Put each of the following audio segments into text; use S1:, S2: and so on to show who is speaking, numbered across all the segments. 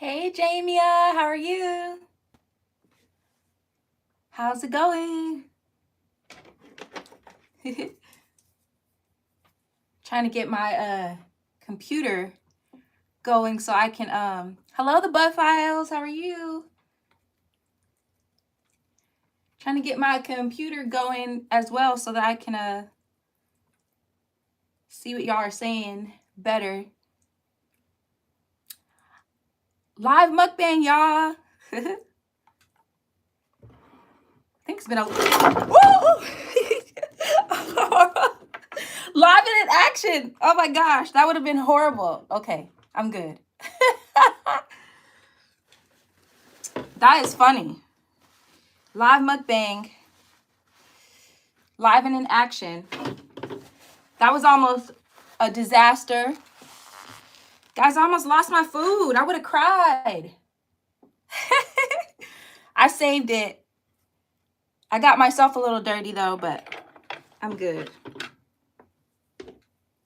S1: Hey, Jamia, how are you? How's it going? Trying to get my computer going so I can hello the butt files, how are you? Trying to get my computer going as well so that I can see what y'all are saying better. Live mukbang, y'all. I think it's been a woo! Live and in action. Oh my gosh, that would have been horrible. Okay, I'm good. That is funny. Live mukbang. Live and in action. That was almost a disaster. Guys, I almost lost my food. I would have cried. I saved it. I got myself a little dirty though, but I'm good.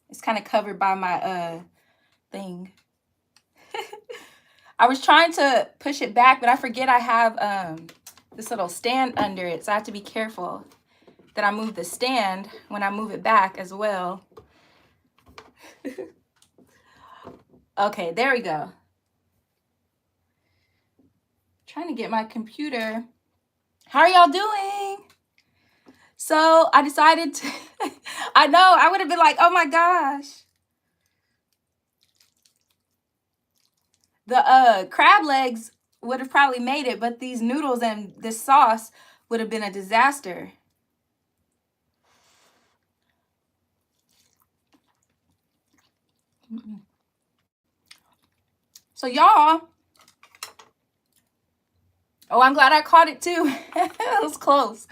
S1: It's kind of covered by my thing. I was trying to push it back, but I forget I have this little stand under it, so I have to be careful that I move the stand when I move it back as well. Okay, there we go. Trying to get my computer. How are y'all doing? So I decided to, I know, I would have been like, oh my gosh. The crab legs would have probably made it, but these noodles and this sauce would have been a disaster. So y'all, oh, I'm glad I caught it too. It was close.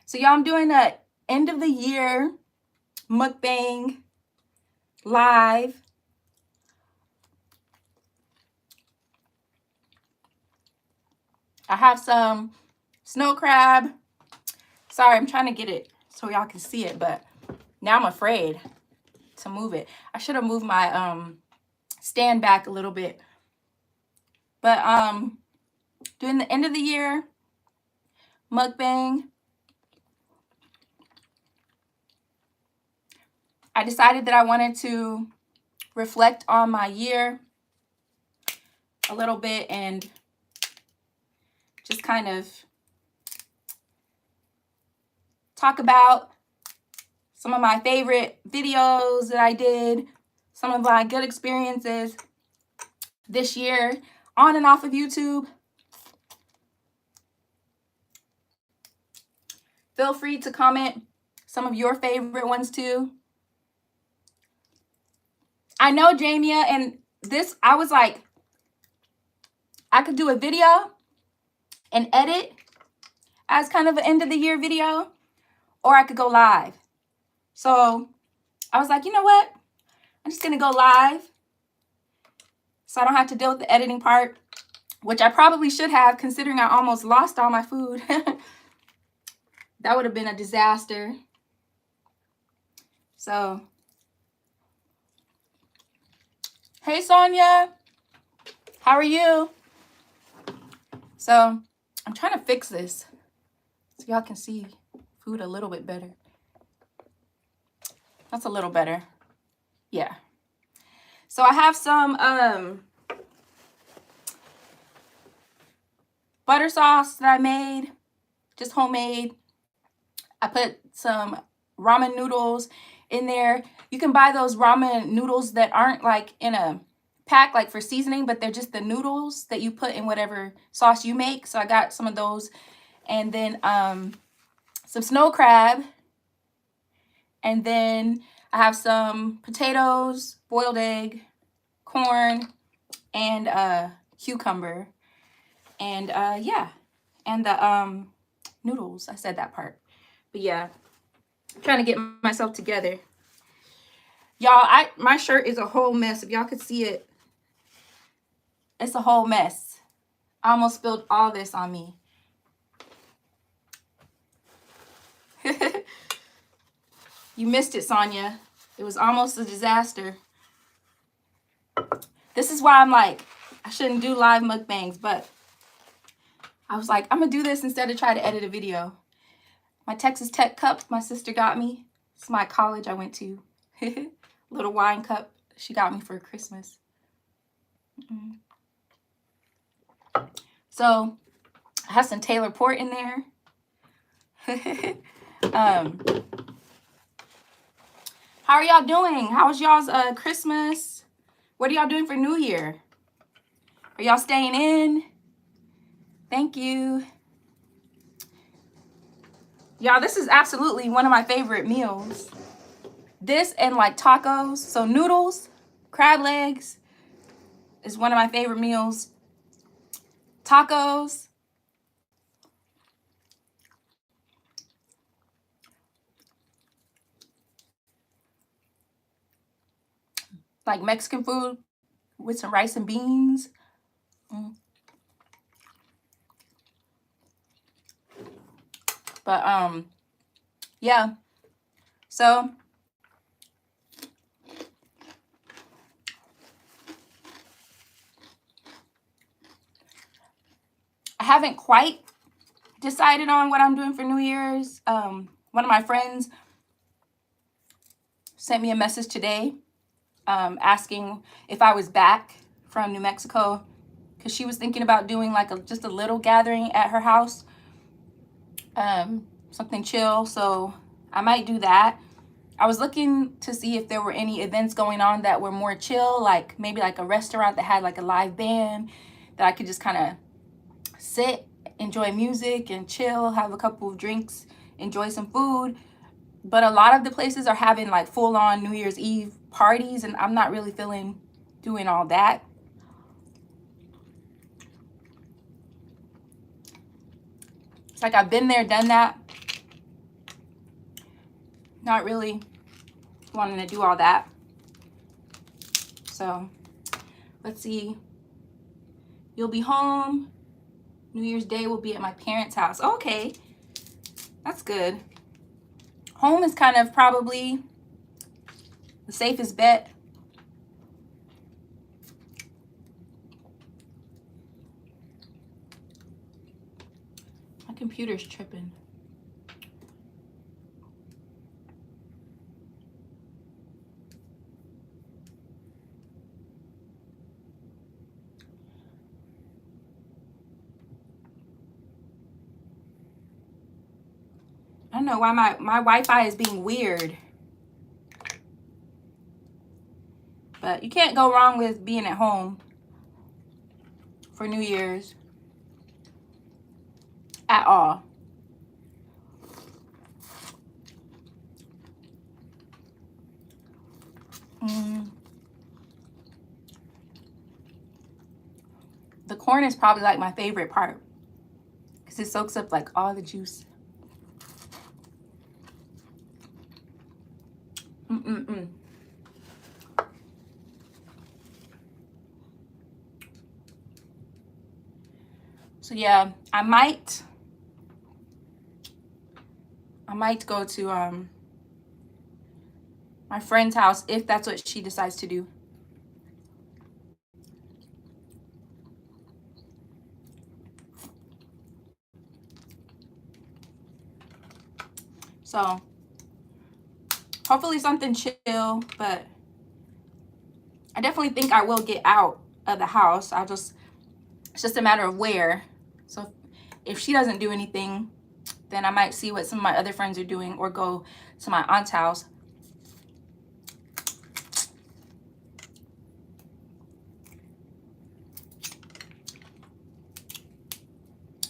S1: So y'all, I'm doing a end of the year mukbang live. I have some snow crab. Sorry, I'm trying to get it so y'all can see it, but now I'm afraid to move it. I should have moved my stand back a little bit. But doing the end of the year mukbang. I decided that I wanted to reflect on my year a little bit and just kind of talk about some of my favorite videos that I did, some of my good experiences this year on and off of YouTube. Feel free to comment some of your favorite ones too. I know, Jamia, and this, I was like, I could do a video and edit as kind of an end of the year video, or I could go live. So I was like, you know what? I'm just gonna go live so I don't have to deal with the editing part, which I probably should have considering I almost lost all my food. That would have been a disaster. So, hey Sonia, how are you? So I'm trying to fix this so y'all can see food a little bit better. That's a little better. Yeah. So I have some butter sauce that I made, just homemade. I put some ramen noodles in there. You can buy those ramen noodles that aren't like in a pack like for seasoning, but they're just the noodles that you put in whatever sauce you make. So I got some of those, and then some snow crab, and then I have some potatoes, boiled egg, corn, and cucumber, and yeah, and the noodles. I said that part, but yeah, I'm trying to get myself together. Y'all, my shirt is a whole mess. If y'all could see it, it's a whole mess. I almost spilled all this on me. You missed it, Sonia. It was almost a disaster. This is why I'm like, I shouldn't do live mukbangs, but I was like, I'm gonna do this instead of try to edit a video. My Texas Tech cup my sister got me. It's my college I went to. Little wine cup she got me for Christmas. So I have some Taylor Port in there. How are y'all doing? How was y'all's Christmas? What are y'all doing for New Year? Are y'all staying in? Thank you. Y'all, this is absolutely one of my favorite meals. This and like tacos. So noodles, crab legs is one of my favorite meals. Tacos. Like Mexican food with some rice and beans. But yeah. So I haven't quite decided on what I'm doing for New Year's. One of my friends sent me a message today asking if I was back from New Mexico, because she was thinking about doing like just a little gathering at her house, something chill. So I might do that. I was looking to see if there were any events going on that were more chill, like maybe like a restaurant that had like a live band that I could just kind of sit, enjoy music and chill, have a couple of drinks, enjoy some food. But a lot of the places are having like full-on New Year's Eve parties, and I'm not really feeling doing all that. It's like I've been there, done that. Not really wanting to do all that. So let's see. You'll be home. New Year's Day will be at my parents' house. Okay, that's good. Home is kind of probably the safest bet. My computer's tripping. I don't know why my Wi-Fi is being weird. But you can't go wrong with being at home for New Year's at all. The corn is probably like my favorite part because it soaks up like all the juice. So yeah, I might go to my friend's house if that's what she decides to do. So hopefully something chill, but I definitely think I will get out of the house. It's just a matter of where. So if she doesn't do anything, then I might see what some of my other friends are doing or go to my aunt's house.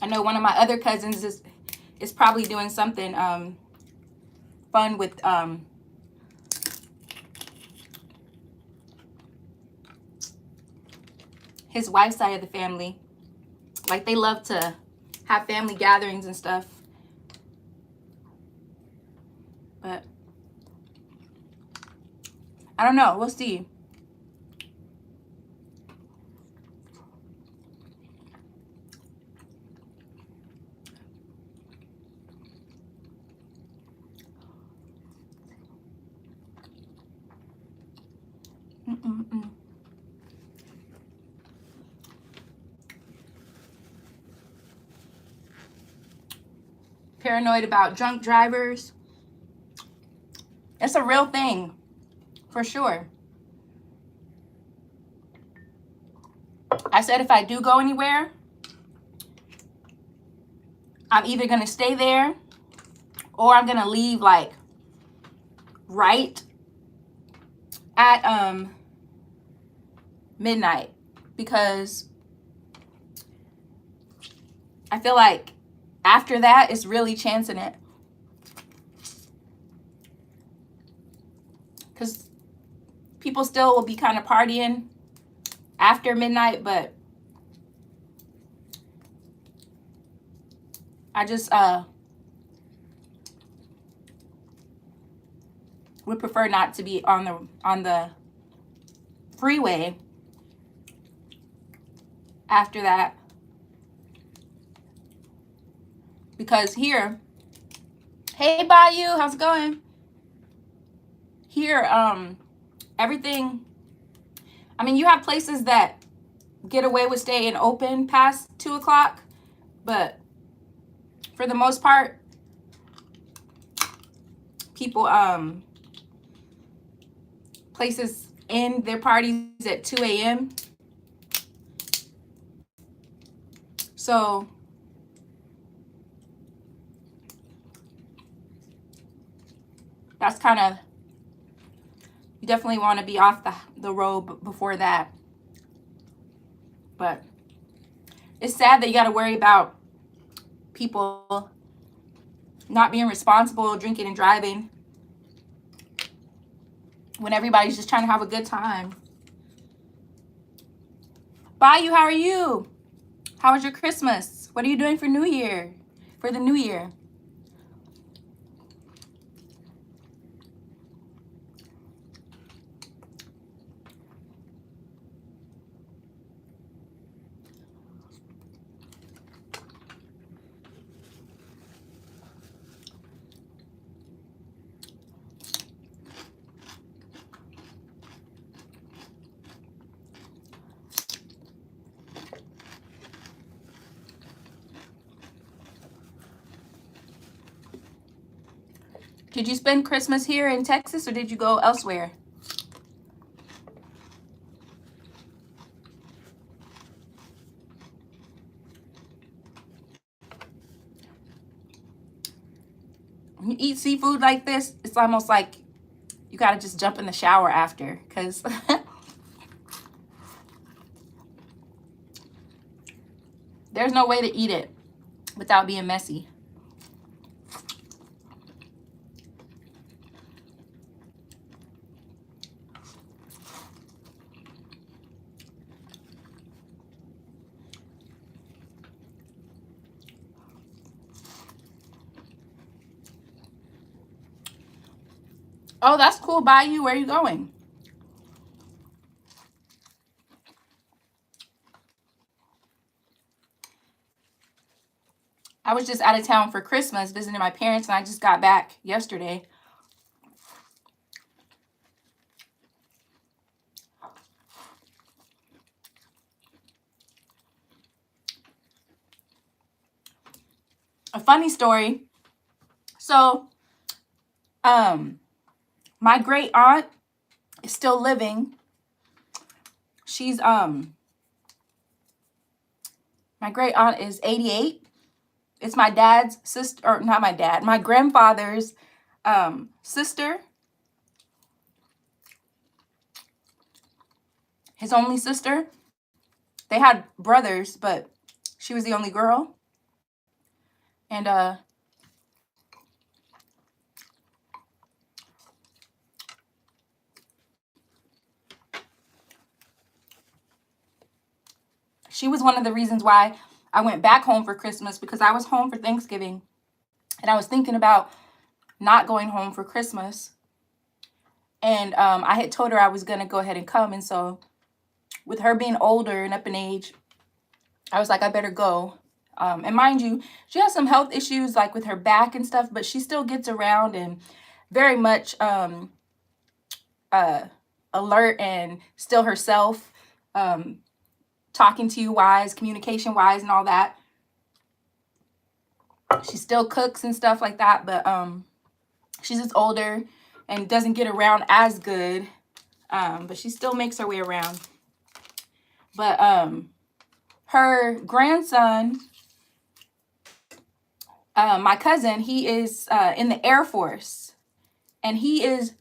S1: I know one of my other cousins is probably doing something fun with his wife's side of the family. Like they love to have family gatherings and stuff. But I don't know. We'll see. paranoid about drunk drivers. It's a real thing, for sure. I said if I do go anywhere, I'm either going to stay there or I'm going to leave like right at midnight, because I feel like after that it's really chancing it, because people still will be kind of partying after midnight, but I just would prefer not to be on the freeway after that, because here, hey Bayou, how's it going? Here, everything, I mean, you have places that get away with staying open past 2 o'clock, but for the most part, people, places end their parties at 2 a.m. So that's kind of, you definitely want to be off the road before that. But it's sad that you got to worry about people not being responsible, drinking and driving, when everybody's just trying to have a good time. Bayou, how are you? How was your Christmas? What are you doing for New Year? For the New Year? Did you spend Christmas here in Texas or did you go elsewhere? When you eat seafood like this, it's almost like you gotta just jump in the shower after, because there's no way to eat it without being messy. Oh, that's cool. Bayou, where are you going? I was just out of town for Christmas visiting my parents, and I just got back yesterday. A funny story. So, my great aunt is still living. She's my great aunt is 88. It's my dad's sister, or not my dad, my grandfather's sister. His only sister. They had brothers, but she was the only girl. And she was one of the reasons why I went back home for Christmas, because I was home for Thanksgiving and I was thinking about not going home for Christmas. And I had told her I was going to go ahead and come. And so with her being older and up in age, I was like, I better go. And mind you, she has some health issues like with her back and stuff, but she still gets around and very much alert and still herself. Talking to you wise, communication wise, and all that. She still cooks and stuff like that, but she's just older and doesn't get around as good. But she still makes her way around. But her grandson, my cousin, he is in the Air Force. And he is,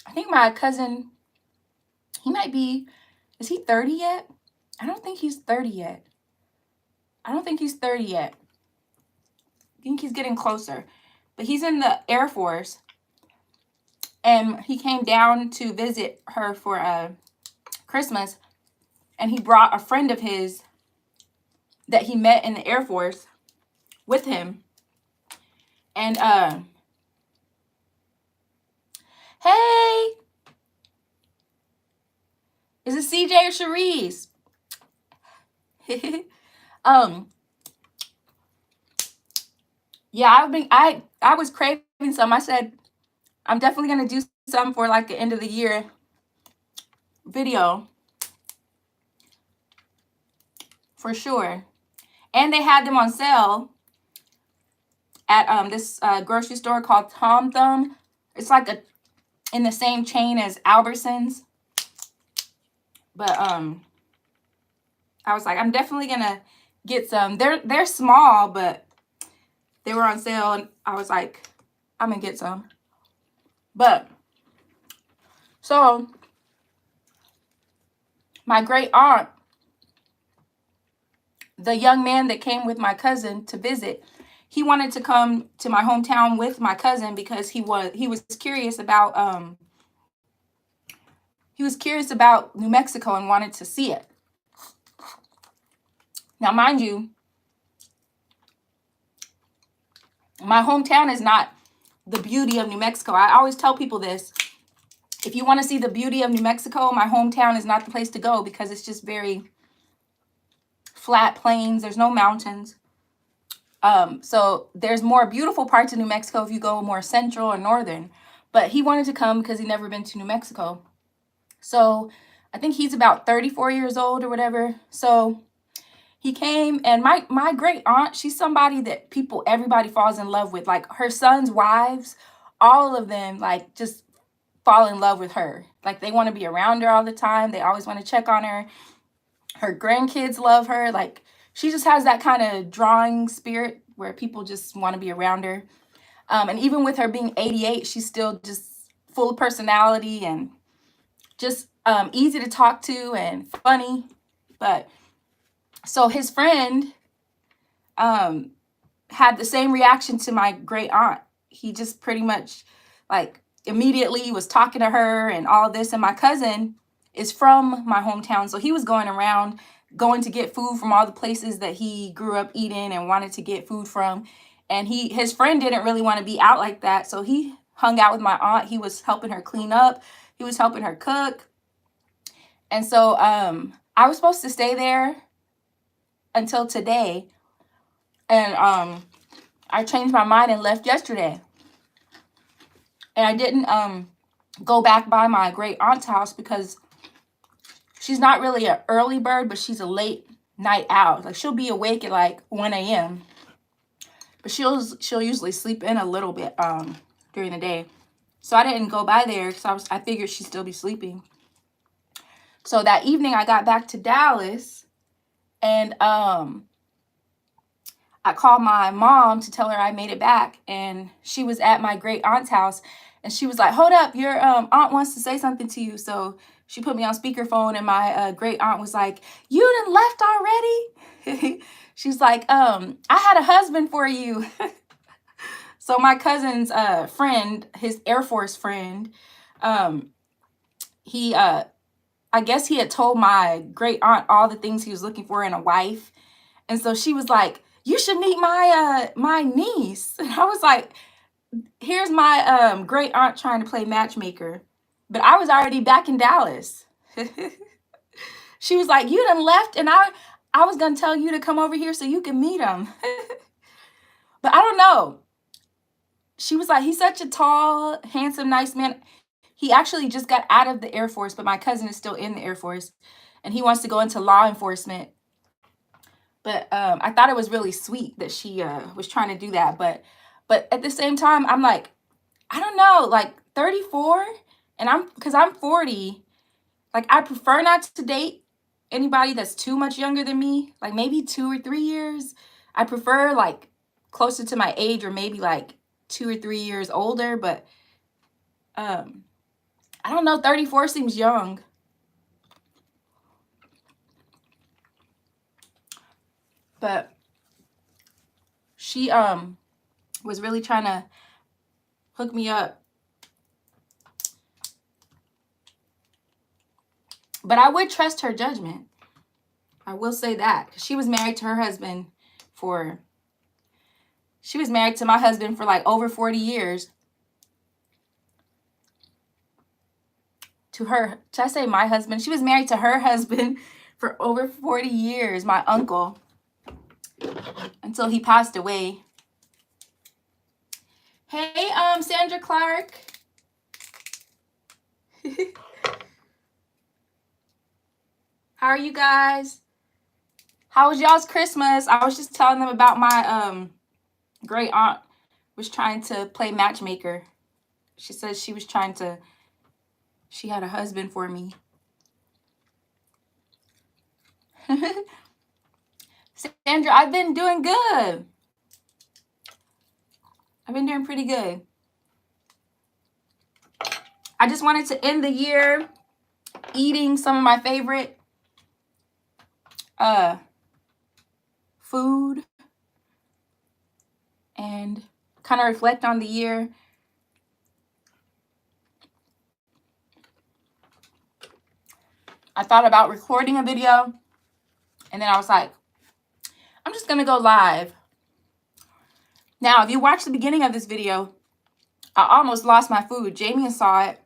S1: I think my cousin, he might be, is he 30 yet? I don't think he's 30 yet. I think he's getting closer. But he's in the Air Force. And he came down to visit her for Christmas. And he brought a friend of his that he met in the Air Force with him. And, hey! Is it CJ or Cherise? Yeah, I was craving some. I said, I'm definitely going to do some for like the end of the year video. For sure. And they had them on sale at this grocery store called Tom Thumb. It's like in the same chain as Albertsons. But I was like, I'm definitely gonna get some. They're small, but they were on sale, and I was like, I'm gonna get some. But so my great aunt, the young man that came with my cousin to visit, he wanted to come to my hometown with my cousin because he was curious about New Mexico and wanted to see it. Now, mind you, my hometown is not the beauty of New Mexico. I always tell people this. If you want to see the beauty of New Mexico, my hometown is not the place to go because it's just very flat plains. There's no mountains. So there's more beautiful parts of New Mexico if you go more central or northern. But he wanted to come because he'd never been to New Mexico. So I think he's about 34 years old or whatever. So he came, and my great aunt, she's somebody that everybody falls in love with. Like her son's wives, all of them like just fall in love with her. Like they want to be around her all the time. They always want to check on her. Her grandkids love her. Like she just has that kind of drawing spirit where people just want to be around her. And even with her being 88, she's still just full of personality and just easy to talk to and funny. But so his friend had the same reaction to my great aunt. He just pretty much like immediately was talking to her and all this. And my cousin is from my hometown. So he was going around, going to get food from all the places that he grew up eating and wanted to get food from. And his friend didn't really want to be out like that. So he hung out with my aunt. He was helping her clean up. He was helping her cook. And so I was supposed to stay there until today. And I changed my mind and left yesterday. And I didn't go back by my great aunt's house because she's not really an early bird, but she's a late night owl. Like she'll be awake at like 1 a.m. But she'll usually sleep in a little bit during the day. So I didn't go by there because I figured she'd still be sleeping. So that evening I got back to Dallas, and I called my mom to tell her I made it back, and she was at my great aunt's house, and she was like, hold up, your aunt wants to say something to you. So she put me on speakerphone, and my great aunt was like, you done left already? She's like, I had a husband for you. So my cousin's friend, his Air Force friend, I guess he had told my great aunt all the things he was looking for in a wife. And so she was like, you should meet my niece. And I was like, here's my great aunt trying to play matchmaker. But I was already back in Dallas. She was like, you done left, and I was going to tell you to come over here so you can meet him. But I don't know. She was like, he's such a tall, handsome, nice man. He actually just got out of the Air Force, but my cousin is still in the Air Force, and he wants to go into law enforcement. But I thought it was really sweet that she was trying to do that. But at the same time, I'm like, I don't know, like 34, and because I'm 40, like I prefer not to date anybody that's too much younger than me, like maybe 2 or 3 years. I prefer like closer to my age, or maybe like 2 or 3 years older, but I don't know, 34 seems young. But she was really trying to hook me up. But I would trust her judgment. I will say that. She was married to her husband she was married to my husband for like over 40 years. Should I say my husband? She was married to her husband for over 40 years, my uncle, until he passed away. Hey, Sandra Clark. How are you guys? How was y'all's Christmas? I was just telling them about my great aunt was trying to play matchmaker. She said she had a husband for me. Sandra, I've been doing good. I've been doing pretty good. I just wanted to end the year eating some of my favorite food and kind of reflect on the year. I thought about recording a video, and then I was like, I'm just going to go live. Now, if you watch the beginning of this video, I almost lost my food. Jamie saw it.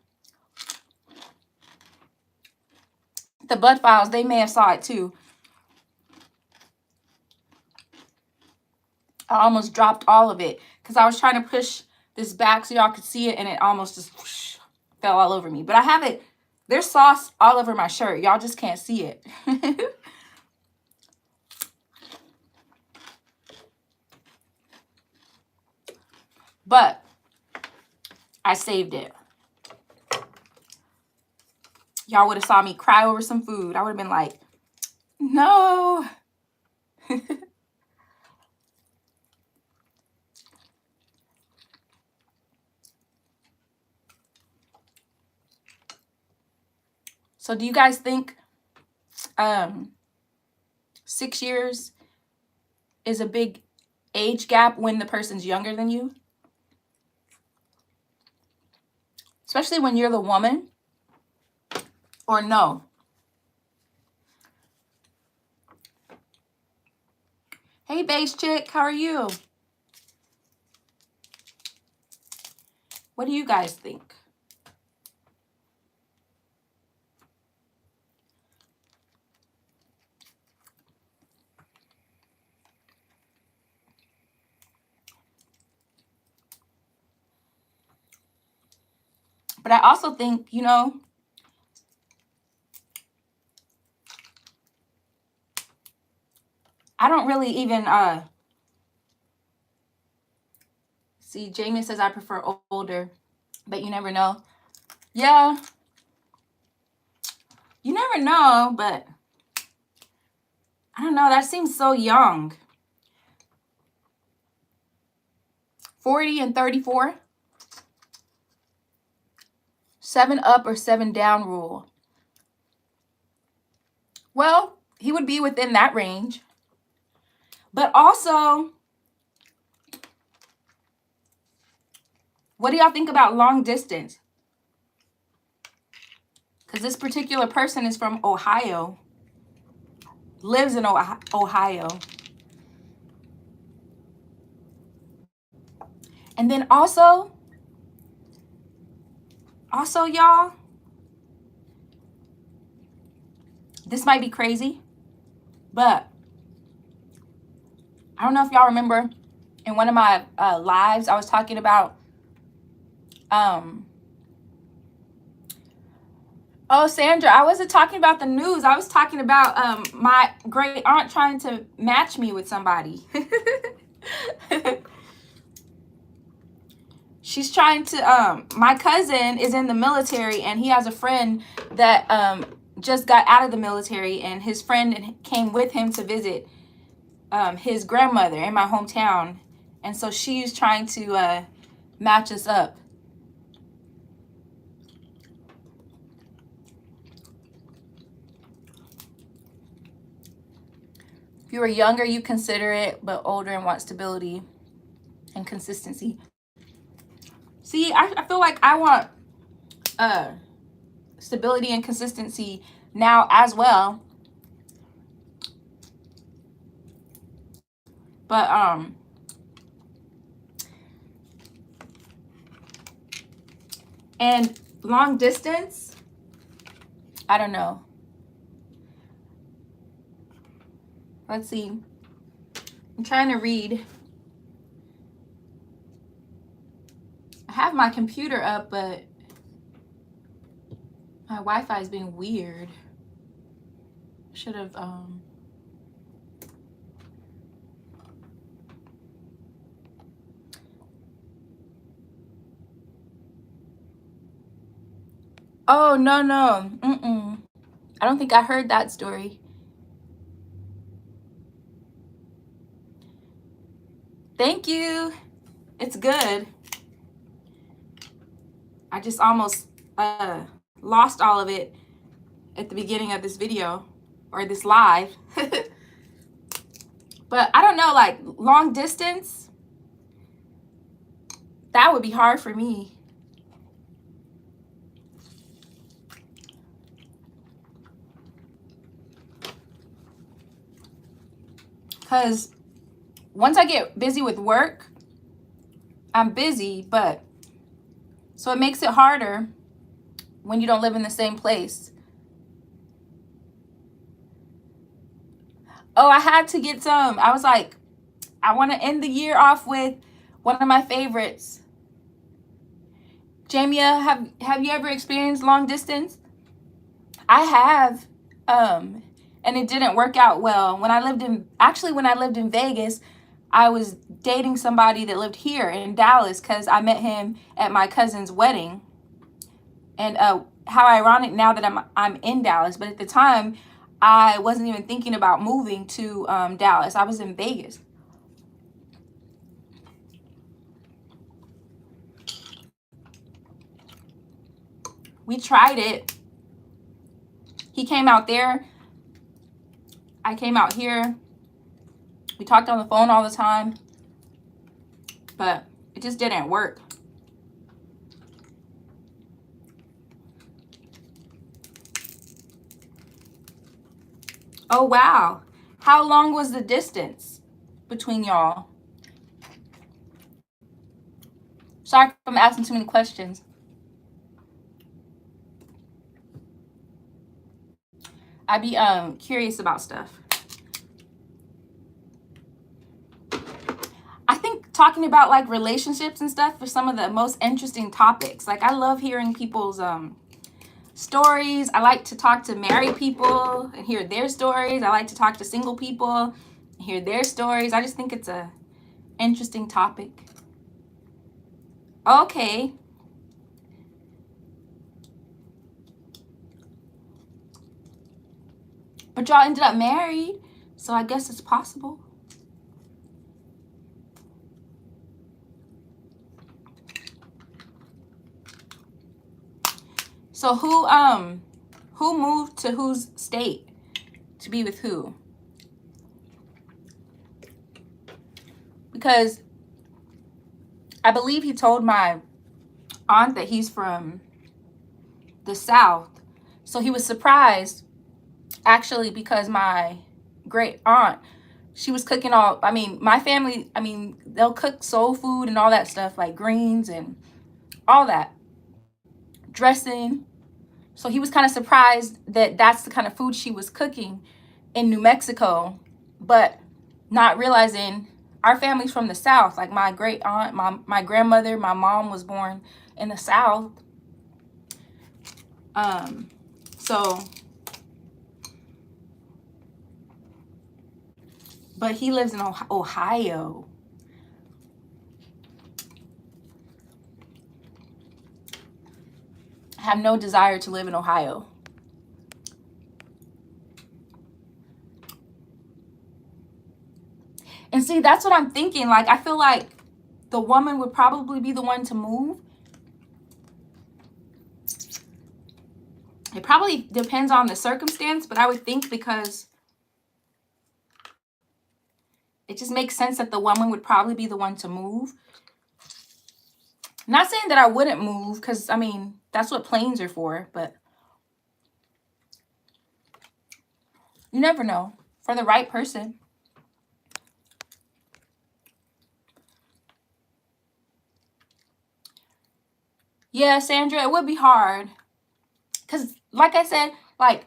S1: The Bud Files, they may have saw it too. I almost dropped all of it because I was trying to push this back so y'all could see it, and it almost just whoosh, fell all over me. But I have it. There's sauce all over my shirt. Y'all just can't see it. But I saved it. Y'all would have saw me cry over some food. I would have been like, no. So do you guys think 6 years is a big age gap when the person's younger than you? Especially when you're the woman? Or no? Hey, Bass Chick, how are you? What do you guys think? But I also think, you know, I don't really even, see, Jamie says I prefer older, but you never know. Yeah. You never know, but I don't know. That seems so young. 40 and 34. 7 up or 7 down rule. Well, he would be within that range. But also, what do y'all think about long distance? Because this particular person is from Ohio. Lives in Ohio. And then also, y'all, this might be crazy, but I don't know if y'all remember in one of my lives, I was talking about Oh, Sandra, I wasn't talking about the news. I was talking about my great aunt trying to match me with somebody. She's trying to, my cousin is in the military, and he has a friend that just got out of the military, and his friend came with him to visit his grandmother in my hometown. And so she's trying to match us up. If you were younger, you consider it, but older and want stability and consistency. See, I feel like I want stability and consistency now as well. But and long distance, I don't know. Let's see. I'm trying to read. I have my computer up, but my Wi-Fi is being weird. Should have Oh, no. I don't think I heard that story. Thank you. It's good. I just almost lost all of it at the beginning of this video or this live. But I don't know, like long distance, that would be hard for me. Because once I get busy with work, I'm busy, but so it makes it harder when you don't live in the same place. Oh, I had to get some. I was like, I want to end the year off with one of my favorites. Jamia, have you ever experienced long distance? I have, and it didn't work out well. When I lived in Vegas, I was dating somebody that lived here in Dallas because I met him at my cousin's wedding. And how ironic now that I'm in Dallas, but at the time I wasn't even thinking about moving to Dallas. I was in Vegas. We tried it. He came out there. I came out here. We talked on the phone all the time, but it just didn't work. Oh, wow. How long was the distance between y'all? Sorry if I'm asking too many questions. I'd be curious about stuff. I think talking about like relationships and stuff are some of the most interesting topics. Like I love hearing people's stories. I like to talk to married people and hear their stories. I like to talk to single people and hear their stories. I just think it's a interesting topic. Okay. But y'all ended up married, so I guess it's possible. So who moved to whose state to be with who? Because I believe he told my aunt that he's from the South. So he was surprised, actually, because my great aunt, she was cooking my family, they'll cook soul food and all that stuff, like greens and all that, dressing. So he was kind of surprised that that's the kind of food she was cooking in New Mexico, but not realizing our family's from the South. Like my great aunt, my grandmother, my mom was born in the South. So, but he lives in Ohio. I have no desire to live in Ohio. And see, that's what I'm thinking. Like, I feel like the woman would probably be the one to move. It probably depends on the circumstance, but I would think because it just makes sense that the woman would probably be the one to move. Not saying that I wouldn't move, because, I mean, that's what planes are for, but you never know. For the right person. Yeah, Sandra, it would be hard. Because, like I said, like,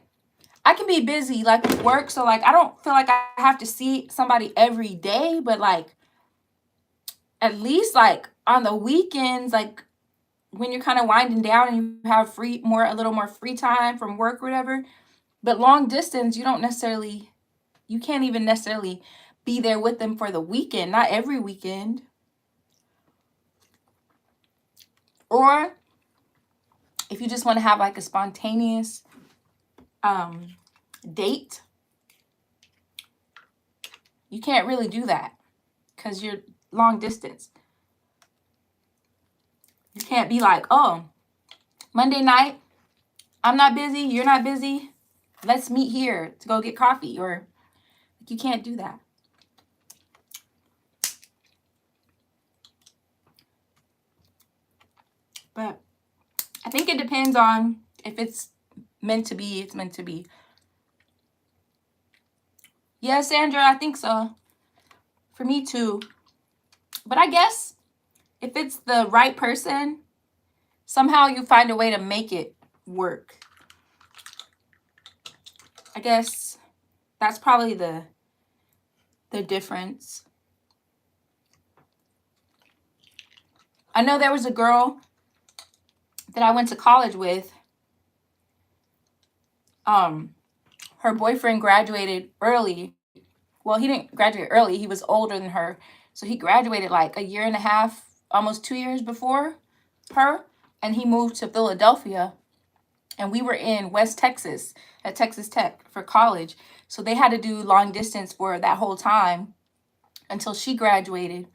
S1: I can be busy, like, with work, so, like, I don't feel like I have to see somebody every day, but, like, at least, like, on the weekends, like, when you're kind of winding down and you have a little more free time from work or whatever. But long distance, you can't even necessarily be there with them for the weekend, not every weekend. Or if you just want to have like a spontaneous date, you can't really do that because you're long distance. You can't be like, oh, Monday night, I'm not busy, you're not busy, let's meet here to go get coffee. Or you can't do that. But I think it depends on if it's meant to be, it's meant to be. Yeah, Sandra, I think so. For me too. But I guess if it's the right person, somehow you find a way to make it work. I guess that's probably the difference. I know there was a girl that I went to college with. Her boyfriend graduated early. Well, he didn't graduate early. He was older than her. So he graduated like a year and a half, almost 2 years before her. And he moved to Philadelphia. And we were in West Texas at Texas Tech for college. So they had to do long distance for that whole time until she graduated.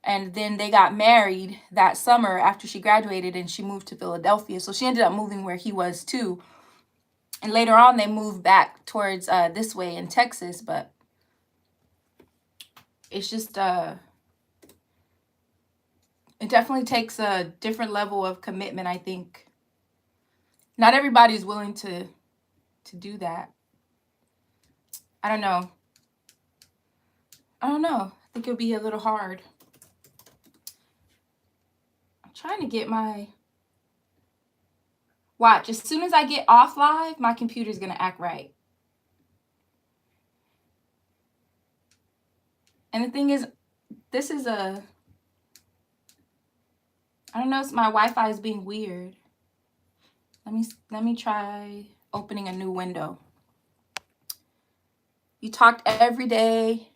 S1: And then they got married that summer after she graduated, and she moved to Philadelphia. So she ended up moving where he was too. And later on, they moved back towards this way in Texas. But it's just, it definitely takes a different level of commitment, I think. Not everybody's willing to do that. I don't know. I think it'll be a little hard. I'm trying to get my... Watch, as soon as I get off live, my computer's going to act right. And the thing is, this is I don't know, my Wi-Fi is being weird. Let me try opening a new window. You talked every day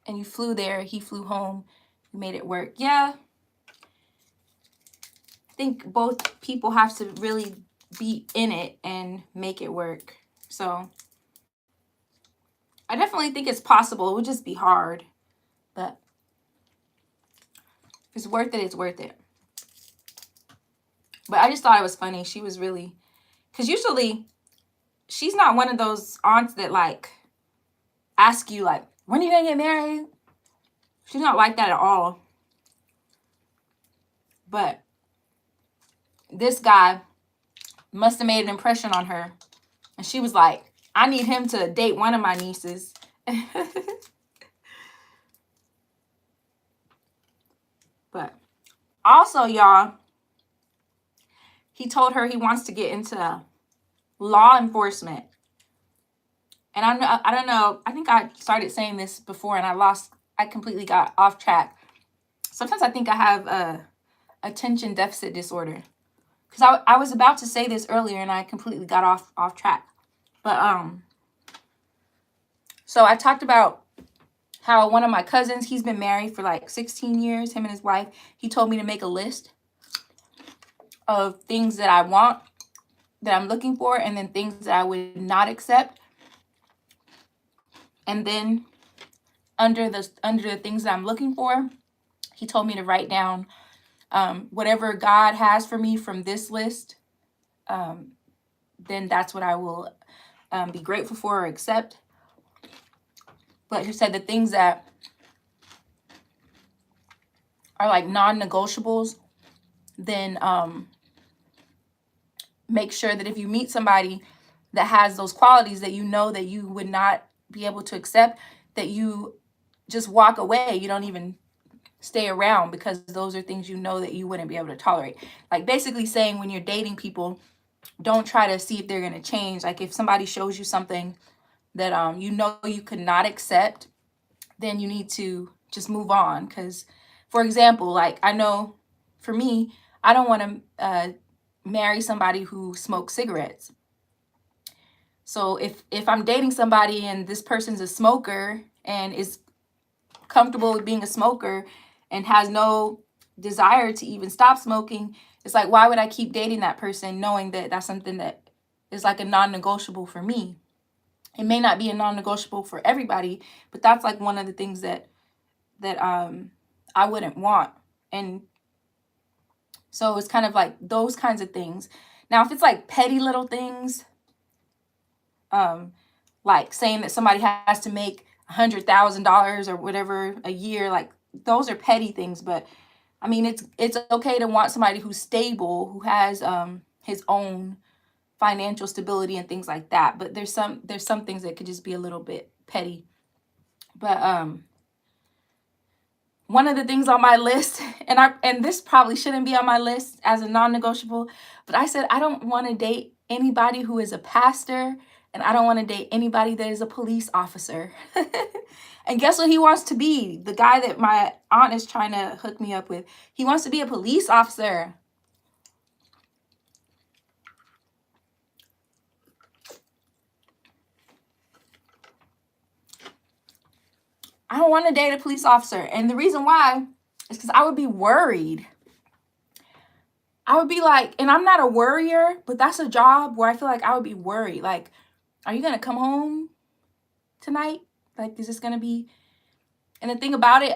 S1: and you flew there. He flew home. You made it work. Yeah. I think both people have to really be in it and make it work. So I definitely think it's possible. It would just be hard. But if it's worth it, it's worth it. But I just thought it was funny. She was really... Because usually, she's not one of those aunts that, like, ask you, like, when are you going to get married? She's not like that at all. But this guy must have made an impression on her. And she was like, I need him to date one of my nieces. But also, y'all, he told her he wants to get into law enforcement. And I don't know, I think I started saying this before and I completely got off track. Sometimes I think I have a attention deficit disorder. because I was about to say this earlier and I completely got off track. But so I talked about how one of my cousins, he's been married for like 16 years, him and his wife. He told me to make a list of things that I want, that I'm looking for, and then things that I would not accept. And then under the things that I'm looking for, he told me to write down whatever God has for me from this list. Then that's what I will be grateful for or accept. But he said the things that are like non-negotiables, then make sure that if you meet somebody that has those qualities that you know that you would not be able to accept, that you just walk away. You don't even stay around, because those are things you know that you wouldn't be able to tolerate. Like basically saying, when you're dating people, don't try to see if they're going to change. Like if somebody shows you something that you know you could not accept, then you need to just move on. Because, for example, like I know for me, I don't want to marry somebody who smokes cigarettes. So if I'm dating somebody and this person's a smoker and is comfortable with being a smoker and has no desire to even stop smoking, it's like, why would I keep dating that person knowing that that's something that is like a non-negotiable for me? It may not be a non-negotiable for everybody, but that's like one of the things that I wouldn't want. And so it's kind of like those kinds of things. Now, if it's like petty little things, like saying that somebody has to make $100,000 or whatever a year, like those are petty things. But I mean, it's okay to want somebody who's stable, who has his own financial stability and things like that. But there's some things that could just be a little bit petty. But one of the things on my list, and this probably shouldn't be on my list as a non-negotiable, but I said I don't want to date anybody who is a pastor, and I don't want to date anybody that is a police officer. And guess what he wants to be? The guy that my aunt is trying to hook me up with. He wants to be a police officer. I don't want to date a police officer. And the reason why is because I would be worried. I would be like, and I'm not a worrier, but that's a job where I feel like I would be worried. Like, are you going to come home tonight? Like, is this going to be? And the thing about it,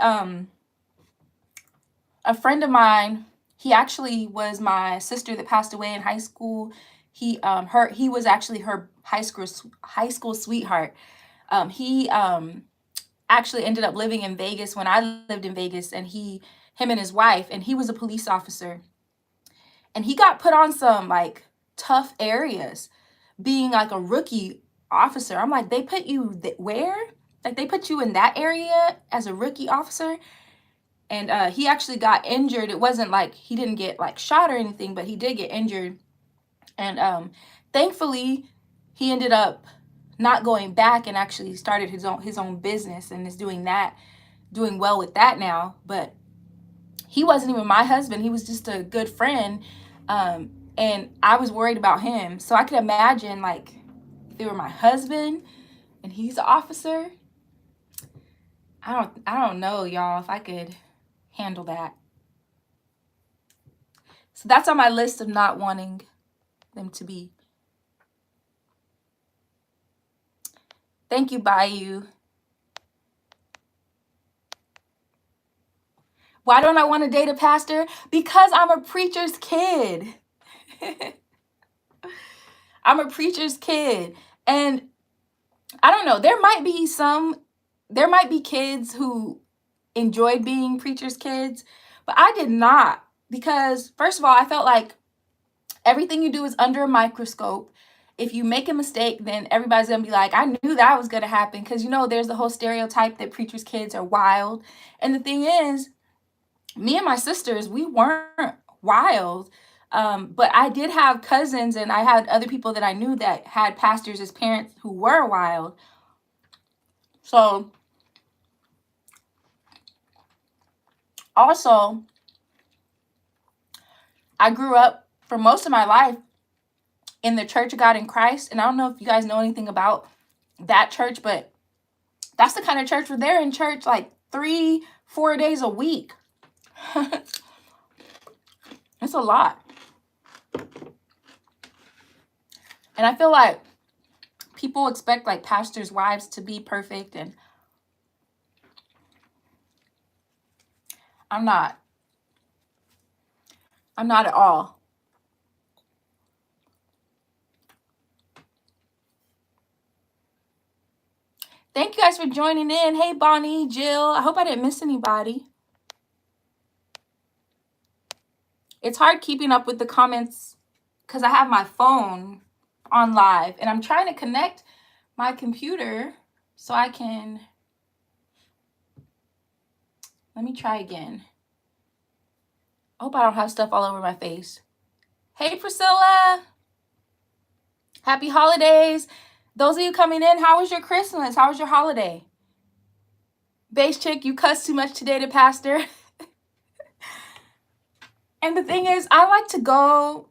S1: a friend of mine, he actually was my sister that passed away in high school. He was actually her high school sweetheart. He actually ended up living in Vegas when I lived in Vegas, and him and his wife, and he was a police officer. And he got put on some like tough areas being like a rookie officer. I'm like, they put you where? Like they put you in that area as a rookie officer? And he actually got injured. It wasn't like he didn't get like shot or anything, but he did get injured. And thankfully, he ended up not going back and actually started his own business and is doing well with that now. But he wasn't even my husband. He was just a good friend. And I was worried about him. So I could imagine like if they were my husband and he's an officer. I don't know, y'all, if I could handle that. So that's on my list of not wanting them to be. Thank you, Bayou. Why don't I want to date a pastor? Because I'm a preacher's kid. I'm a preacher's kid. And I don't know, there might be kids who enjoyed being preacher's kids, but I did not. Because first of all, I felt like everything you do is under a microscope. If you make a mistake, then everybody's going to be like, I knew that was going to happen. Because, there's the whole stereotype that preacher's kids are wild. And the thing is, me and my sisters, we weren't wild. But I did have cousins, and I had other people that I knew that had pastors as parents who were wild. So, also, I grew up for most of my life in the Church of God in Christ. And I don't know if you guys know anything about that church, but that's the kind of church where they're in church like 3-4 days a week. It's a lot. And I feel like people expect like pastors' wives to be perfect, and I'm not. I'm not at all. Thank you guys for joining in. Hey, Bonnie, Jill. I hope I didn't miss anybody. It's hard keeping up with the comments because I have my phone on live, and I'm trying to connect my computer so I can... Let me try again. I hope I don't have stuff all over my face. Hey, Priscilla. Happy holidays. Those of you coming in, how was your Christmas? How was your holiday? Base chick, you cussed too much today to pastor. And the thing is, I like to go...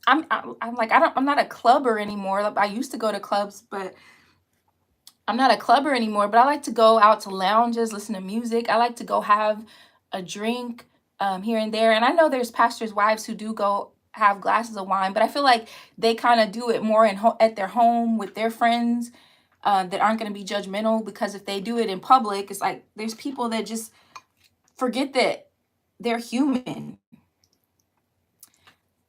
S1: I'm not a clubber anymore. I used to go to clubs, but I'm not a clubber anymore. But I like to go out to lounges, listen to music. I like to go have a drink here and there. And I know there's pastors' wives who do go have glasses of wine, but I feel like they kind of do it more at their home with their friends that aren't going to be judgmental. Because if they do it in public, it's like there's people that just forget that they're human.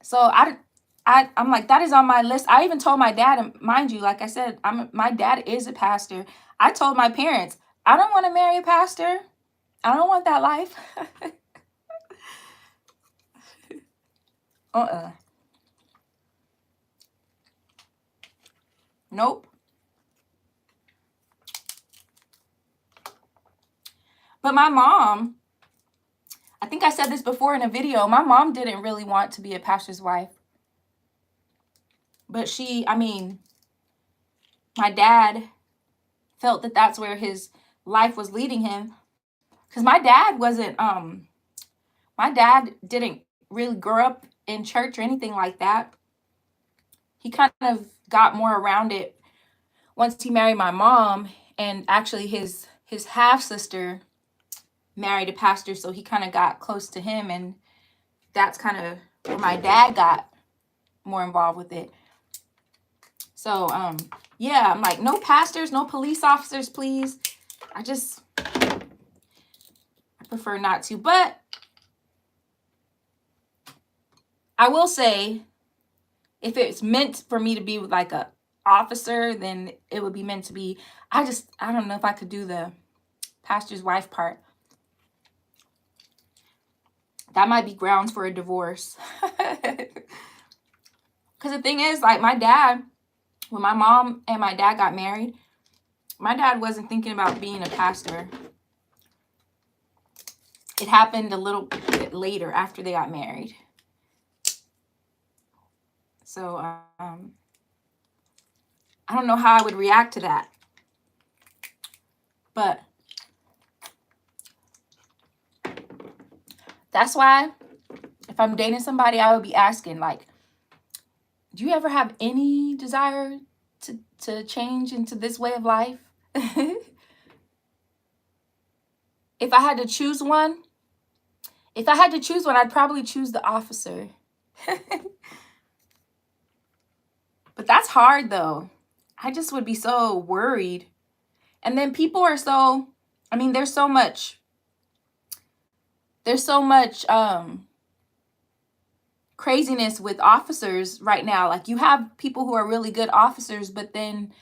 S1: So I'm like, that is on my list. I even told my dad, and mind you, like I said, my dad is a pastor. I told my parents, I don't want to marry a pastor. I don't want that life. Nope. But my mom, I think I said this before in a video, my mom didn't really want to be a pastor's wife. But my dad felt that that's where his life was leading him. Because my dad didn't really grow up in church or anything like that. He kind of got more around it once he married my mom. And actually his half-sister married a pastor, so he kind of got close to him. And that's kind of where my dad got more involved with it. So, yeah, I'm like, no pastors, no police officers, please. I prefer not to. But I will say, if it's meant for me to be with like a officer, then it would be meant to be. I don't know if I could do the pastor's wife part. That might be grounds for a divorce. Because the thing is, like, my dad, when my mom and my dad got married, my dad wasn't thinking about being a pastor. It happened a little bit later after they got married. So, I don't know how I would react to that. But that's why if I'm dating somebody, I would be asking, like, do you ever have any desire to change into this way of life? If I had to choose one, I'd probably choose the officer. But that's hard, though. I just would be so worried. And then people are so, there's so much craziness with officers right now. Like, you have people who are really good officers, but then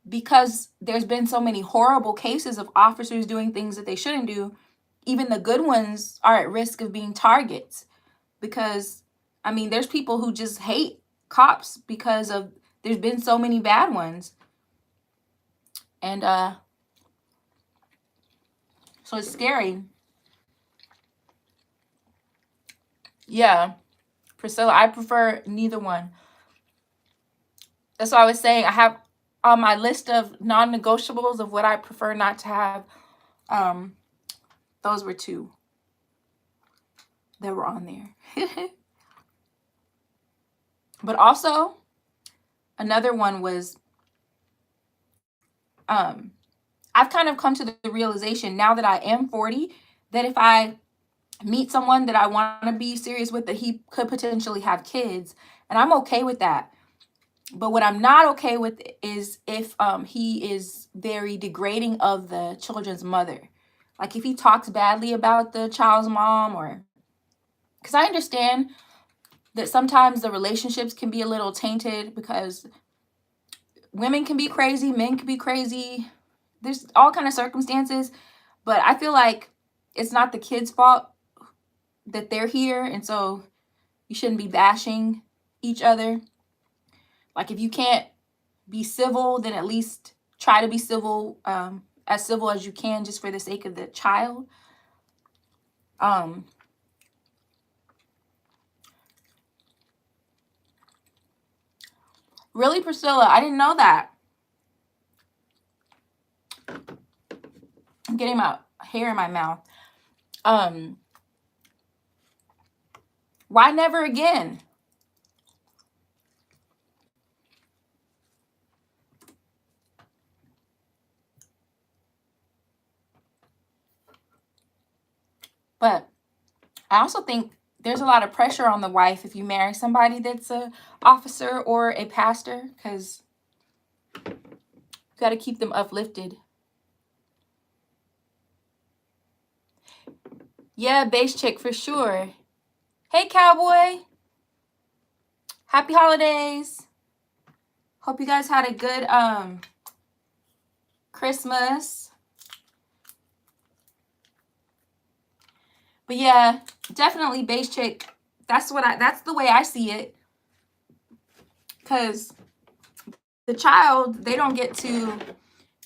S1: because there's been so many horrible cases of officers doing things that they shouldn't do, even the good ones are at risk of being targets. Because, there's people who just hate cops because there's been so many bad ones. And so it's scary. Yeah, Priscilla, I prefer neither one. That's what I was saying. I have on my list of non-negotiables of what I prefer not to have. Those were two that were on there. But also, another one was, I've kind of come to the realization now that I am 40, that if I meet someone that I want to be serious with, that he could potentially have kids, and I'm okay with that. But what I'm not okay with is if he is very degrading of the children's mother. Like if he talks badly about the child's mom, or because I understand that sometimes the relationships can be a little tainted because women can be crazy, men can be crazy. There's all kind of circumstances, but I feel like it's not the kid's fault that they're here, and so you shouldn't be bashing each other. Like if you can't be civil, then at least try to be civil, as civil as you can, just for the sake of the child. Really, Priscilla, I didn't know that. I'm getting my hair in my mouth. Why never again? But I also think there's a lot of pressure on the wife if you marry somebody that's a officer or a pastor, because you got to keep them uplifted. Yeah, base chick for sure. Hey, cowboy. Happy holidays. Hope you guys had a good Christmas. But yeah, definitely base chick. That's the way I see it. Because the child, they don't get to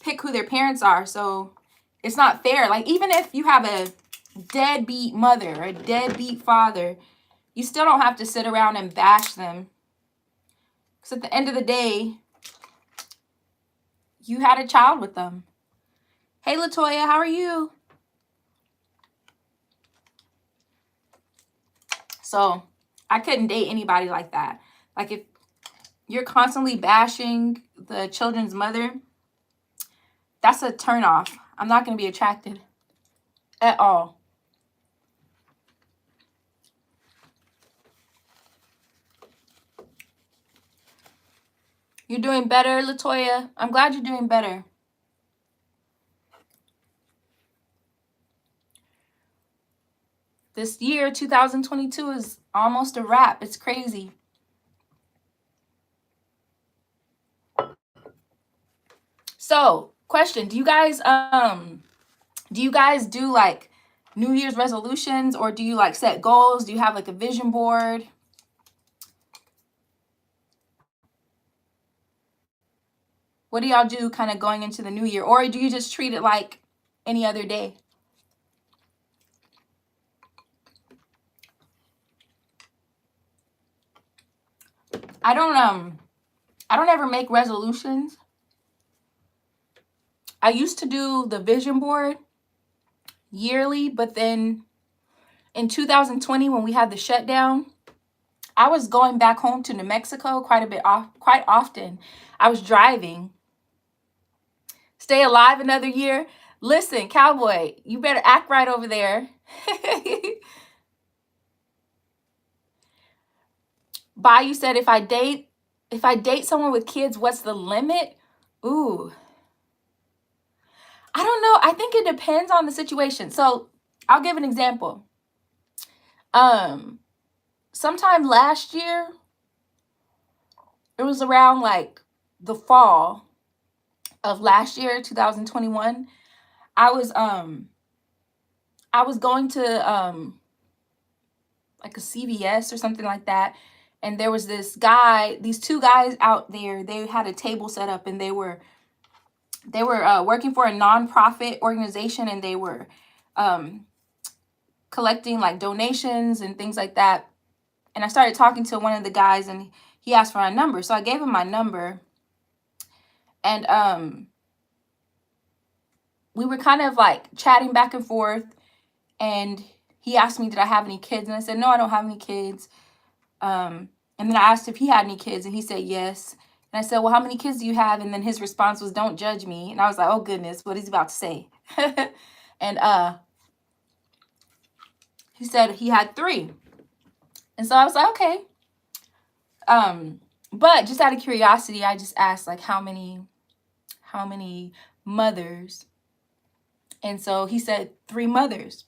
S1: pick who their parents are. So it's not fair. Like even if you have a deadbeat mother or a deadbeat father, you still don't have to sit around and bash them. Because at the end of the day, you had a child with them. Hey, Latoya, how are you? So I couldn't date anybody like that. Like if you're constantly bashing the children's mother, that's a turnoff. I'm not going to be attracted at all. You're doing better, Latoya. I'm glad you're doing better. This year, 2022, is almost a wrap. It's crazy. So, question, do you guys do like New Year's resolutions, or do you like set goals? Do you have like a vision board? What do y'all do kind of going into the new year? Or do you just treat it like any other day? I don't ever make resolutions. I used to do the vision board yearly, but then in 2020 when we had the shutdown, I was going back home to New Mexico quite often. I was driving. Stay alive another year. Listen, cowboy, you better act right over there. Bayou said, if I date someone with kids, what's the limit? Ooh. I don't know. I think it depends on the situation. So I'll give an example. Sometime last year, it was around like the fall of last year, 2021. I was going to like a CVS or something like that, and there was these two guys out there. They had a table set up, and they were working for a nonprofit organization, and they were collecting like donations and things like that. And I started talking to one of the guys, and he asked for my number, so I gave him my number. And we were kind of like chatting back and forth, and he asked me, did I have any kids? And I said, no, I don't have any kids. And then I asked if he had any kids, and he said yes. And I said, well, how many kids do you have? And then his response was, don't judge me. And I was like, oh goodness, what is he about to say? And he said he had 3. And so I was like, okay. But just out of curiosity, I just asked like how many mothers. And so he said 3 mothers.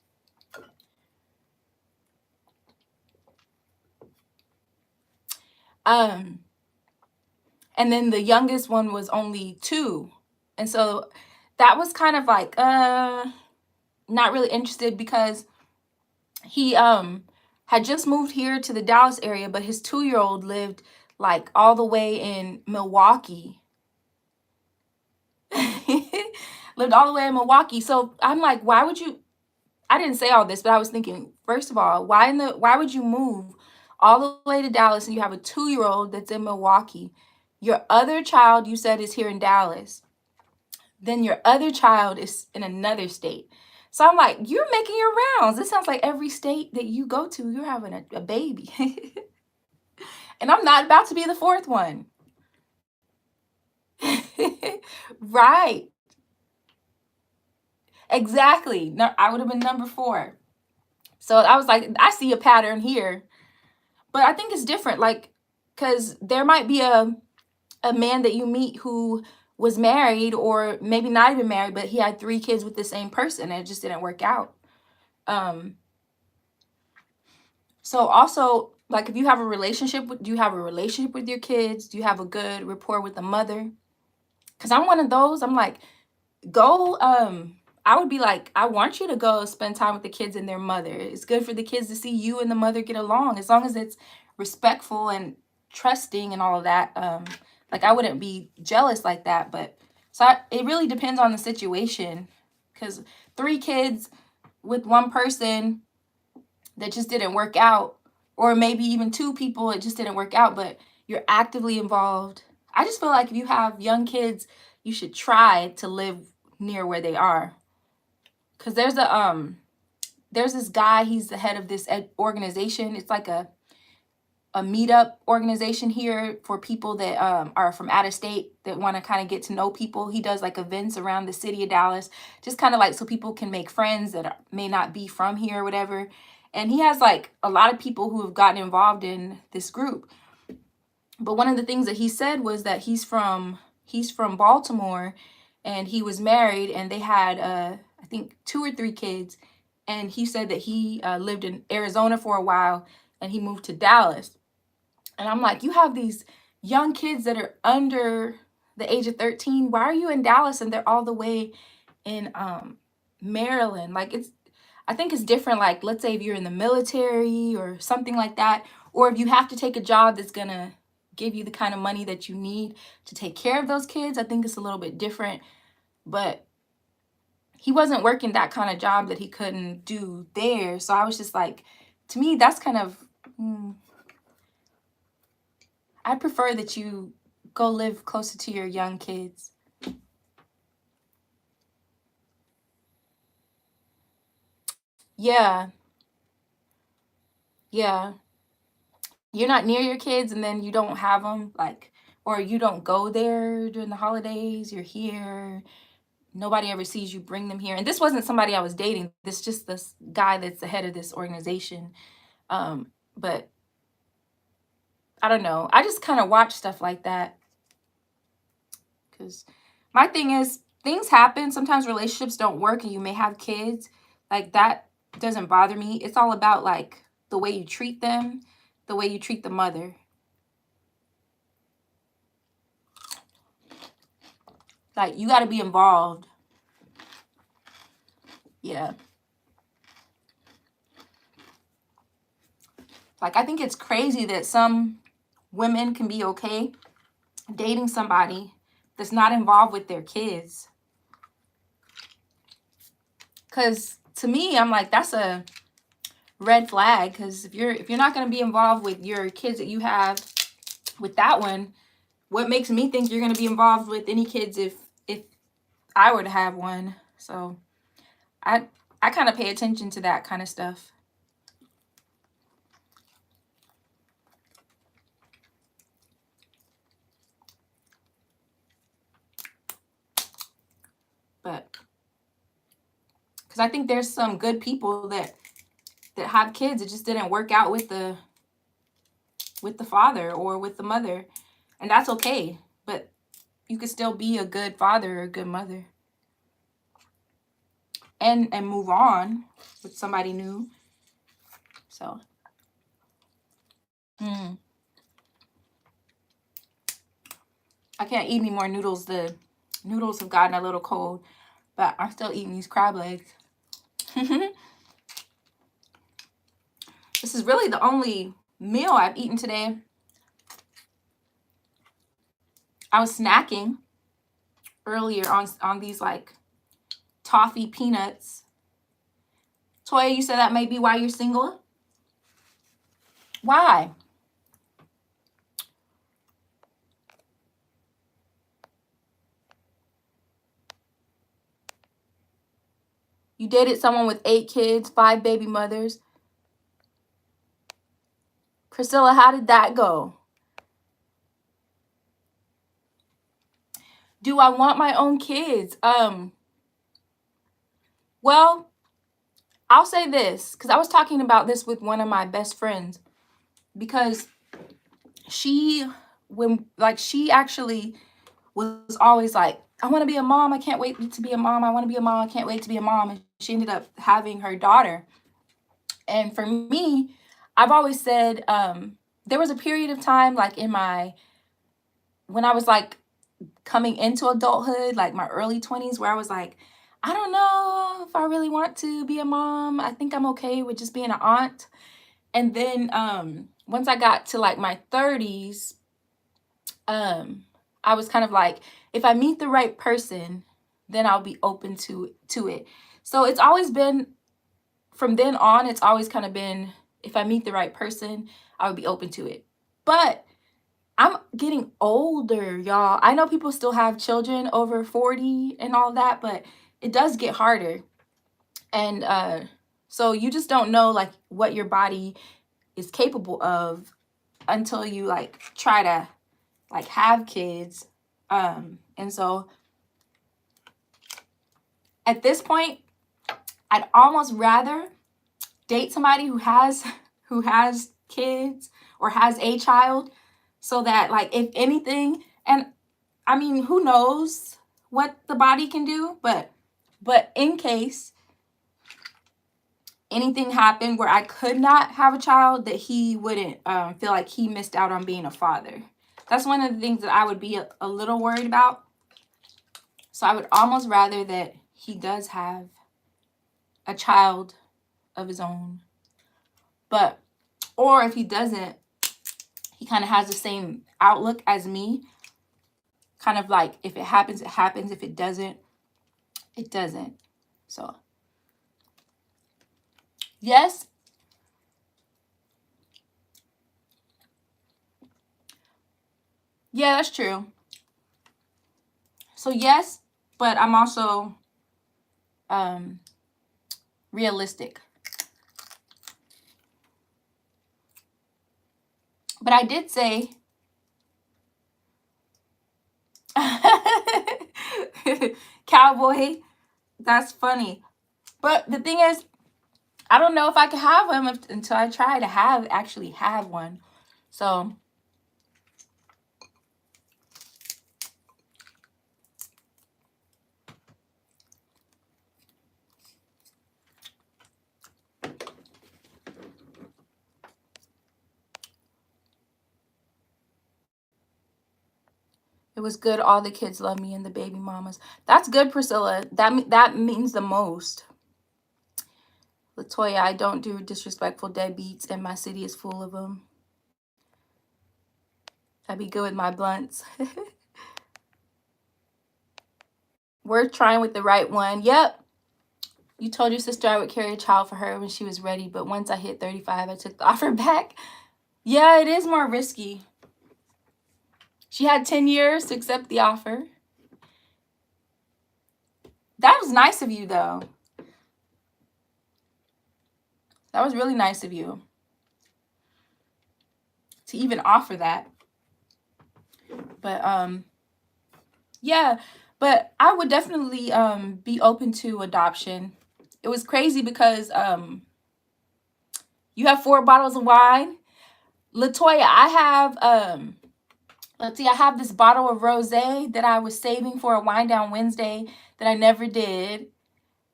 S1: And then the youngest one was only 2. And so that was kind of like not really interested, because he had just moved here to the Dallas area, but his 2-year-old lived like all the way in Milwaukee. Lived all the way in Milwaukee. So I'm like, why would you, I didn't say all this, but I was thinking, first of all, why would you move all the way to Dallas and you have a 2-year-old that's in Milwaukee? Your other child, you said, is here in Dallas. Then your other child is in another state. So I'm like, you're making your rounds. This sounds like every state that you go to, you're having a baby. And I'm not about to be the 4th one. Right. Exactly. No, I would have been number 4. So I was like, I see a pattern here. But I think it's different, like, because there might be a man that you meet who was married, or maybe not even married, but he had 3 kids with the same person and it just didn't work out. So also, like, if you have a relationship with, do you have a relationship with your kids? Do you have a good rapport with the mother? Because I'm one of those. I'm like, go, I would be like, I want you to go spend time with the kids and their mother. It's good for the kids to see you and the mother get along, as long as it's respectful and trusting and all of that. Like, I wouldn't be jealous like that. But so it really depends on the situation, because 3 kids with 1 person that just didn't work out, or maybe even 2 people, it just didn't work out, but you're actively involved. I just feel like if you have young kids, you should try to live near where they are. Because there's this guy, he's the head of this organization. It's like a meetup organization here for people that are from out of state that want to kind of get to know people. He does like events around the city of Dallas, just kind of like so people can make friends that may not be from here or whatever. And he has like a lot of people who have gotten involved in this group. But one of the things that he said was that he's from Baltimore, and he was married, and they had I think 2 or 3 kids. And he said that he lived in Arizona for a while, and he moved to Dallas. And I'm like, you have these young kids that are under the age of 13. Why are you in Dallas and they're all the way in Maryland? Like, I think it's different. Like, let's say if you're in the military or something like that, or if you have to take a job that's going to give you the kind of money that you need to take care of those kids, I think it's a little bit different. But he wasn't working that kind of job that he couldn't do there. So I was just like, to me, that's kind of, I prefer that you go live closer to your young kids. Yeah. Yeah. You're not near your kids, and then you don't have them, like, or you don't go there during the holidays. You're here. Nobody ever sees you bring them here. And this wasn't somebody I was dating. This just this guy that's the head of this organization. But I don't know. I just kind of watch stuff like that. Because my thing is, things happen. Sometimes relationships don't work and you may have kids. Like, that doesn't bother me. It's all about, like, the way you treat them, the way you treat the mother. Like, you got to be involved. Yeah. Like, I think it's crazy that some women can be okay dating somebody that's not involved with their kids. Because to me, I'm like, that's a red flag. Because if you're not going to be involved with your kids that you have with that one, what makes me think you're going to be involved with any kids if I were to have one? So I kind of pay attention to that kind of stuff. Because I think there's some good people that have kids. It just didn't work out with the father or with the mother. And that's okay. But you could still be a good father or a good mother. And move on with somebody new. So. I can't eat any more noodles. The noodles have gotten a little cold. But I'm still eating these crab legs. This is really the only meal I've eaten today. I was snacking earlier on these like toffee peanuts. Toya, you said that may be why you're single? Why? You dated someone with 8 kids, 5 baby mothers. Priscilla, how did that go? Do I want my own kids? Well, I'll say this, because I was talking about this with one of my best friends, because she actually was always like, I want to be a mom. I can't wait to be a mom. I want to be a mom. I can't wait to be a mom. And she ended up having her daughter. And for me, I've always said, there was a period of time like when I was like coming into adulthood, like my early 20s, where I was like, I don't know if I really want to be a mom. I think I'm okay with just being an aunt. And then once I got to like my 30s, I was kind of like, if I meet the right person, then I'll be open to it. So it's always been, from then on, it's always kind of been, if I meet the right person, I would be open to it. But I'm getting older, y'all. I know people still have children over 40 and all that, but it does get harder. And so you just don't know like what your body is capable of until you like try to like have kids. And so at this point, I'd almost rather date somebody who has kids or has a child, so that like if anything, and I mean, who knows what the body can do, but in case anything happened where I could not have a child, that he wouldn't feel like he missed out on being a father. That's one of the things that I would be a little worried about. So I would almost rather that he does have a child of his own. But, or if he doesn't, he kind of has the same outlook as me. Kind of like, if it happens, it happens. If it doesn't, it doesn't. So, yes. Yeah, that's true. So yes, but I'm also realistic. But I did say, cowboy, that's funny. But the thing is, I don't know if I could have him until I try to actually have one. So it was good. All the kids love me and the baby mamas. That's good, Priscilla. That means the most. Latoya, I don't do disrespectful deadbeats, and my city is full of them. I'd be good with my blunts. We're trying with the right one. Yep. You told your sister I would carry a child for her when she was ready, but once I hit 35, I took the offer back. Yeah, it is more risky. She had 10 years to accept the offer. That was nice of you, though. That was really nice of you to even offer that. But yeah, but I would definitely be open to adoption it was crazy because you have 4 bottles of wine. Latoya, I have let's see, I have this bottle of rosé that I was saving for a wine down Wednesday that I never did.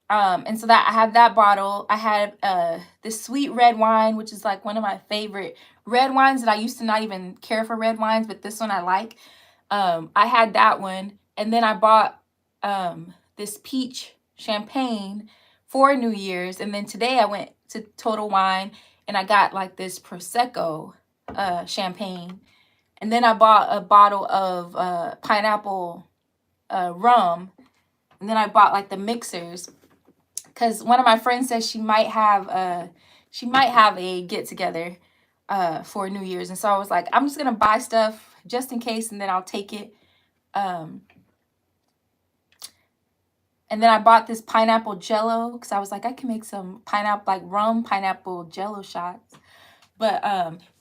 S1: And so that I had that bottle. I had this sweet red wine, which is like one of my favorite red wines that I used to not even care for red wines, but this one I like. I had that one, and then I bought this peach champagne for New Year's, and then today I went to Total Wine and I got like this Prosecco champagne, and then I bought a bottle of pineapple rum, and then I bought like the mixers because one of my friends says she might have a get together for New Year's, and so I was like, I'm just gonna buy stuff just in case, and then I'll take it. And then I bought this pineapple jello because I was like, I can make some pineapple, like rum pineapple jello shots. But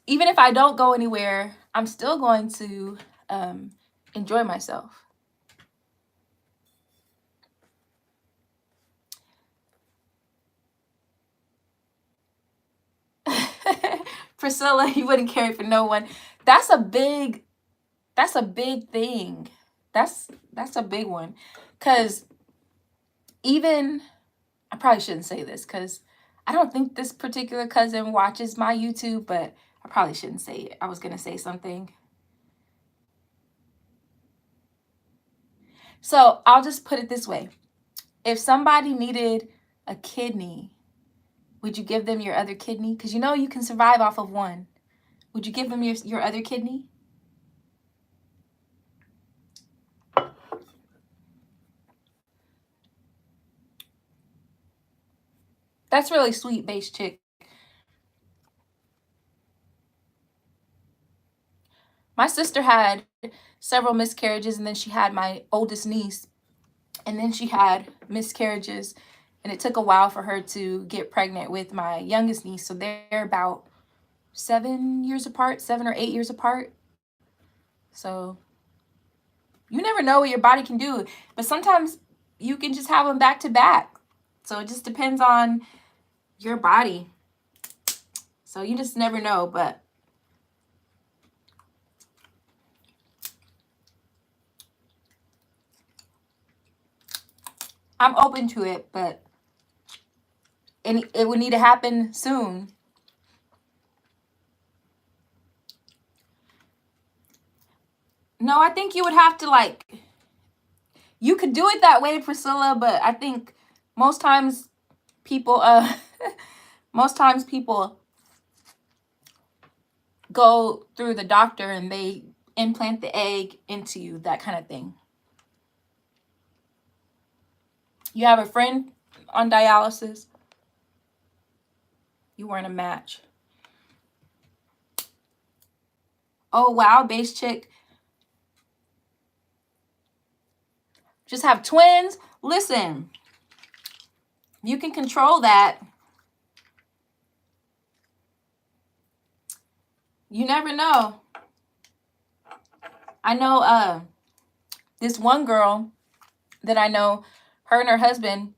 S1: even if I don't go anywhere, I'm still going to enjoy myself. Priscilla, you wouldn't carry for no one. That's a big thing. That's a big one. Because even, I probably shouldn't say this because I don't think this particular cousin watches my YouTube, but I probably shouldn't say it. I was going to say something. So I'll just put it this way. If somebody needed a kidney, would you give them your other kidney? Because you know you can survive off of one. Would you give them your other kidney? That's really sweet, base chick. My sister had several miscarriages, and then she had my oldest niece, and then she had miscarriages, and it took a while for her to get pregnant with my youngest niece. So they're about 7 years apart, 7 or 8 years apart. So you never know what your body can do, but sometimes you can just have them back to back. So it just depends on your body. So you just never know, but I'm open to it, but it would need to happen soon. No, I think you would have to, like, you could do it that way, Priscilla, but I think most times people go through the doctor and they implant the egg into you, that kind of thing. You have a friend on dialysis? You weren't a match. Oh, wow, base chick. Just have twins? Listen, you can control that. You never know. I know this one girl that I know, her and her husband,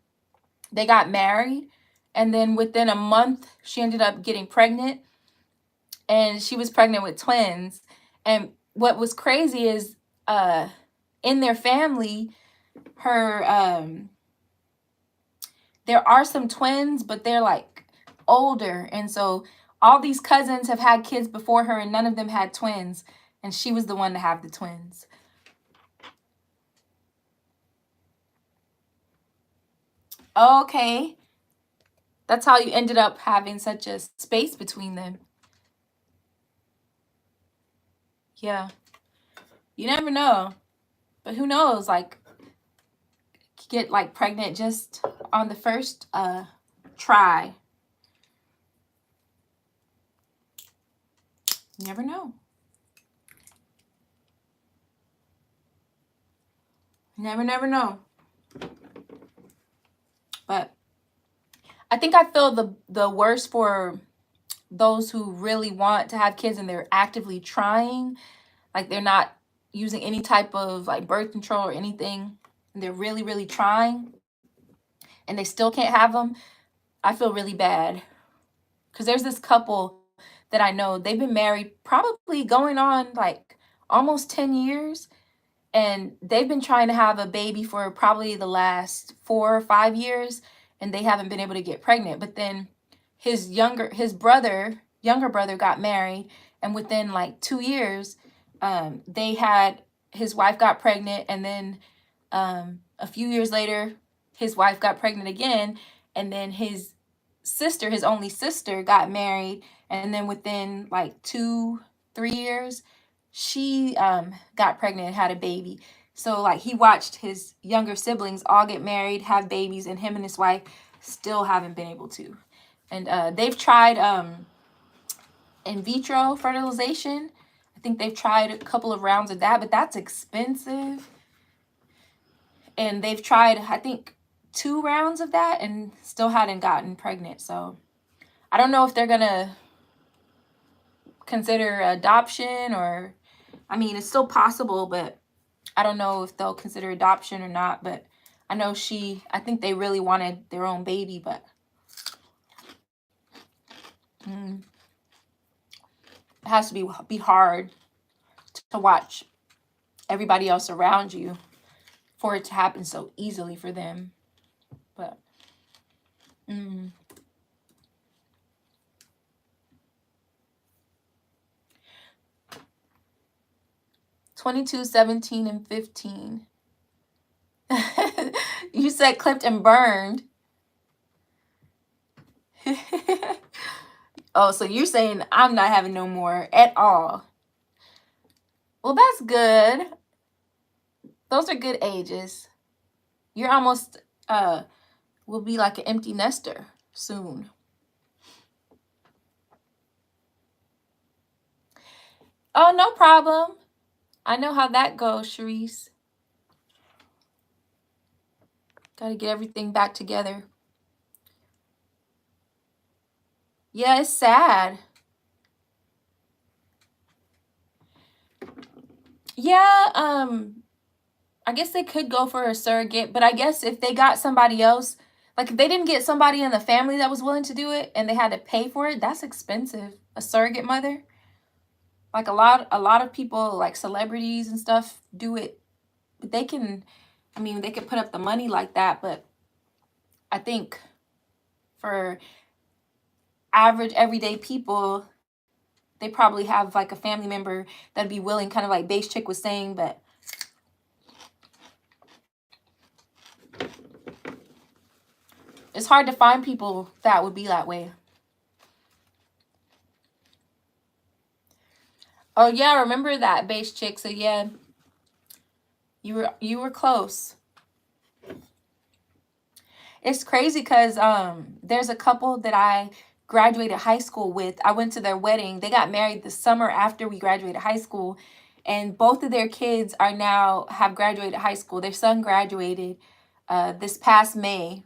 S1: they got married, and then within a month she ended up getting pregnant, and she was pregnant with twins. And what was crazy is in their family, there are some twins, but they're like older, and so all these cousins have had kids before her and none of them had twins, and she was the one to have the twins. Okay, that's how you ended up having such a space between them. Yeah, you never know, but who knows, like, get like pregnant just on the first try. You never know. Never know. But I think I feel the worst for those who really want to have kids and they're actively trying, like they're not using any type of like birth control or anything, and they're really trying. and they still can't have them, I feel really bad. Because there's this couple that I know, they've been married probably going on like almost 10 years, and they've been trying to have a baby for probably the last 4 or 5 years, and they haven't been able to get pregnant. But then his younger brother got married, and within like 2 years, his wife got pregnant, and then a few years later, his wife got pregnant again, and then his only sister, got married, and then within like 2-3 years, she got pregnant and had a baby. So like he watched his younger siblings all get married, have babies, and him and his wife still haven't been able to. And they've tried in vitro fertilization. I think they've tried a couple of rounds of that, but that's expensive. And they've tried, I think, 2 rounds of that and still hadn't gotten pregnant. So I don't know if they're gonna consider adoption, or, I mean, it's still possible, but I don't know if they'll consider adoption or not. But I know I think they really wanted their own baby, but it has to be hard to watch everybody else around you for it to happen so easily for them. But 22, 17, and 15. You said clipped and burned. Oh, so you're saying I'm not having no more at all. Well, that's good. Those are good ages. You're almost will be like an empty nester soon. Oh, no problem. I know how that goes, Sharice. Got to get everything back together. Yeah, it's sad. Yeah, I guess they could go for a surrogate, but I guess if they got somebody else, like if they didn't get somebody in the family that was willing to do it and they had to pay for it, that's expensive. A surrogate mother. Like a lot of people, like celebrities and stuff, do it. But they can put up the money like that, but I think for average everyday people, they probably have like a family member that'd be willing, kind of like Base Chick was saying. But it's hard to find people that would be that way. Oh yeah, remember that, Base Chick. So yeah, you were close. It's crazy because there's a couple that I graduated high school with. I went to their wedding. They got married the summer after we graduated high school, and both of their kids have graduated high school. Their son graduated this past May,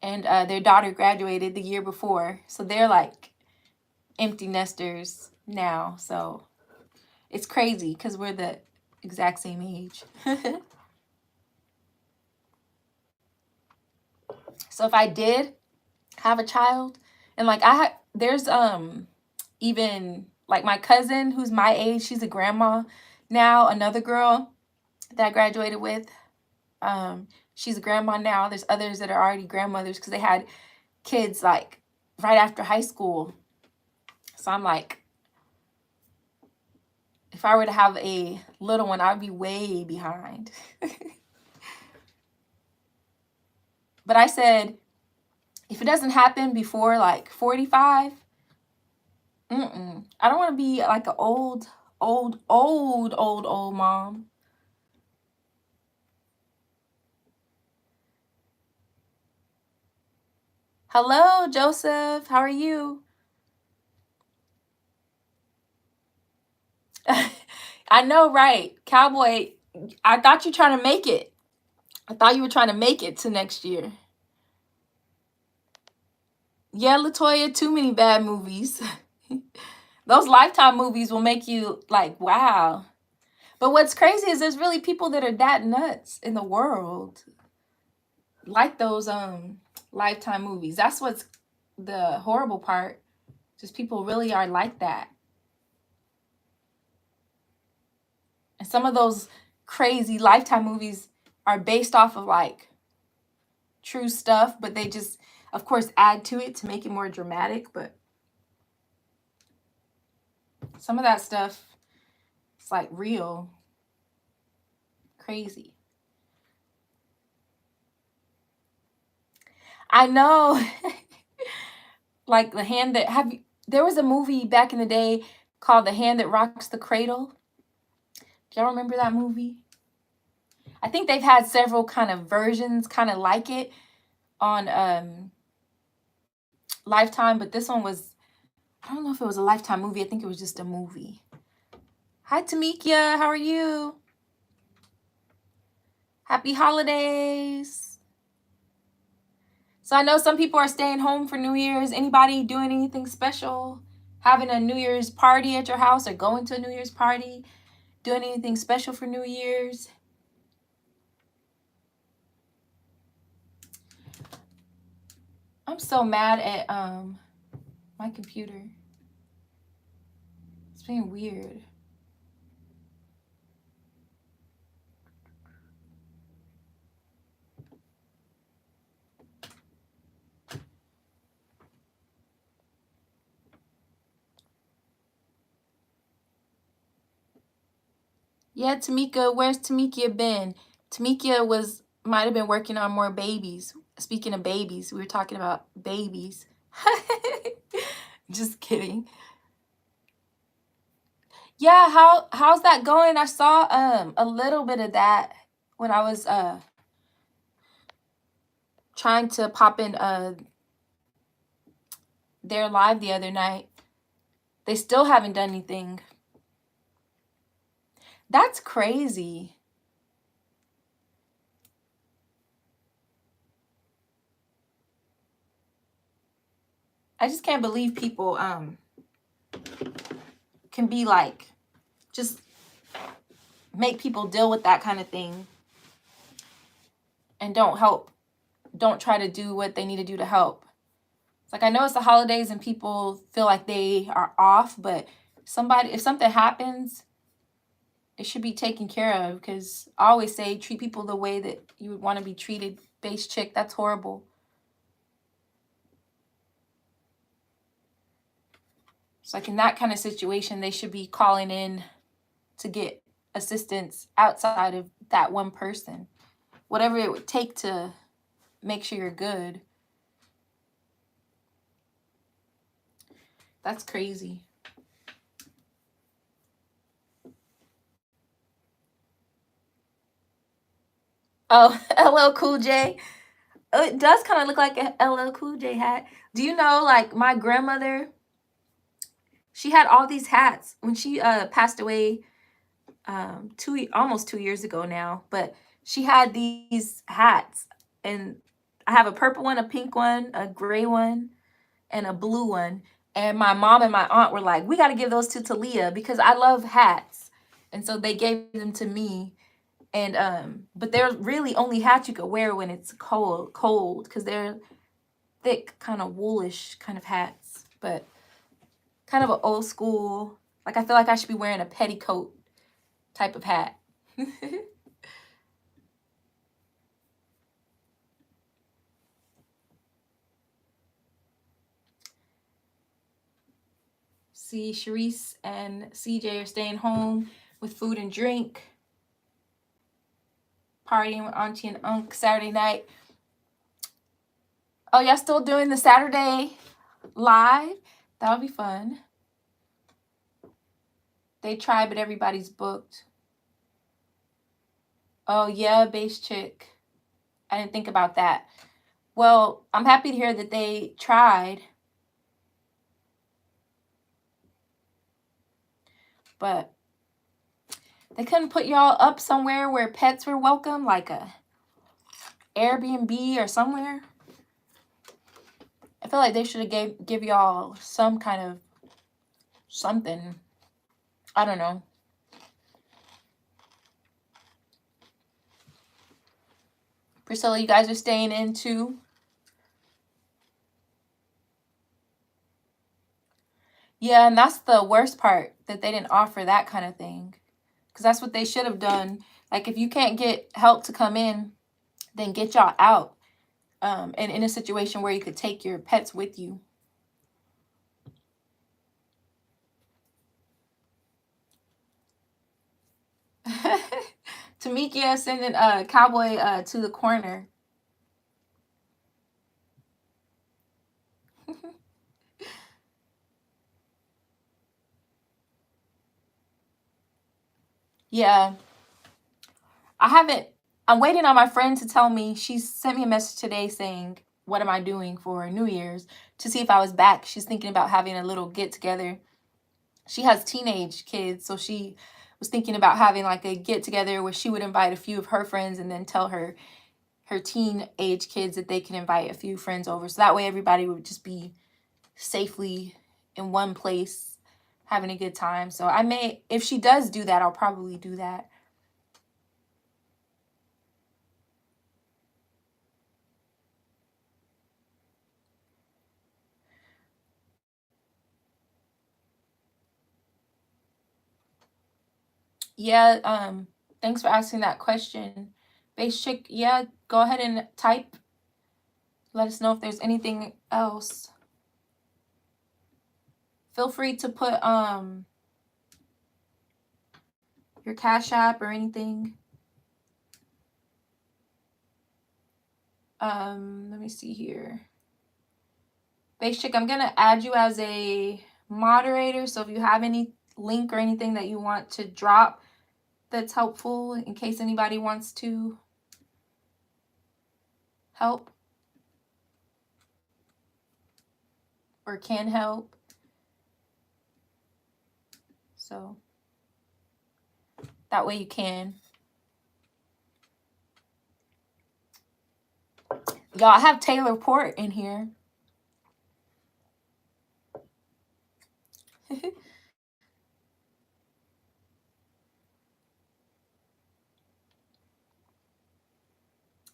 S1: and their daughter graduated the year before. So they're like empty nesters now. So it's crazy because we're the exact same age. So if I did have a child, and like there's even like my cousin who's my age, she's a grandma now. Another girl that I graduated with, she's a grandma now. There's others that are already grandmothers because they had kids like right after high school. So I'm like, if I were to have a little one, I'd be way behind. But I said, if it doesn't happen before like 45, I don't want to be like an old mom. Hello, Joseph. How are you? I know, right? Cowboy, I thought you were trying to make it. I thought you were trying to make it to next year. Yeah, Latoya, too many bad movies. Those Lifetime movies will make you like, wow. But what's crazy is there's really people that are that nuts in the world. like those Lifetime movies. That's what's the horrible part. Just people really are like that. And some of those crazy Lifetime movies are based off of like true stuff, but they just, of course, add to it to make it more dramatic. But some of that stuff, it's like real crazy. I know. Like the hand that there was a movie back in the day called The Hand That Rocks the Cradle. Do y'all remember that movie? I think they've had several kind of versions kind of like it on Lifetime, but this one was, I don't know if it was a Lifetime movie. I think it was just a movie. Hi, Tamikia. How are you? Happy holidays. So I know some people are staying home for New Year's. Anybody doing anything special? Having a New Year's party at your house or going to a New Year's party? Doing anything special for New Year's? I'm so mad at my computer. It's being weird. Yeah, Tamika, where's Tamikia been? Tamikia might have been working on more babies. Speaking of babies, we were talking about babies. Just kidding. Yeah, how's that going? I saw a little bit of that when I was trying to pop in their live the other night. They still haven't done anything. That's crazy. I just can't believe people can be like, just make people deal with that kind of thing and don't try to do what they need to do to help. It's like, I know it's the holidays and people feel like they are off, but if something happens, it should be taken care of, because I always say treat people the way that you would want to be treated. Base chick, that's horrible. It's like in that kind of situation, they should be calling in to get assistance outside of that one person. Whatever it would take to make sure you're good. That's crazy. Oh, LL Cool J. Oh, it does kind of look like a LL Cool J hat. Do you know, like, my grandmother, she had all these hats when she passed away almost 2 years ago now, but she had these hats, and I have a purple one, a pink one, a gray one, and a blue one. And my mom and my aunt were like, we got to give those to Talia because I love hats. And so they gave them to me. And but they're really only hats you could wear when it's cold, because they're thick, kind of woolish kind of hats, but kind of an old school, like I feel like I should be wearing a petticoat type of hat. See, Sharice and CJ are staying home with food and drink, partying with Auntie and Unc Saturday night. Oh, y'all still doing the Saturday live? That'll be fun. They tried, but everybody's booked. Oh, yeah, base chick. I didn't think about that. Well, I'm happy to hear that they tried. But they couldn't put y'all up somewhere where pets were welcome, like a Airbnb or somewhere. I feel like they should have give y'all some kind of something. I don't know. Priscilla, you guys are staying in too? Yeah, and that's the worst part, that they didn't offer that kind of thing. Because that's what they should have done. Like, if you can't get help to come in, then get y'all out. And in a situation where you could take your pets with you. Tamikia sending Cowboy to the corner. Yeah. I'm waiting on my friend to tell me. She sent me a message today saying, what am I doing for New Year's, to see if I was back. She's thinking about having a little get together. She has teenage kids, so she was thinking about having like a get together where she would invite a few of her friends and then tell her teenage kids that they can invite a few friends over. So that way everybody would just be safely in one place having a good time. So I may, if she does do that, I'll probably do that. Yeah, thanks for asking that question. Base chick, yeah, go ahead and type. Let us know if there's anything else. Feel free to put your Cash App or anything. Let me see here. Base chick, I'm gonna add you as a moderator, so if you have any link or anything that you want to drop that's helpful in case anybody wants to help or can help. So that way you can. Y'all, I have Taylor Port in here.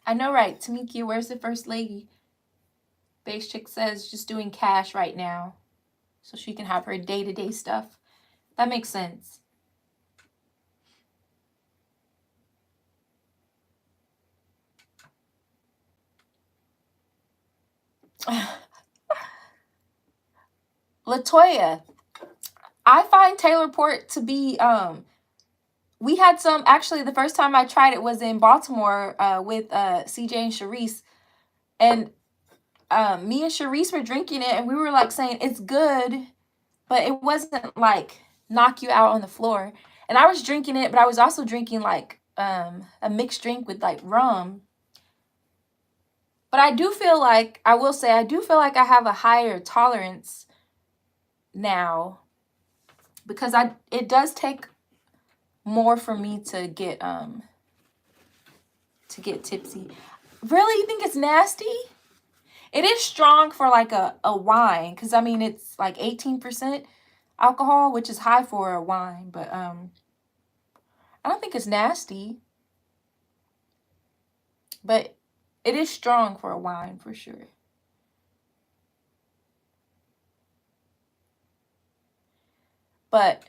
S1: I know, right? Tamiki, where's the first lady? Base chick says just doing cash right now so she can have her day-to-day stuff. That makes sense. Latoya, I find Taylor Port to be we had some, actually the first time I tried it was in Baltimore with CJ and Sharice, and me and Sharice were drinking it and we were like saying it's good, but it wasn't like knock you out on the floor. And I was drinking it, but I was also drinking like a mixed drink with like rum. But I do feel like, I will say, I do feel like I have a higher tolerance now, because it does take more for me to get tipsy. Really? You think it's nasty? It is strong for like a wine, because I mean it's like 18% alcohol, which is high for a wine, but I don't think it's nasty. But it is strong for a wine for sure. But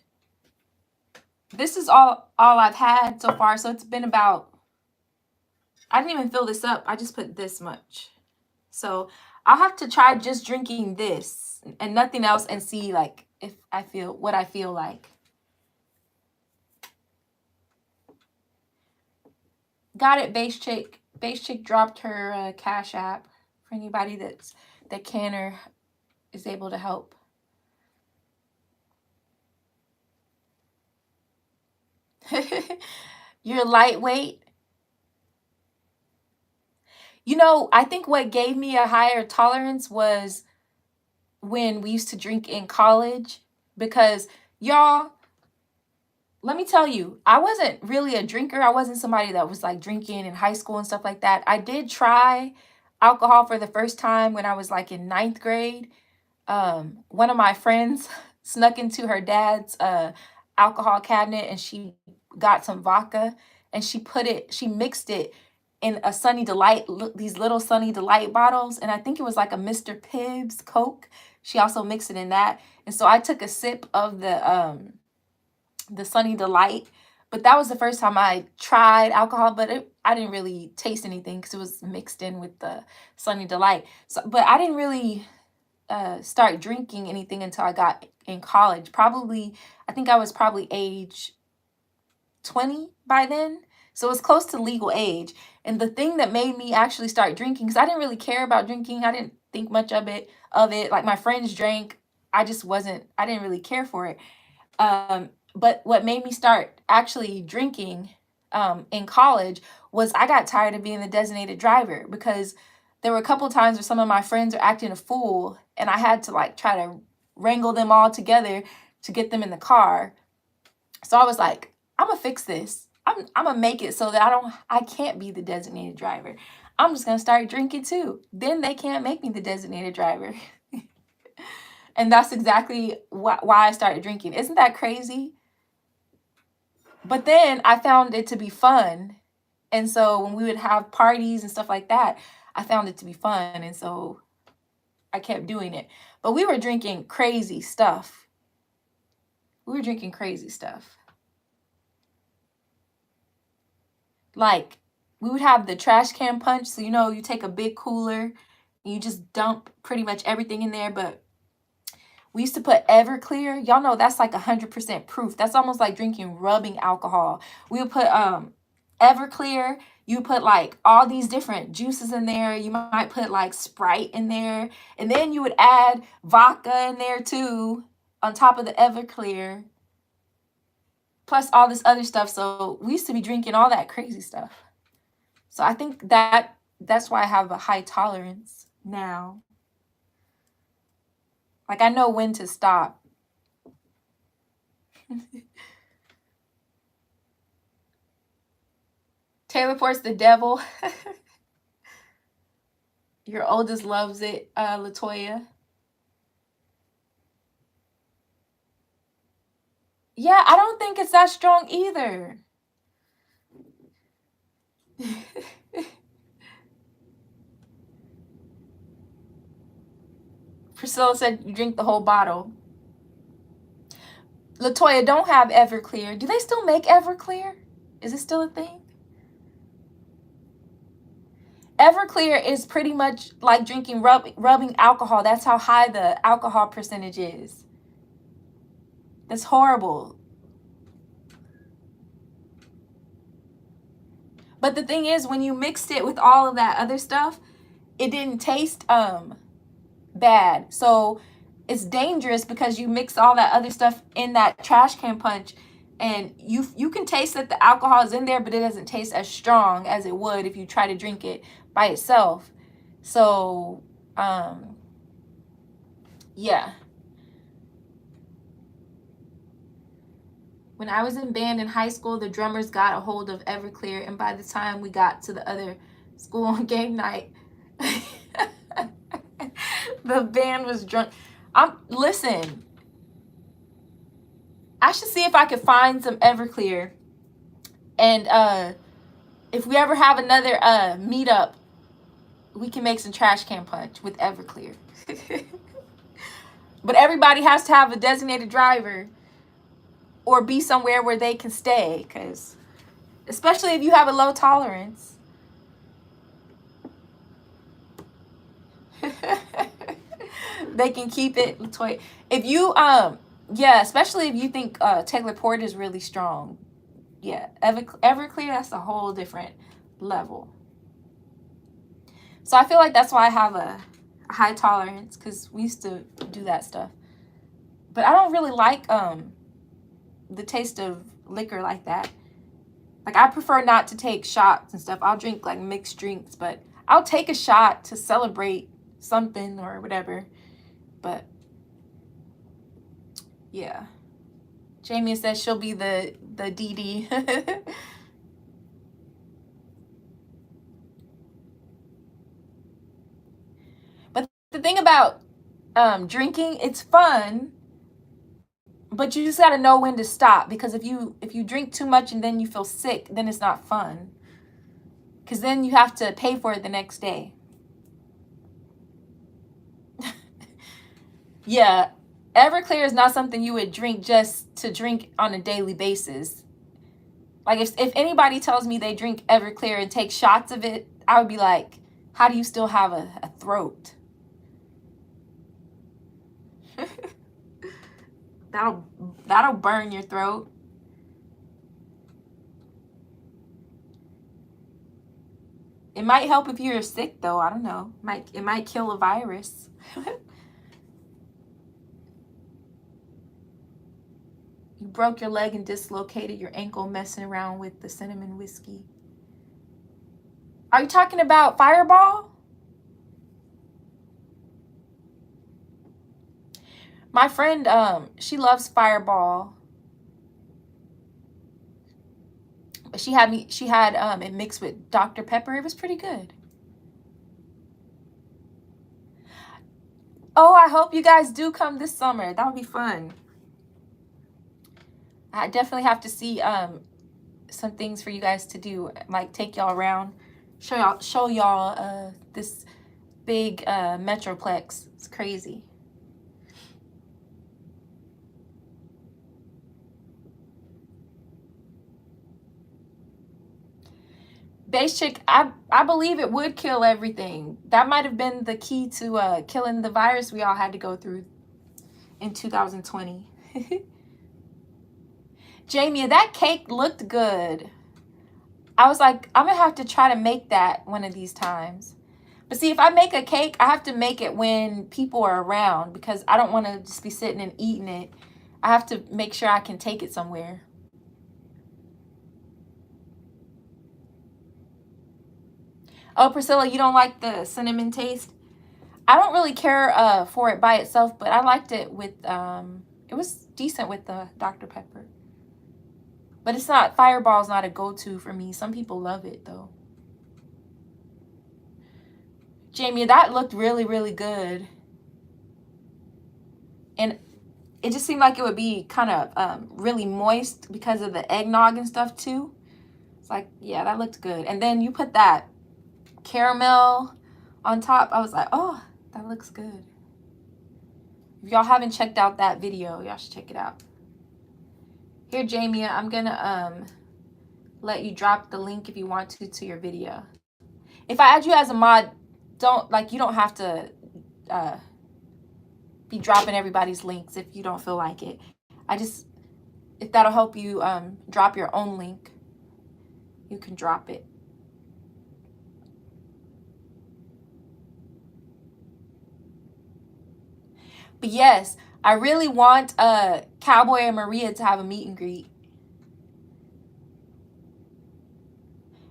S1: this is all I've had so far. So it's been about, I didn't even fill this up. I just put this much. So I'll have to try just drinking this and nothing else and see like if I feel what I feel like. Got it, Base Chick. Base Chick dropped her Cash App for anybody that can or is able to help. You're lightweight. You know, I think what gave me a higher tolerance was when we used to drink in college, because y'all, let me tell you, I wasn't really a drinker. I wasn't somebody that was like drinking in high school and stuff like that. I did try alcohol for the first time when I was like in 9th grade. One of my friends snuck into her dad's alcohol cabinet and she got some vodka and she mixed it in a Sunny Delight, these little Sunny Delight bottles. And I think it was like a Mr. Pibbs Coke. She also mixed it in that. And so I took a sip of the Sunny Delight. But that was the first time I tried alcohol, but I didn't really taste anything because it was mixed in with the Sunny Delight. So, but I didn't really start drinking anything until I got in college. I think I was probably age 20 by then. So it was close to legal age. And the thing that made me actually start drinking, because I didn't really care about drinking. I didn't think much of it. Like my friends drank. I didn't really care for it. But what made me start actually drinking in college was I got tired of being the designated driver, because there were a couple of times where some of my friends were acting a fool and I had to like try to wrangle them all together to get them in the car. So I was like, I'm gonna fix this. I'm gonna make it so that I can't be the designated driver. I'm just gonna start drinking too. Then they can't make me the designated driver. And that's exactly why I started drinking. Isn't that crazy? But then I found it to be fun. And so when we would have parties and stuff like that, I found it to be fun. And so I kept doing it. But we were drinking crazy stuff. Like, we would have the trash can punch. So, you take a big cooler and you just dump pretty much everything in there. But we used to put Everclear. Y'all know that's like 100% proof. That's almost like drinking rubbing alcohol. We would put Everclear. You put like all these different juices in there. You might put like Sprite in there. And then you would add vodka in there too, on top of the Everclear. Plus all this other stuff. So we used to be drinking all that crazy stuff. So I think that's why I have a high tolerance now. Like, I know when to stop. Taylor Port's the devil. Your oldest loves it, Latoya. Yeah, I don't think it's that strong either. Priscilla said you drink the whole bottle. Latoya, don't have Everclear. Do they still make Everclear? Is it still a thing? Everclear is pretty much like drinking rubbing alcohol. That's how high the alcohol percentage is. That's horrible. But the thing is, when you mixed it with all of that other stuff, it didn't taste bad. So it's dangerous because you mix all that other stuff in that trash can punch, and you can taste that the alcohol is in there, but it doesn't taste as strong as it would if you try to drink it by itself. So yeah. When I was in band in high school, the drummers got a hold of Everclear, and by the time we got to the other school on game night, the band was drunk. Listen, I should see if I could find some Everclear, and if we ever have another meetup, we can make some trash can punch with Everclear. But everybody has to have a designated driver or be somewhere where they can stay, because especially if you have a low tolerance. They can keep it. If you yeah, especially if you think Taylor Port is really strong. Yeah, Everclear, that's a whole different level. So I feel like that's why I have a high tolerance, because we used to do that stuff. But I don't really like the taste of liquor like that. Like, I prefer not to take shots and stuff. I'll drink like mixed drinks, but I'll take a shot to celebrate something or whatever. But yeah, Jamie says she'll be the DD. But the thing about drinking, it's fun, but you just got to know when to stop, because if you drink too much and then you feel sick, then it's not fun. because then you have to pay for it the next day. Yeah, Everclear is not something you would drink just to drink on a daily basis. Like if anybody tells me they drink Everclear and take shots of it, I would be like, how do you still have a throat? That'll burn your throat. It might help if you're sick though. I don't know. It might kill a virus. You broke your leg and dislocated your ankle messing around with the cinnamon whiskey. Are you talking about Fireball? My friend, she loves Fireball. But she had it mixed with Dr. Pepper. It was pretty good. Oh, I hope you guys do come this summer. That would be fun. I definitely have to see some things for you guys to do, like take y'all around, show y'all this big metroplex. It's crazy. Base chick, I believe it would kill everything. That might have been the key to killing the virus we all had to go through in 2020. Jamie, that cake looked good. I was like, I'm gonna have to try to make that one of these times. But see, if I make a cake, I have to make it when people are around because I don't want to just be sitting and eating it. I have to make sure I can take it somewhere. Oh, Priscilla, you don't like the cinnamon taste? I don't really care for it by itself, but I liked it with, it was decent with the Dr. Pepper. But it's not, Fireball's not a go-to for me. Some people love it, though. Jamie, that looked really, really good. And it just seemed like it would be kind of really moist because of the eggnog and stuff, too. It's like, yeah, that looked good. And then you put that caramel on top. I was like, oh, that looks good. If y'all haven't checked out that video, y'all should check it out. Here, Jamie, I'm gonna let you drop the link if you want to your video. If I add you as a mod, you don't have to be dropping everybody's links if you don't feel like it. If that'll help you drop your own link, you can drop it. But yes, I really want Cowboy and Maria to have a meet and greet.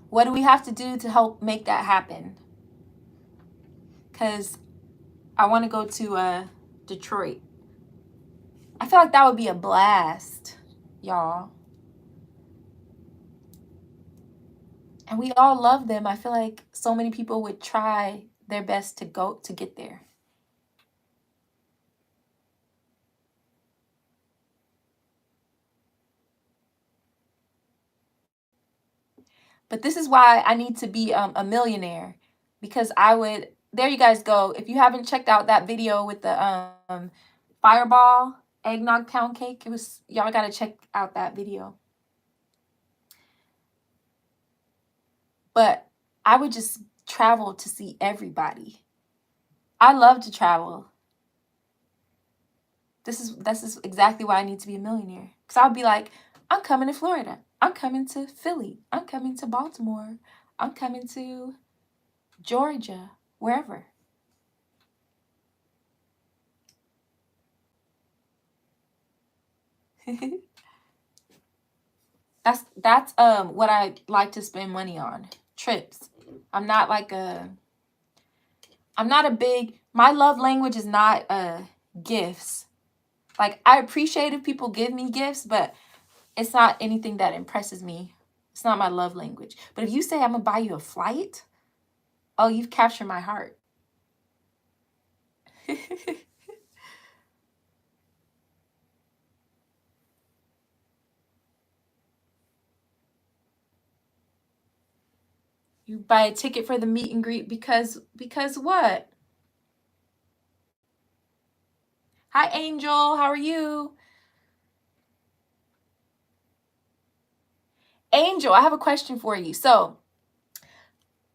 S1: What do we have to do to help make that happen? Because I want to go to Detroit. I feel like that would be a blast, y'all. And we all love them. I feel like so many people would try their best to get there. But this is why I need to be a millionaire, because there you guys go. If you haven't checked out that video with the Fireball eggnog pound cake, y'all got to check out that video. But I would just travel to see everybody. I love to travel. This is exactly why I need to be a millionaire. Because I would be like, I'm coming to Florida. I'm coming to Philly. I'm coming to Baltimore. I'm coming to Georgia, wherever. That's what I like to spend money on. Trips. I'm not a big, my love language is not gifts. Like, I appreciate if people give me gifts, but it's not anything that impresses me. It's not my love language. But if you say I'm gonna buy you a flight, oh, you've captured my heart. You buy a ticket for the meet and greet because what? Hi, Angel. How are you? Angel, I have a question for you. So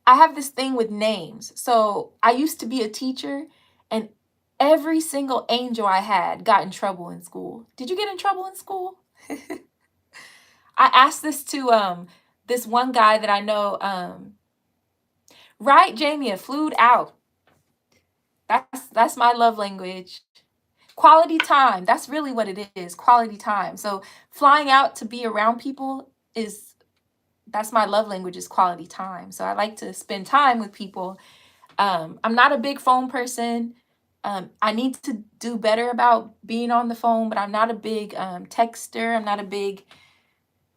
S1: I have this thing with names. So I used to be a teacher, and every single angel I had got in trouble in school. Did you get in trouble in school? I asked this to this one guy that I know. Right, Jamie, flued out. That's my love language. Quality time. That's really what it is. Quality time. So flying out to be around people that's my love language, is quality time. So I like to spend time with people. I'm not a big phone person. I need to do better about being on the phone, but I'm not a big texter. I'm not a big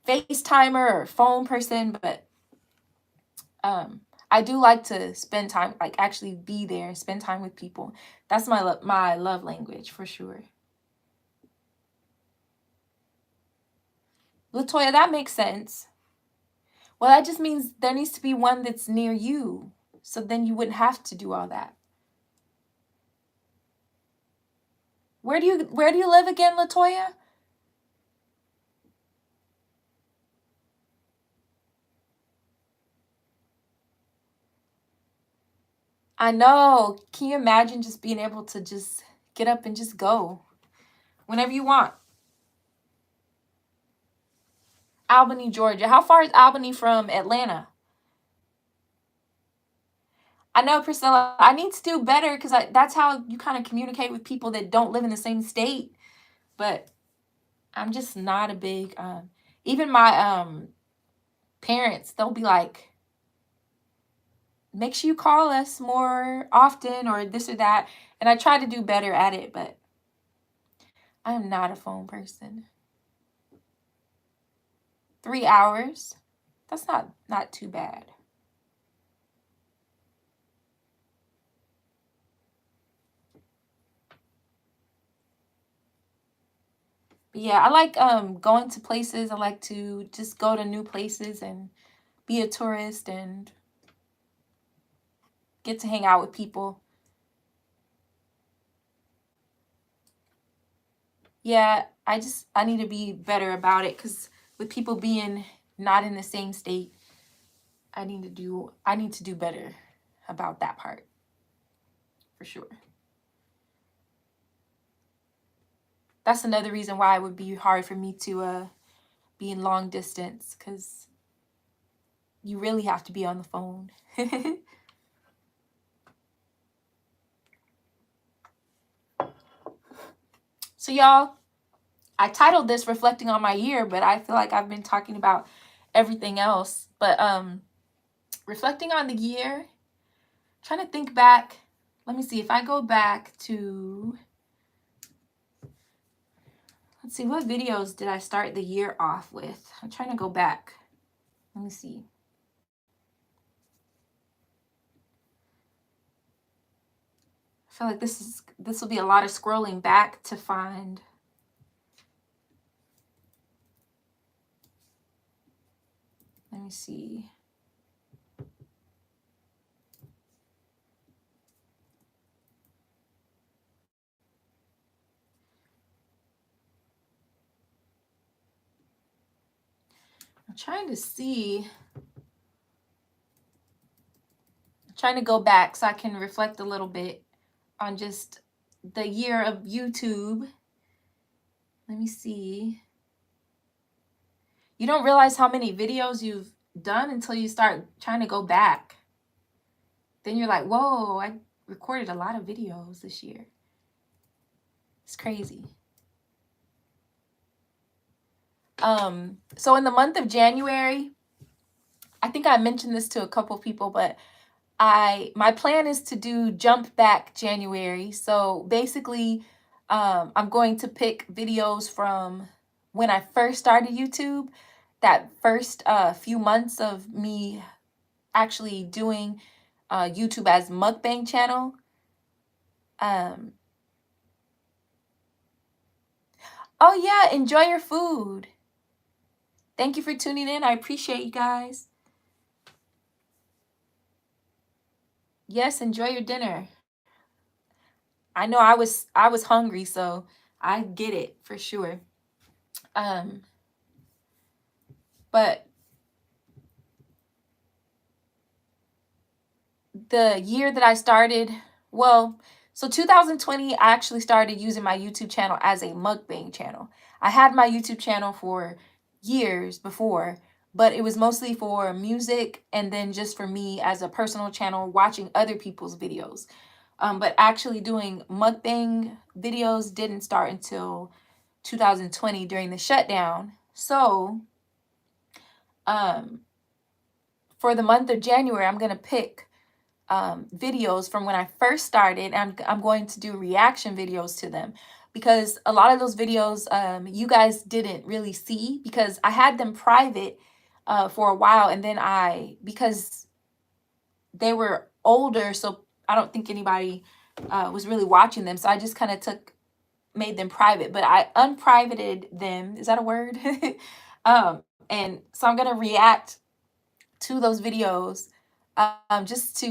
S1: FaceTimer or phone person, but I do like to spend time, like actually be there, spend time with people. That's my love language for sure. Latoya, that makes sense. Well, that just means there needs to be one that's near you, so then you wouldn't have to do all that. Where do you live again, Latoya? I know. Can you imagine just being able to just get up and just go whenever you want? Albany, Georgia. How far is Albany from Atlanta? I know, Priscilla. I need to do better because that's how you kind of communicate with people that don't live in the same state. But I'm just not a big. Even my parents, they'll be like, make sure you call us more often or this or that. And I try to do better at it, but I am not a phone person. 3 hours. That's not too bad. But yeah, I like going to places. I like to just go to new places and be a tourist and get to hang out with people. Yeah, I need to be better about it because with people being not in the same state, I need to do better about that part for sure. That's another reason why it would be hard for me to be in long distance, because you really have to be on the phone. So y'all, I titled this Reflecting on My Year, but I feel like I've been talking about everything else. But reflecting on the year, trying to think back. Let me see if I go back to, let's see, what videos did I start the year off with? I'm trying to go back. Let me see. I feel like this will be a lot of scrolling back to find. Let me see. I'm trying to see. I'm trying to go back so I can reflect a little bit on just the year of YouTube. Let me see. You don't realize how many videos you've done until you start trying to go back. Then you're like, whoa, I recorded a lot of videos this year. It's crazy. So in the month of January, I think I mentioned this to a couple people, but my plan is to do jump back January. So basically, I'm going to pick videos from when I first started YouTube, that first few months of me actually doing YouTube as mukbang channel. Oh yeah, enjoy your food. Thank you for tuning in. I appreciate you guys. Yes, enjoy your dinner. I know I was hungry, so I get it for sure. Um, but the year that I started, well, so 2020, I actually started using my YouTube channel as a mukbang channel. I had my YouTube channel for years before, but it was mostly for music and then just for me as a personal channel watching other people's videos. But actually doing mukbang videos didn't start until 2020 during the shutdown. So, um, for the month of January, I'm going to pick videos from when I first started, and I'm going to do reaction videos to them because a lot of those videos you guys didn't really see because I had them private for a while, and then because they were older, so I don't think anybody was really watching them, so I just kind of made them private, but I unprivated them. Is that a word? um, and so I'm gonna react to those videos just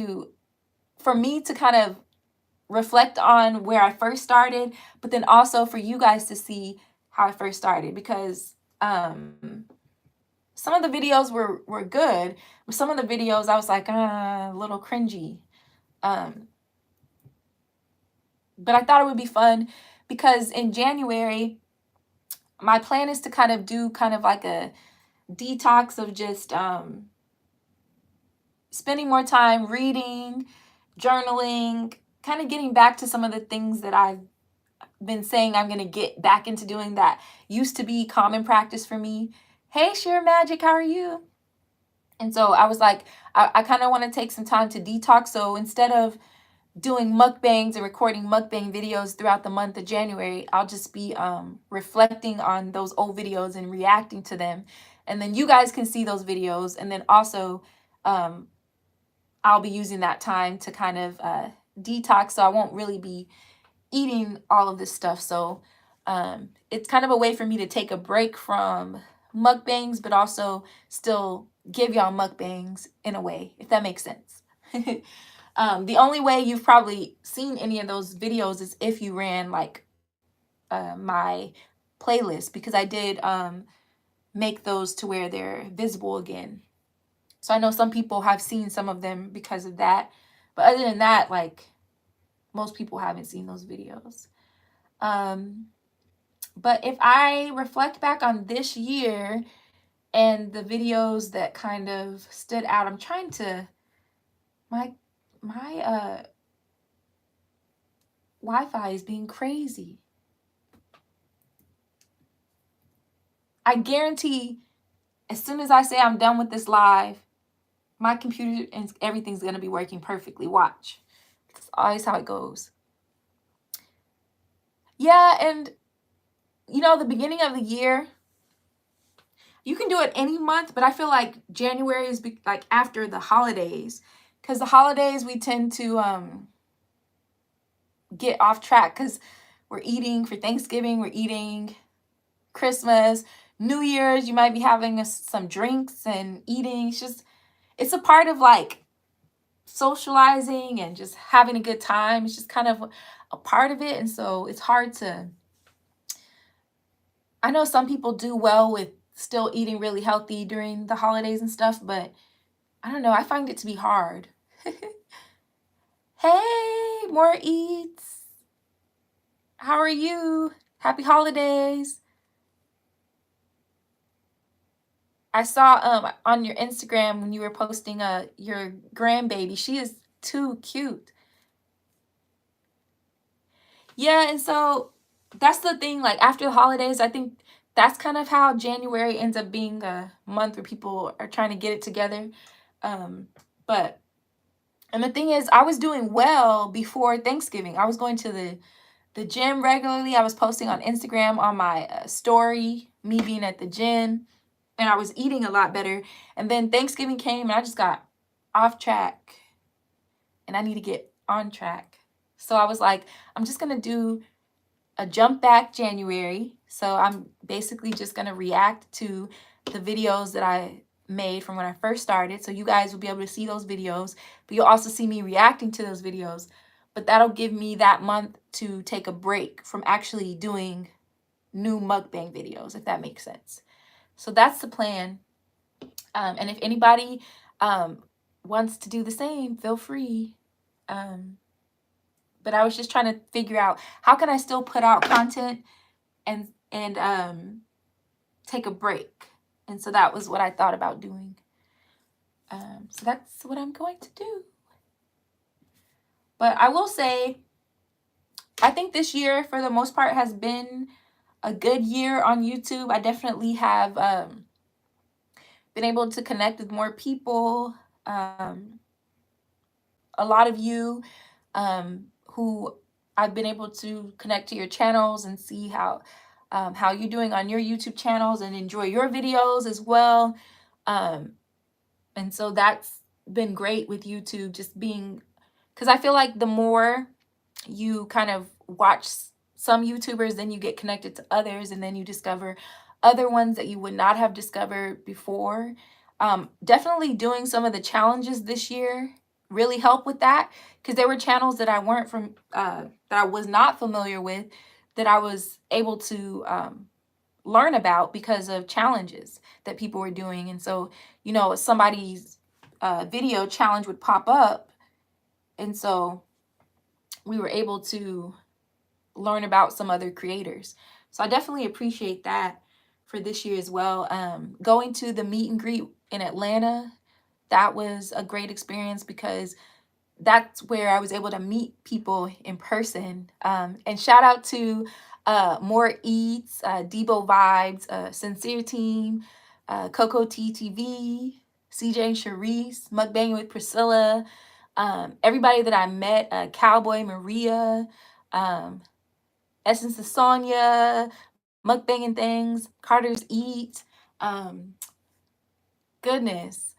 S1: for me to kind of reflect on where I first started, but then also for you guys to see how I first started because some of the videos were good, but some of the videos I was like a little cringy. Um, but I thought it would be fun because in January my plan is to kind of do kind of like a detox of just spending more time reading, journaling, kind of getting back to some of the things that I've been saying I'm going to get back into doing that used to be common practice for me. Hey, Sheer Magic, how are you? And so I was like, I kind of want to take some time to detox. So instead of doing mukbangs and recording mukbang videos throughout the month of January, I'll just be reflecting on those old videos and reacting to them. And then you guys can see those videos. And then also, I'll be using that time to kind of detox. So I won't really be eating all of this stuff. So it's kind of a way for me to take a break from mukbangs, but also still give y'all mukbangs in a way, if that makes sense. The only way you've probably seen any of those videos is if you ran like my playlist, because I did make those to where they're visible again. So I know some people have seen some of them because of that. But other than that, like most people haven't seen those videos. But if I reflect back on this year and the videos that kind of stood out, I'm trying to my Wi-Fi is being crazy. I guarantee as soon as I say I'm done with this live, my computer and everything's going to be working perfectly. Watch. That's always how it goes. Yeah, and you know, the beginning of the year, you can do it any month, but I feel like January is like after the holidays, because the holidays we tend to get off track because we're eating for Thanksgiving, we're eating Christmas, New Year's, you might be having some drinks and eating. It's a part of like socializing and just having a good time. It's just kind of a part of it. And so it's hard to, I know some people do well with still eating really healthy during the holidays and stuff, but I don't know. I find it to be hard. Hey, more eats. How are you? Happy holidays. I saw on your Instagram when you were posting your grandbaby. She is too cute. Yeah, and so that's the thing, like after the holidays, I think that's kind of how January ends up being a month where people are trying to get it together. But and the thing is, I was doing well before Thanksgiving. I was going to the gym regularly. I was posting on Instagram on my story, me being at the gym, and I was eating a lot better. And then Thanksgiving came and I just got off track and I need to get on track. So I was like, I'm just going to do a jump back January. So I'm basically just going to react to the videos that I made from when I first started. So you guys will be able to see those videos, but you'll also see me reacting to those videos. But that'll give me that month to take a break from actually doing new mukbang videos, if that makes sense. So that's the plan. And if anybody wants to do the same, feel free. But I was just trying to figure out how can I still put out content and take a break. And so that was what I thought about doing. So that's what I'm going to do. But I will say, I think this year, for the most part, has been a good year on YouTube. I definitely have been able to connect with more people. A lot of you who I've been able to connect to your channels and see how you're doing on your YouTube channels and enjoy your videos as well. And so that's been great with YouTube, just being, because I feel like the more you kind of watch some YouTubers, then you get connected to others, and then you discover other ones that you would not have discovered before. Definitely doing some of the challenges this year really helped with that, because there were channels that I weren't from, that I was not familiar with, that I was able to learn about because of challenges that people were doing. And so, you know, somebody's video challenge would pop up, and so we were able to learn about some other creators. So I definitely appreciate that for this year as well. Going to the meet and greet in Atlanta, that was a great experience, because that's where I was able to meet people in person. And shout out to More Eats, Debo Vibes, Sincere Team, Coco TTV, CJ and Sharice, Mukbang with Priscilla, everybody that I met, Cowboy Maria, Essence of Sonia, Mukbang and Things, Carter's Eat, goodness,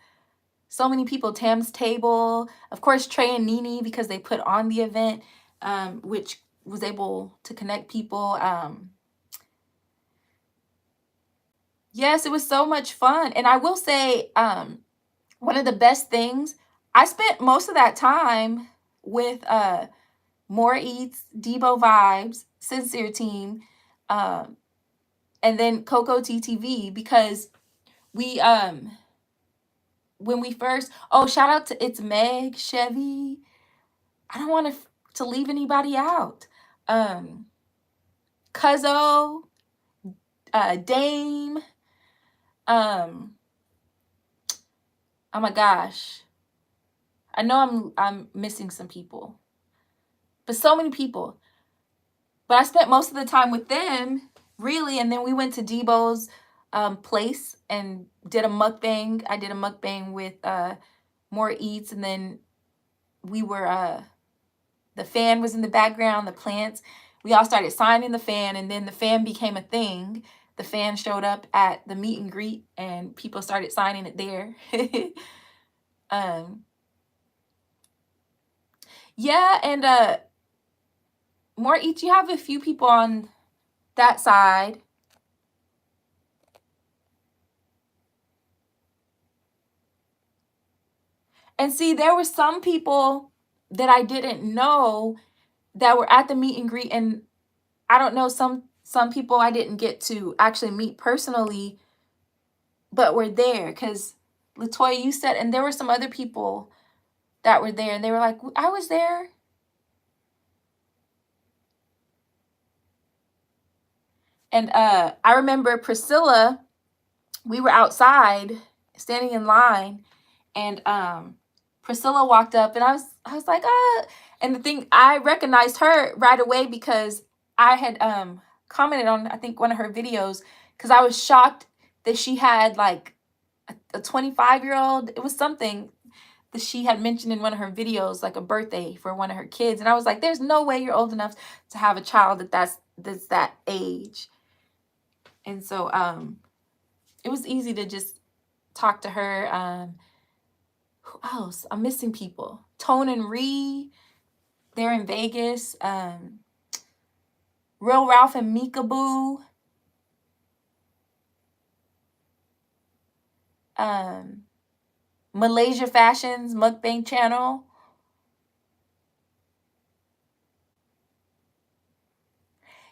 S1: so many people, Tam's Table, of course, Trey and Nene, because they put on the event, which was able to connect people. Yes, it was so much fun. And I will say, one of the best things, I spent most of that time with More Eats, Debo Vibes, Sincere Team, and then Coco TTV, because we when we first, oh, shout out to It's Meg, Chevy. I don't want to leave anybody out. Cuzzo, Dame. Oh my gosh. I know I'm missing some people, but so many people. But I spent most of the time with them, really, and then we went to Debo's place and did a mukbang. I did a mukbang with More Eats, and then we were the fan was in the background, the plants. We all started signing the fan, and then the fan became a thing. The fan showed up at the meet and greet, and people started signing it there. Yeah, and More Eats, you have a few people on that side. And see, there were some people that I didn't know that were at the meet and greet, and I don't know, some people I didn't get to actually meet personally, but were there, because Latoya, you said, and there were some other people that were there, and they were like, I was there. And I remember Priscilla, we were outside standing in line, and Priscilla walked up, and I was like, ah. And the thing, I recognized her right away, because I had commented on, I think, one of her videos, because I was shocked that she had like a 25-year-old. It was something that she had mentioned in one of her videos, like a birthday for one of her kids. And I was like, there's no way you're old enough to have a child that's that age. And so it was easy to just talk to her. Who else? I'm missing people. Tone and Ree, they're in Vegas. Real Ralph and Mika Boo. Malaysia Fashions Mukbang channel.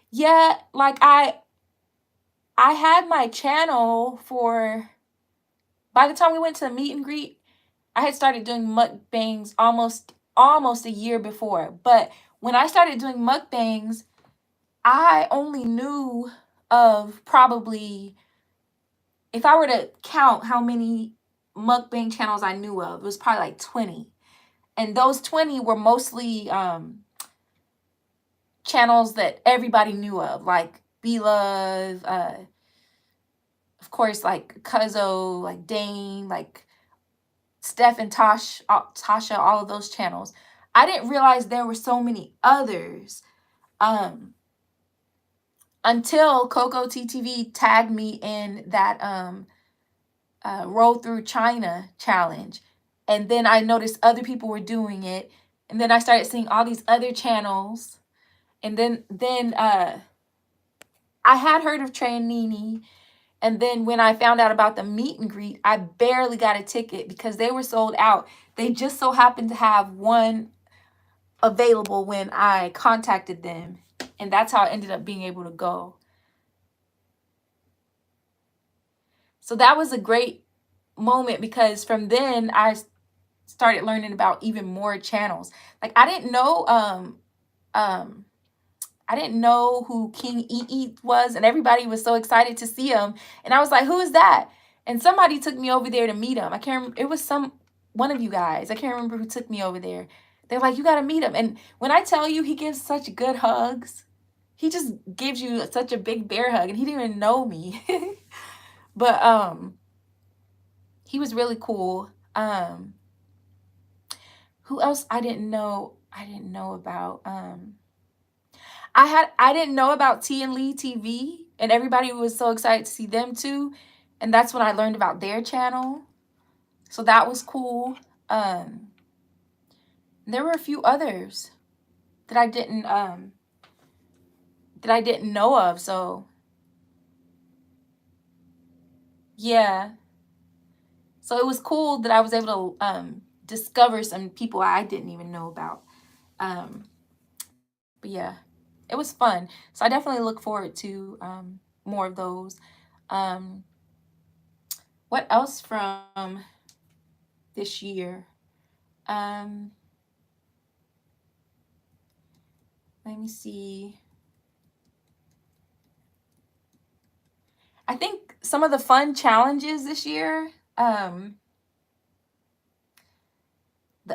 S1: Yeah, like I had my channel for, by the time we went to the meet and greet, I had started doing mukbangs almost a year before. But when I started doing mukbangs, I only knew of probably, if I were to count how many mukbang channels I knew of, it was probably like 20. And those 20 were mostly channels that everybody knew of, like Be Love, of course, like Cuzzo, like Dane, like Steph and Tasha, all of those channels. I didn't realize there were so many others until Coco TTV tagged me in that roll through China challenge. And then I noticed other people were doing it. And then I started seeing all these other channels. And then I had heard of Trey and Nene. And then when I found out about the meet and greet, I barely got a ticket because they were sold out. They just so happened to have one available when I contacted them. And that's how I ended up being able to go. So that was a great moment because from then I started learning about even more channels. Like I didn't know who King Eat was, and everybody was so excited to see him. And I was like, who is that? And somebody took me over there to meet him. I can't remember. It was one of you guys. I can't remember who took me over there. They're like, you got to meet him. And when I tell you, he gives such good hugs. He just gives you such a big bear hug, and he didn't even know me. But he was really cool. Who else I didn't know about? I didn't know about T and Lee TV, and everybody was so excited to see them too. And that's when I learned about their channel. So that was cool. There were a few others that I didn't know of. So yeah. So it was cool that I was able to discover some people I didn't even know about. But yeah, it was fun. So I definitely look forward to more of those. What else from this year? Let me see. I think some of the fun challenges this year, the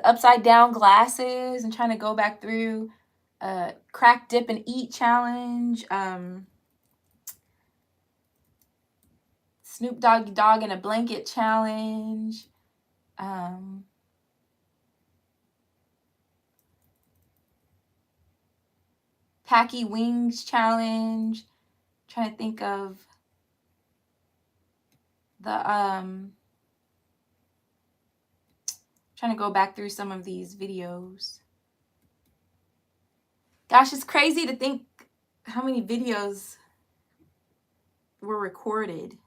S1: upside down glasses and trying to go back through, crack, dip, and eat challenge, Snoop Doggy Dogg in a blanket challenge, Packy Wings challenge. Trying to think of the trying to go back through some of these videos. Gosh, it's crazy to think how many videos were recorded.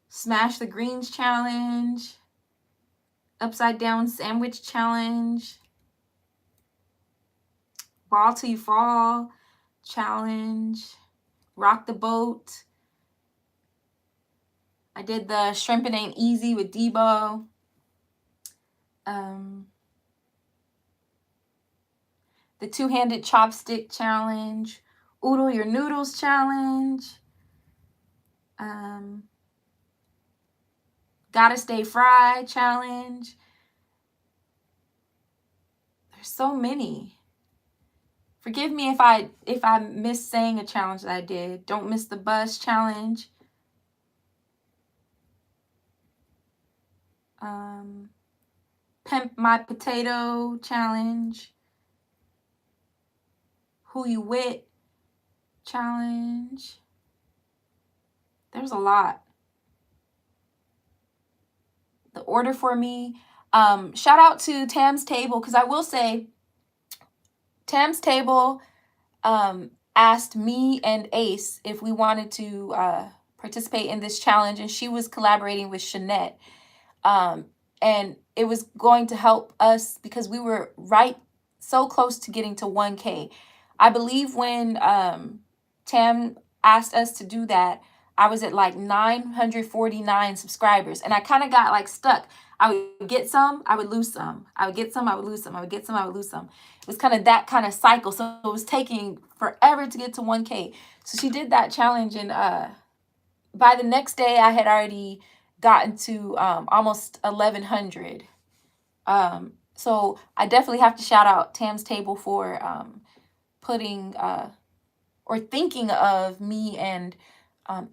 S1: Smash the Greens challenge, upside down sandwich challenge, ball till you fall challenge, rock the boat. I did the shrimp it ain't easy with Debo. The two-handed chopstick challenge, oodle your noodles challenge, gotta stay fried challenge. There's so many. Forgive me if I missed saying a challenge that I did. Don't miss the bus challenge. Pimp my potato challenge. Who you with challenge. There's a lot. The order for me. Shout out to Tam's Table, because I will say Tam's Table asked me and Ace if we wanted to participate in this challenge, and she was collaborating with Shanette. And it was going to help us because we were so close to getting to 1K. I believe when Tam asked us to do that, I was at like 949 subscribers, and I kind of got like stuck. I would get some, I would lose some. I would get some, I would lose some. I would get some, I would lose some. It was kind of that kind of cycle. So it was taking forever to get to 1K. So she did that challenge, and by the next day, I had already gotten to almost 1,100. So I definitely have to shout out Tam's Table for putting or thinking of me and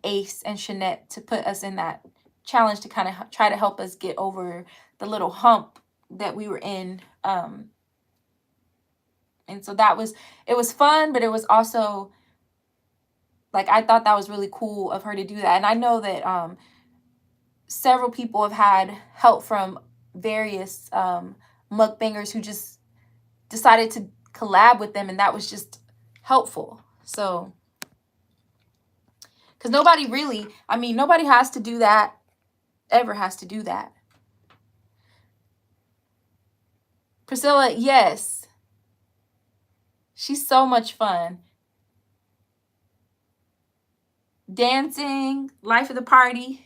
S1: Ace and Shanette to put us in that challenge to kind of try to help us get over the little hump that we were in. And so it was fun, but it was also like, I thought that was really cool of her to do that. And I know that several people have had help from various mukbangers who just decided to collab with them, and that was just helpful. So, because nobody has to do that, ever has to do that. Priscilla, yes. She's so much fun. Dancing, life of the party.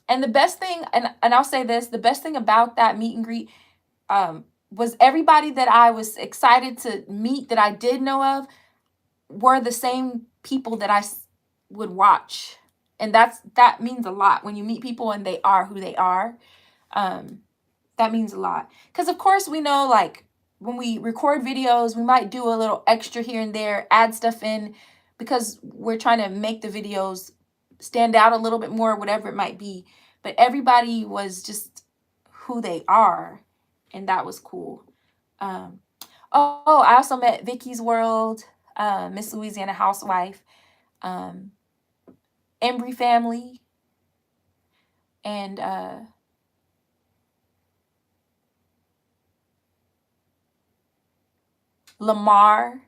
S1: And the best thing, and I'll say this, the best thing about that meet and greet was everybody that I was excited to meet that I did know of were the same people that I would watch. And that means a lot when you meet people and they are who they are. That means a lot. Because, of course, we know, like, when we record videos, we might do a little extra here and there, add stuff in, because we're trying to make the videos stand out a little bit more, whatever it might be. But everybody was just who they are, and that was cool. I also met Vicky's World, Miss Louisiana Housewife, Embry Family, and Lamar.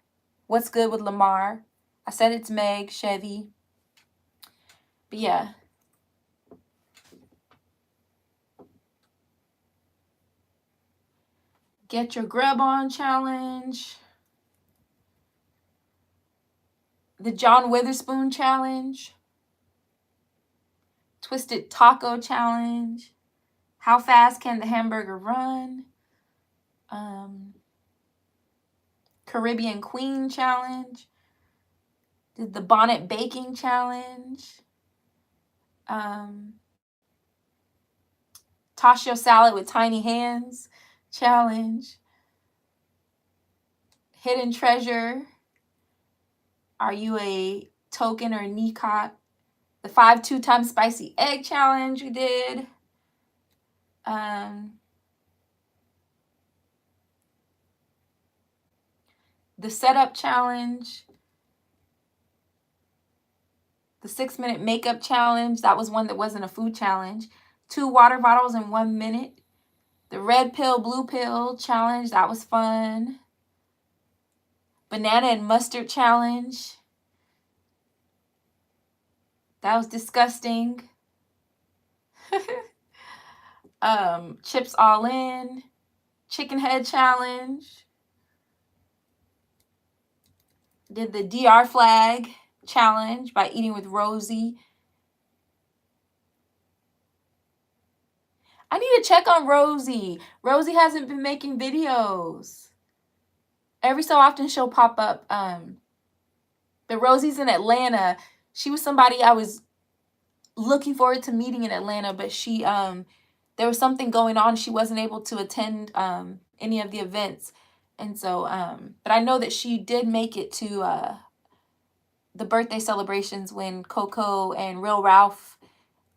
S1: What's good with Lamar? I said it's Meg, Chevy. But yeah. Get Your Grub On Challenge. The John Witherspoon Challenge. Twisted Taco Challenge. How fast can the hamburger run? Caribbean Queen Challenge. Did the Bonnet Baking Challenge. Toss Your Salad with Tiny Hands Challenge. Hidden Treasure. Are you a token or a Nicot? The 5 2-time Spicy Egg Challenge we did. The Setup Challenge. The 6-minute Makeup Challenge. That was one that wasn't a food challenge. 2 water bottles in 1 minute. The Red Pill, Blue Pill Challenge. That was fun. Banana and Mustard Challenge. That was disgusting. Chips All In. Chicken Head Challenge. Did the DR Flag Challenge by Eating with Rosie. I need to check on Rosie. Rosie hasn't been making videos. Every so often she'll pop up. But Rosie's in Atlanta. She was somebody I was looking forward to meeting in Atlanta, but she there was something going on. She wasn't able to attend any of the events. And so, but I know that she did make it to the birthday celebrations when Coco and Real Ralph,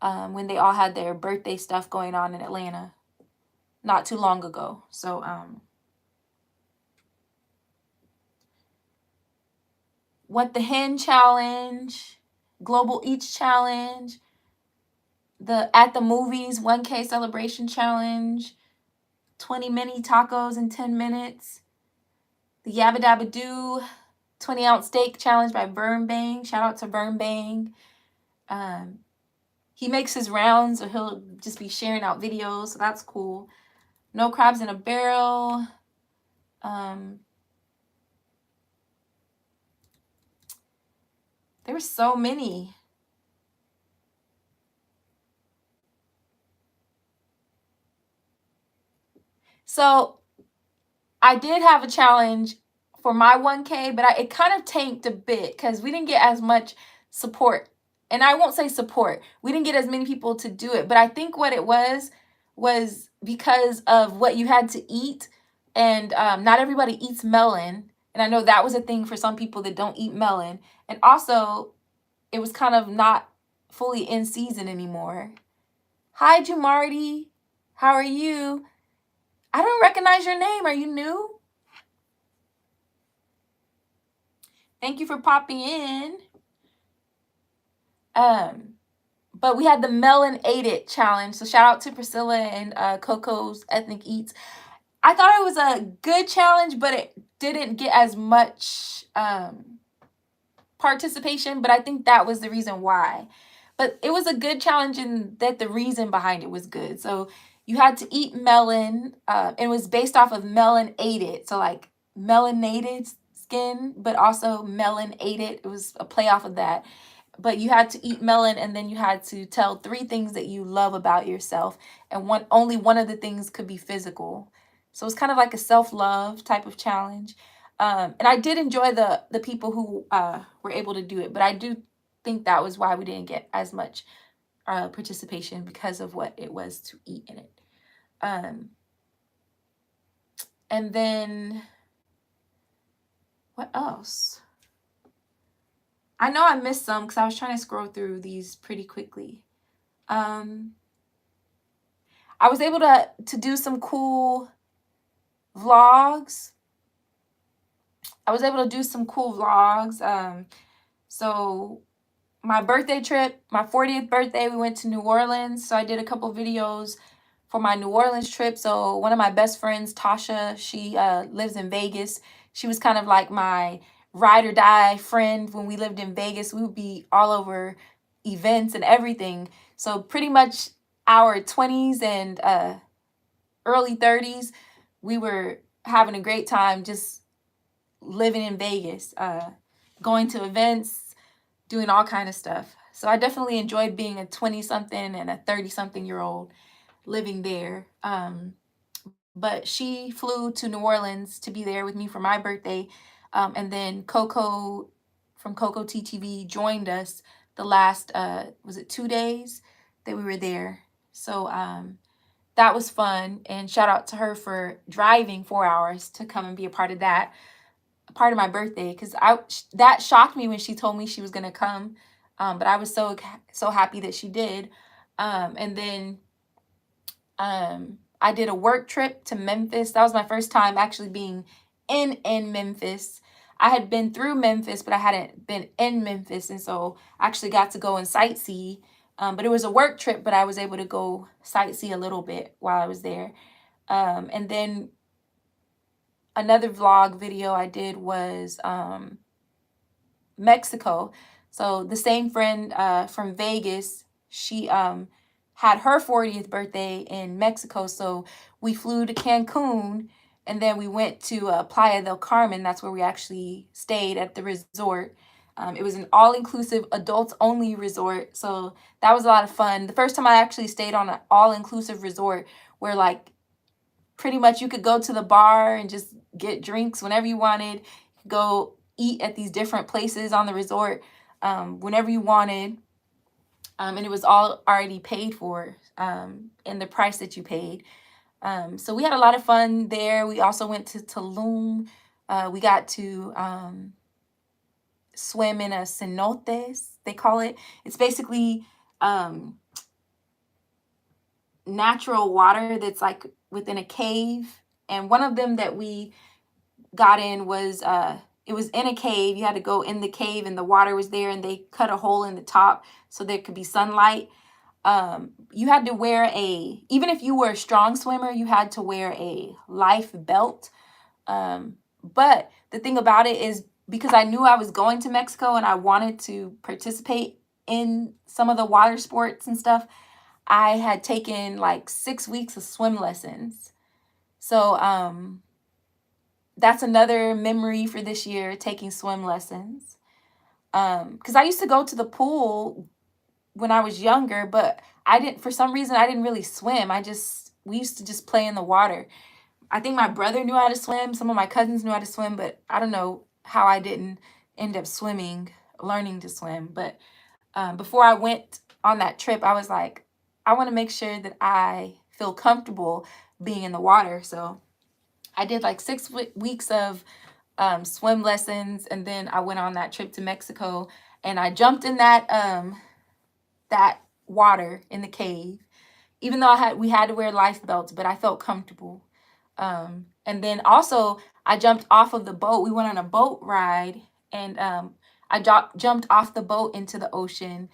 S1: when they all had their birthday stuff going on in Atlanta not too long ago. So, What the Hen Challenge, Global Eats Challenge, the At the Movies 1K Celebration Challenge, 20 mini tacos in 10 minutes, the Yabba Dabba Doo 20-ounce steak challenge by Burn Bang. Shout out to Burn Bang. He makes his rounds, or he'll just be sharing out videos, so that's cool. No crabs in a barrel. There were so many. So I did have a challenge for my 1K, but it kind of tanked a bit because we didn't get as much support. And I won't say support. We didn't get as many people to do it. But I think what it was because of what you had to eat. And not everybody eats melon. And I know that was a thing for some people that don't eat melon. And also, it was kind of not fully in season anymore. Hi, Jumarty. How are you? I don't recognize your name. Are you new? Thank you for popping in. But we had the Melon Ate It challenge. So shout out to Priscilla and Coco's Ethnic Eats. I thought it was a good challenge, but it didn't get as much participation. But I think that was the reason why. But it was a good challenge, and that the reason behind it was good. So you had to eat melon. It was based off of Melon Ate It. So like melanated skin, but also Melon Ate It. It was a play off of that. But you had to eat melon, and then you had to tell 3 things that you love about yourself, and only one of the things could be physical. So it's kind of like a self-love type of challenge. And I did enjoy the people who were able to do it, but I do think that was why we didn't get as much participation, because of what it was to eat in it. And then what else? I know I missed some because I was trying to scroll through these pretty quickly. I was able to do some cool vlogs. So my birthday trip, my 40th birthday, we went to New Orleans. So I did a couple videos for my New Orleans trip. So one of my best friends, Tasha, she lives in Vegas. She was kind of like my ride or die friend when we lived in Vegas. We would be all over events and everything. So pretty much our 20s and early 30s, we were having a great time just living in Vegas, going to events, doing all kind of stuff. So I definitely enjoyed being a 20-something and a 30-something-year-old living there. But she flew to New Orleans to be there with me for my birthday. And then Coco from Coco TTV joined us the last, was it 2 days that we were there? So that was fun. And shout out to her for driving 4 hours to come and be a part of that, a part of my birthday. Because that shocked me when she told me she was going to come. But I was so happy that she did. And then I did a work trip to Memphis. That was my first time actually being in Memphis. I had been through Memphis, but I hadn't been in Memphis. And so I actually got to go and sightsee. But it was a work trip, but I was able to go sightsee a little bit while I was there. And then another vlog video I did was Mexico. So the same friend from Vegas, she had her 40th birthday in Mexico. So we flew to Cancun, and then we went to Playa del Carmen. That's where we actually stayed at the resort. It was an all-inclusive, adults-only resort. So that was a lot of fun. The first time I actually stayed on an all-inclusive resort where, like, pretty much you could go to the bar and just get drinks whenever you wanted. You could go eat at these different places on the resort whenever you wanted. And it was all already paid for in the price that you paid. So we had a lot of fun there. We also went to Tulum. We got to swim in a cenotes, they call it. It's basically natural water that's like within a cave. And one of them that we got in was it was in a cave. You had to go in the cave, and the water was there, and they cut a hole in the top so there could be sunlight. You had to wear even if you were a strong swimmer, you had to wear a life belt. But the thing about it is, because I knew I was going to Mexico and I wanted to participate in some of the water sports and stuff, I had taken like 6 weeks of swim lessons. So that's another memory for this year, taking swim lessons. Because I used to go to the pool when I was younger, but for some reason, I didn't really swim. We used to just play in the water. I think my brother knew how to swim. Some of my cousins knew how to swim, but I don't know how I didn't end up learning to swim. But before I went on that trip, I was like, I want to make sure that I feel comfortable being in the water. So I did like 6 weeks of swim lessons, and then I went on that trip to Mexico, and I jumped in that water in the cave. Even though we had to wear life belts, but I felt comfortable. And then also I jumped off of the boat. We went on a boat ride, and I jumped off the boat into the ocean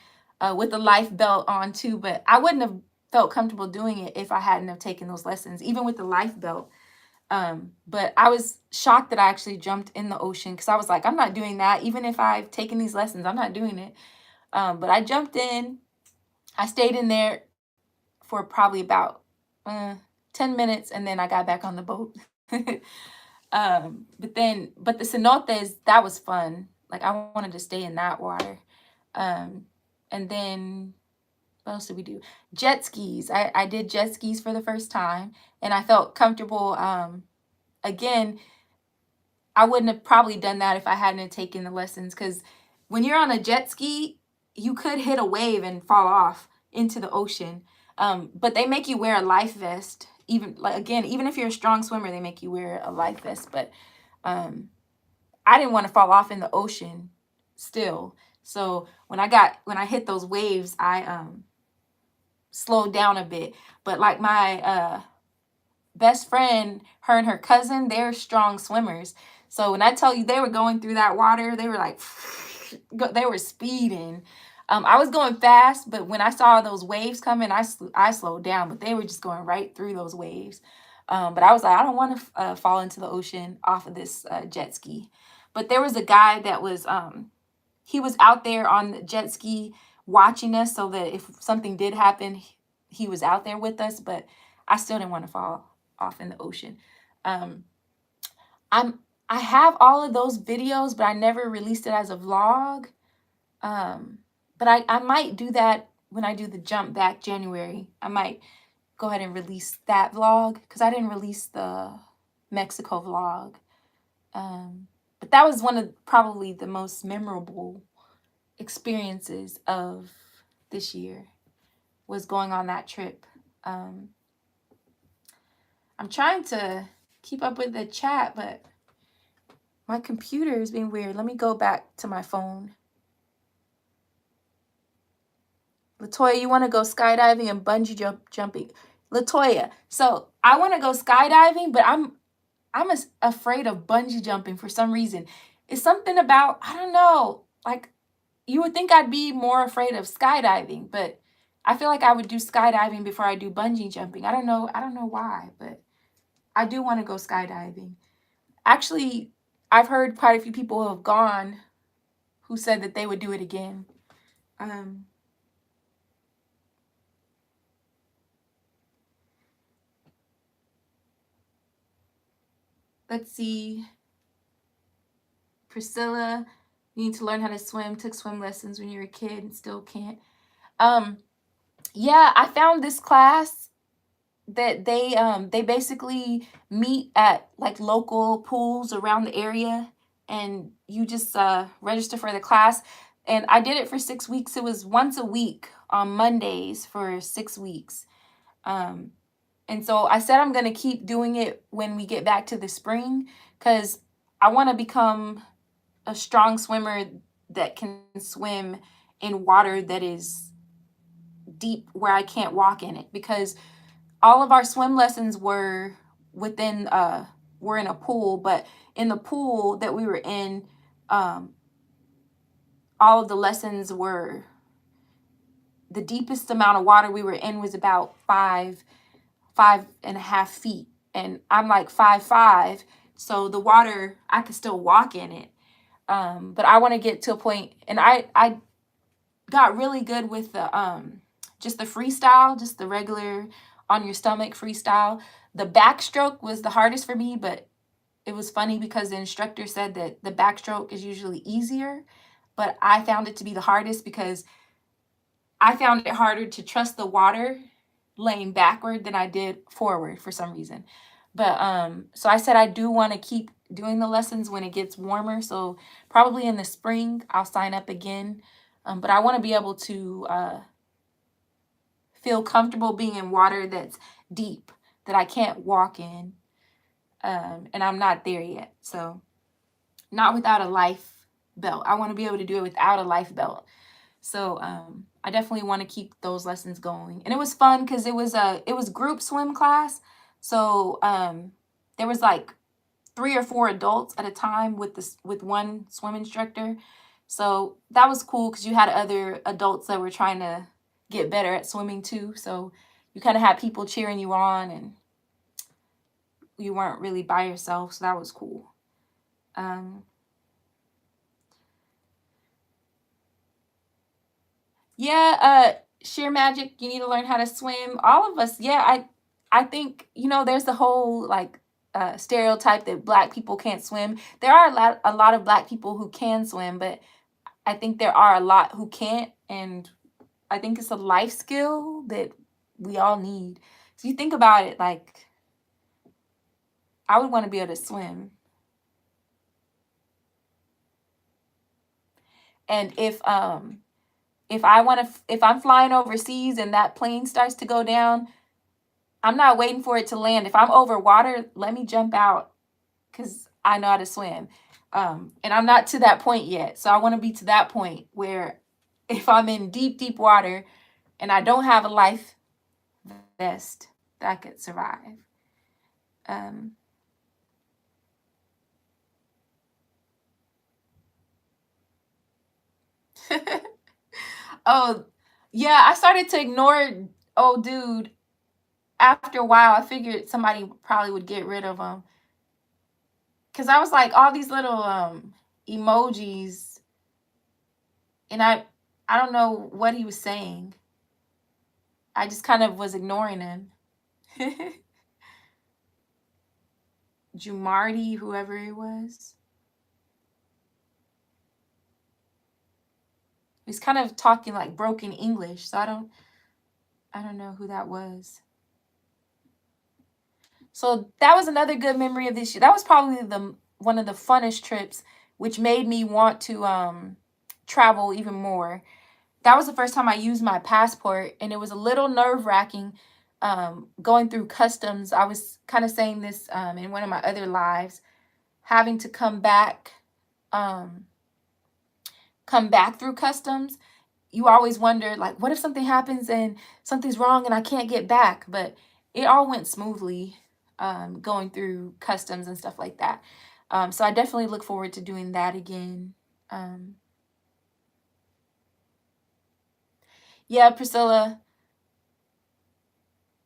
S1: with the life belt on too. But I wouldn't have felt comfortable doing it if I hadn't have taken those lessons, even with the life belt. But I was shocked that I actually jumped in the ocean, because I was like, I'm not doing that. Even if I've taken these lessons, I'm not doing it. But I jumped in. I stayed in there for probably about 10 minutes, and then I got back on the boat. But the cenotes, that was fun. Like, I wanted to stay in that water. And then what else did we do? Jet skis. I did jet skis for the first time, and I felt comfortable. Again, I wouldn't have probably done that if I hadn't taken the lessons, because when you're on a jet ski, you could hit a wave and fall off into the ocean. But they make you wear a life vest. Even if you're a strong swimmer, they make you wear a life vest. But I didn't want to fall off in the ocean still. So when I hit those waves, I slowed down a bit. But like my best friend, her and her cousin, they're strong swimmers. So when I tell you they were going through that water, they were like, they were speeding. I was going fast, but when I saw those waves coming, I slowed down, but they were just going right through those waves. But I was like, I don't want to fall into the ocean off of this jet ski. But there was a guy that was, he was out there on the jet ski watching us, so that if something did happen, he was out there with us. But I still didn't want to fall off in the ocean. I have all of those videos, but I never released it as a vlog. But I might do that when I do the jump back January. I might go ahead and release that vlog, because I didn't release the Mexico vlog. But that was one of probably the most memorable experiences of this year, was going on that trip. I'm trying to keep up with the chat, but my computer is being weird. Let me go back to my phone. Latoya, you want to go skydiving and bungee jumping? Latoya, so I want to go skydiving, but I'm afraid of bungee jumping for some reason. It's something about, I don't know, like, you would think I'd be more afraid of skydiving, but I feel like I would do skydiving before I do bungee jumping. I don't know why, but I do want to go skydiving. Actually, I've heard quite a few people who have gone who said that they would do it again. Let's see. Priscilla, you need to learn how to swim. Took swim lessons when you were a kid and still can't. Yeah, I found this class that they basically meet at like local pools around the area, and you just register for the class. And I did it for 6 weeks. It was once a week on Mondays for 6 weeks. And so I said I'm going to keep doing it when we get back to the spring, because I want to become a strong swimmer that can swim in water that is deep, where I can't walk in it. Because all of our swim lessons were in a pool, but in the pool that we were in, all of the lessons were, the deepest amount of water we were in was about 5.5 feet, and I'm like 5'5", so the water, I could still walk in it. But I want to get to a point, and I got really good with the just the freestyle, just the regular on your stomach freestyle. The backstroke was the hardest for me, but it was funny because the instructor said that the backstroke is usually easier, but I found it to be the hardest because I found it harder to trust the water laying backward than I did forward for some reason. But so I said I do want to keep doing the lessons when it gets warmer. So probably in the spring I'll sign up again. But I want to be able to feel comfortable being in water that's deep, that I can't walk in. And I'm not there yet. So not without a life belt. I want to be able to do it without a life belt. So I definitely want to keep those lessons going. And it was fun because it was group swim class. So there was like 3 or 4 adults at a time with one swim instructor. So that was cool because you had other adults that were trying to get better at swimming too. So you kind of had people cheering you on, and you weren't really by yourself. So that was cool. Yeah, sheer magic, you need to learn how to swim. All of us, yeah, I think, there's the whole like stereotype that black people can't swim. There are a lot of black people who can swim, but I think there are a lot who can't, and I think it's a life skill that we all need. So you think about it, like I would want to be able to swim. And if I'm flying overseas and that plane starts to go down, I'm not waiting for it to land. If I'm over water, let me jump out because I know how to swim. And I'm not to that point yet. So I want to be to that point where if I'm in deep, deep water and I don't have a life vest, that I could survive. Oh, yeah, I started to ignore old dude. After a while, I figured somebody probably would get rid of him. Because I was like, all these little emojis, and I don't know what he was saying. I just kind of was ignoring him. Jumardi, whoever it was. He's kind of talking like broken English, so I don't know who that was. So that was another good memory of this year. That was probably one of the funnest trips, which made me want to travel even more. That was the first time I used my passport, and it was a little nerve-wracking going through customs. I was kind of saying this in one of my other lives, having to come back through customs. You always wonder, like, what if something happens and something's wrong and I can't get back? But it all went smoothly going through customs and stuff like that. So I definitely look forward to doing that again. Yeah, Priscilla,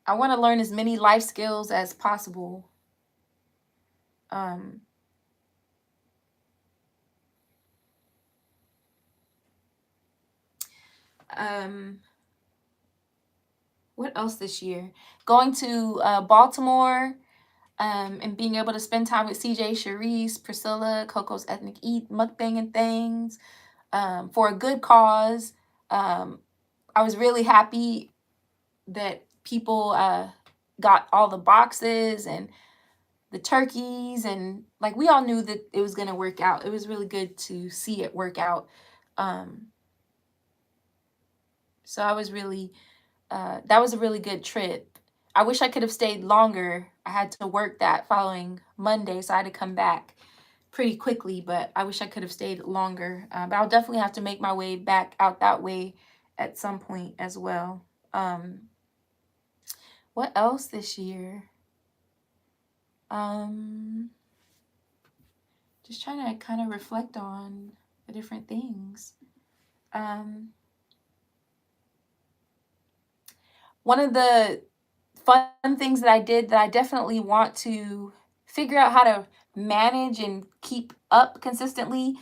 S1: I want to learn as many life skills as possible. What else this year? Going to Baltimore and being able to spend time with CJ, Sharice, Priscilla, Coco's Ethnic Eat, Mukbang and things for a good cause. I was really happy that people got all the boxes and the turkeys, and like we all knew that it was going to work out. It was really good to see it work out. So I was really that was a really good trip. I wish I could have stayed longer. I had to work that following Monday, so I had to come back pretty quickly, but I wish I could have stayed longer. But I'll definitely have to make my way back out that way at some point as well. What else this year? Just trying to kind of reflect on the different things. One of the fun things that I did that I definitely want to figure out how to manage and keep up consistently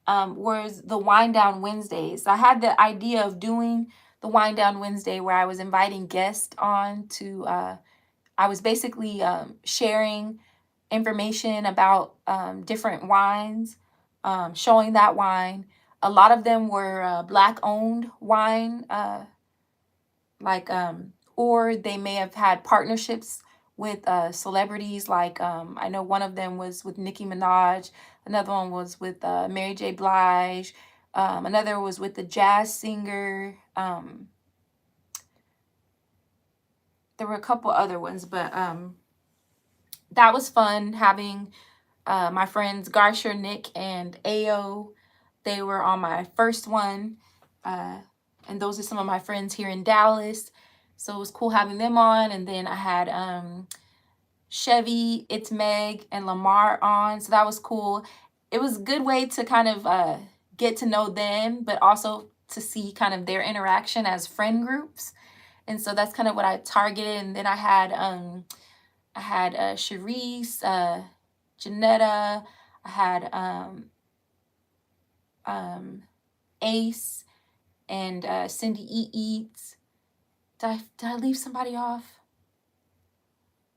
S1: was the Wind Down Wednesdays. I had the idea of doing the Wind Down Wednesday where I was inviting guests on to, I was basically sharing information about different wines, showing that wine. A lot of them were Black-owned wine, or they may have had partnerships with celebrities. Like I know one of them was with Nicki Minaj, another one was with Mary J. Blige, another was with the jazz singer. There were a couple other ones, but that was fun having my friends Garsher, Nick, and Ao. They were on my first one. And those are some of my friends here in Dallas. So it was cool having them on. And then I had Chevy, It's Meg, and Lamar on. So that was cool. It was a good way to kind of get to know them, but also to see kind of their interaction as friend groups. And so that's kind of what I targeted. And then I had Sharice, Janetta, I had Ace, and Cindy Eats. Did I leave somebody off?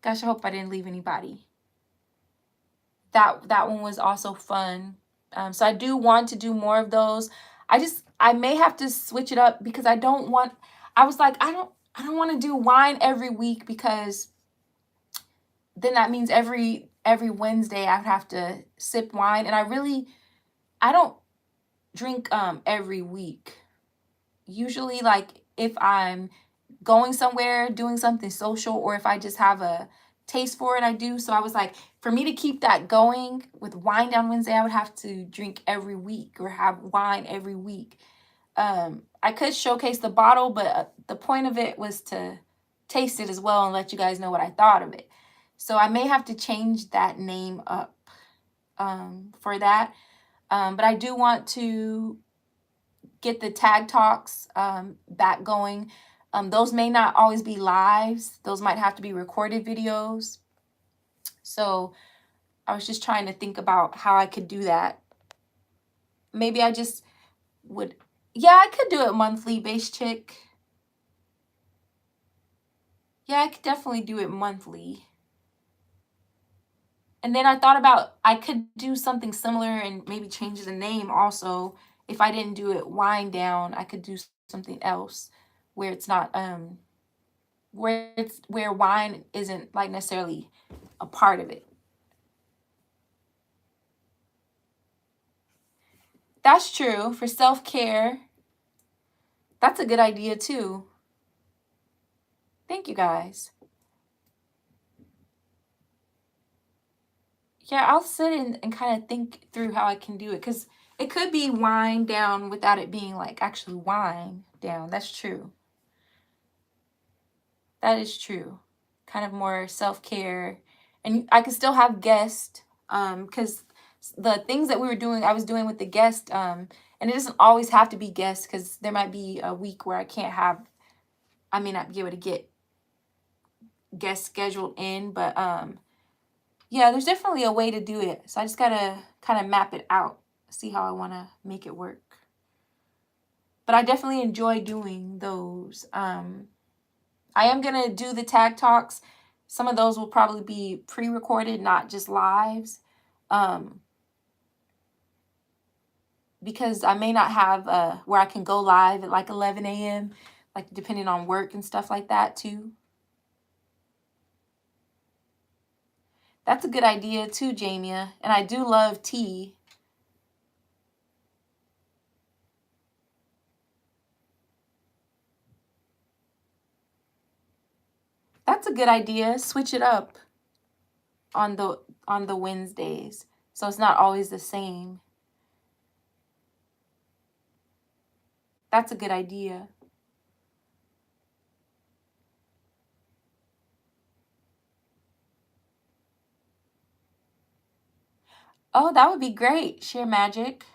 S1: Gosh, I hope I didn't leave anybody. That one was also fun. So I do want to do more of those. I may have to switch it up because I was like, I don't want to do wine every week, because then that means every Wednesday I would have to sip wine, and I don't drink every week. Usually, like, if I'm going somewhere, doing something social, or if I just have a taste for it, I do. So I was like, for me to keep that going with Wine Down Wednesday, I would have to drink every week or have wine every week. I could showcase the bottle, but the point of it was to taste it as well and let you guys know what I thought of it. So I may have to change that name up for that. But I do want to get the Tag Talks back going. Those may not always be lives. Those might have to be recorded videos. So I was just trying to think about how I could do that. Maybe I just would, yeah, I could do it monthly, Base Chick. Yeah, I could definitely do it monthly. And then I thought about, I could do something similar and maybe change the name also. If I didn't do it Wind Down, I could do something else where it's not where wine isn't like necessarily a part of it. That's true. For self-care, that's a good idea too. Thank you guys. Yeah, I'll sit and kind of think through how I can do it, because it could be Wind Down without it being like actually wine down. That's true. That is true. Kind of more self-care. And I could still have guests, because the things that we were doing, I was doing with the guest, and it doesn't always have to be guests, because there might be a week where I may not be able to get guests scheduled in, but yeah, there's definitely a way to do it. So I just gotta kind of map it out, see how I want to make it work. But I definitely enjoy doing those. I am gonna do the Tag Talks. Some of those will probably be pre-recorded, not just lives, because I may not have where I can go live at like 11 a.m., like depending on work and stuff like that too. That's a good idea too, Jamia. And I do love tea. That's a good idea. Switch it up on the Wednesdays, so it's not always the same. That's a good idea. Oh, that would be great. Share magic.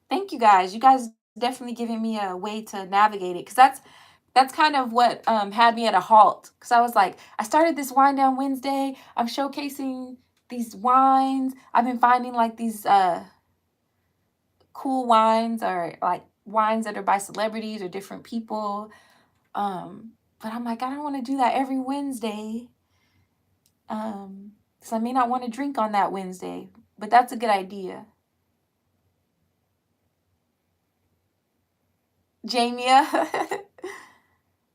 S1: Thank you guys. You guys definitely giving me a way to navigate it, because that's kind of what had me at a halt, because I was like, I started this Wine Down Wednesday. I'm showcasing these wines. I've been finding like these cool wines, or like wines that are by celebrities or different people. But I'm like, I don't want to do that every Wednesday. So I may not want to drink on that Wednesday, but that's a good idea. Jamia.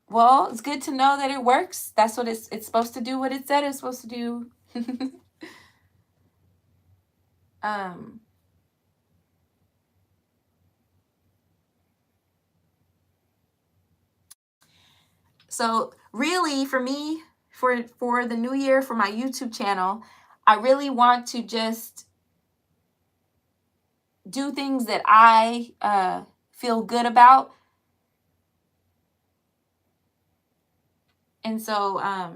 S1: Well, it's good to know that it works. That's what it's supposed to do, what it said it's supposed to do. So really for me, for the new year, for my YouTube channel, I really want to just do things that I feel good about. And so I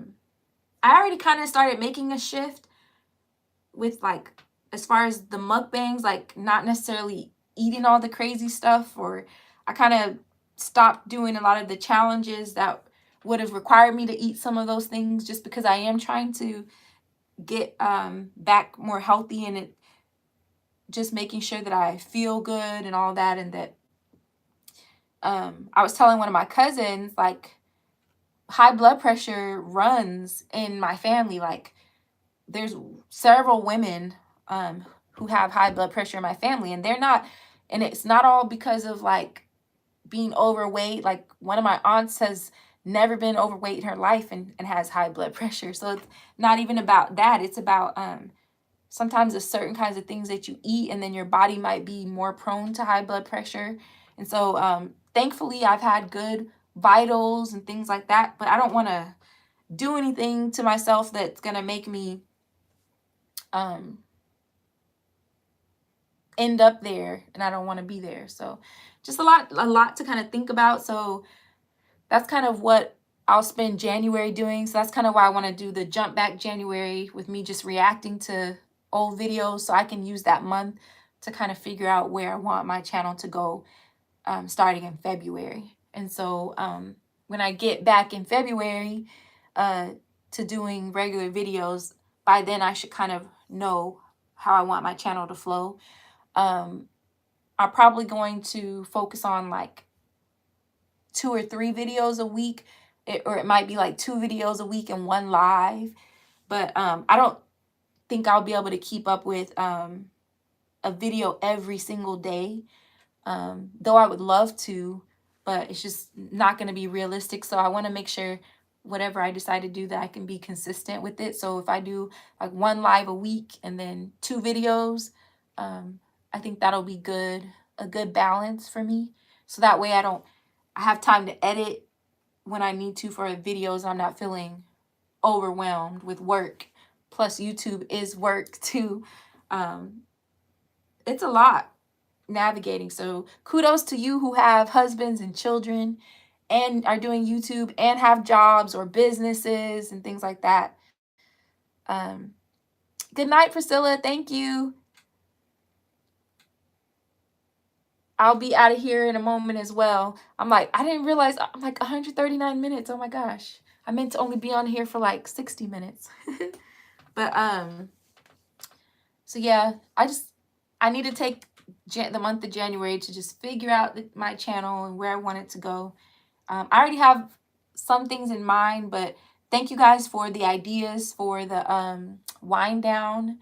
S1: already kind of started making a shift with, like, as far as the mukbangs, like not necessarily eating all the crazy stuff, or I kind of stopped doing a lot of the challenges that would have required me to eat some of those things, just because I am trying to get back more healthy, and it just making sure that I feel good and all that. And that I was telling one of my cousins, like, high blood pressure runs in my family. Like, there's several women who have high blood pressure in my family, and they're not, and it's not all because of like being overweight. Like, one of my aunts has never been overweight in her life, and has high blood pressure. So it's not even about that. It's about sometimes there's certain kinds of things that you eat, and then your body might be more prone to high blood pressure. And so thankfully I've had good vitals and things like that, but I don't want to do anything to myself that's going to make me end up there, and I don't want to be there. So just a lot to kind of think about. So that's kind of what I'll spend January doing. So that's kind of why I want to do the jump back January, with me just reacting to old videos, so I can use that month to kind of figure out where I want my channel to go starting in February. And so when I get back in February to doing regular videos, by then I should kind of know how I want my channel to flow. I'm probably going to focus on like 2 or 3 videos a week, or it might be like 2 videos a week and 1 live. But I don't think I'll be able to keep up with a video every single day, though I would love to, but it's just not going to be realistic. So I want to make sure whatever I decide to do, that I can be consistent with it. So if I do like 1 live a week and then 2 videos, I think that'll be good, a good balance for me. So that way I have time to edit when I need to for videos. I'm not feeling overwhelmed with work. Plus YouTube is work too. It's a lot navigating. So kudos to you who have husbands and children and are doing YouTube and have jobs or businesses and things like that. Good night, Priscilla. Thank you. I'll be out of here in a moment as well. I'm like, I didn't realize I'm like 139 minutes. Oh my gosh. I meant to only be on here for like 60 minutes. But so yeah, I need to take the month of January to just figure out my channel and where I want it to go. I already have some things in mind, but thank you guys for the ideas for the wind down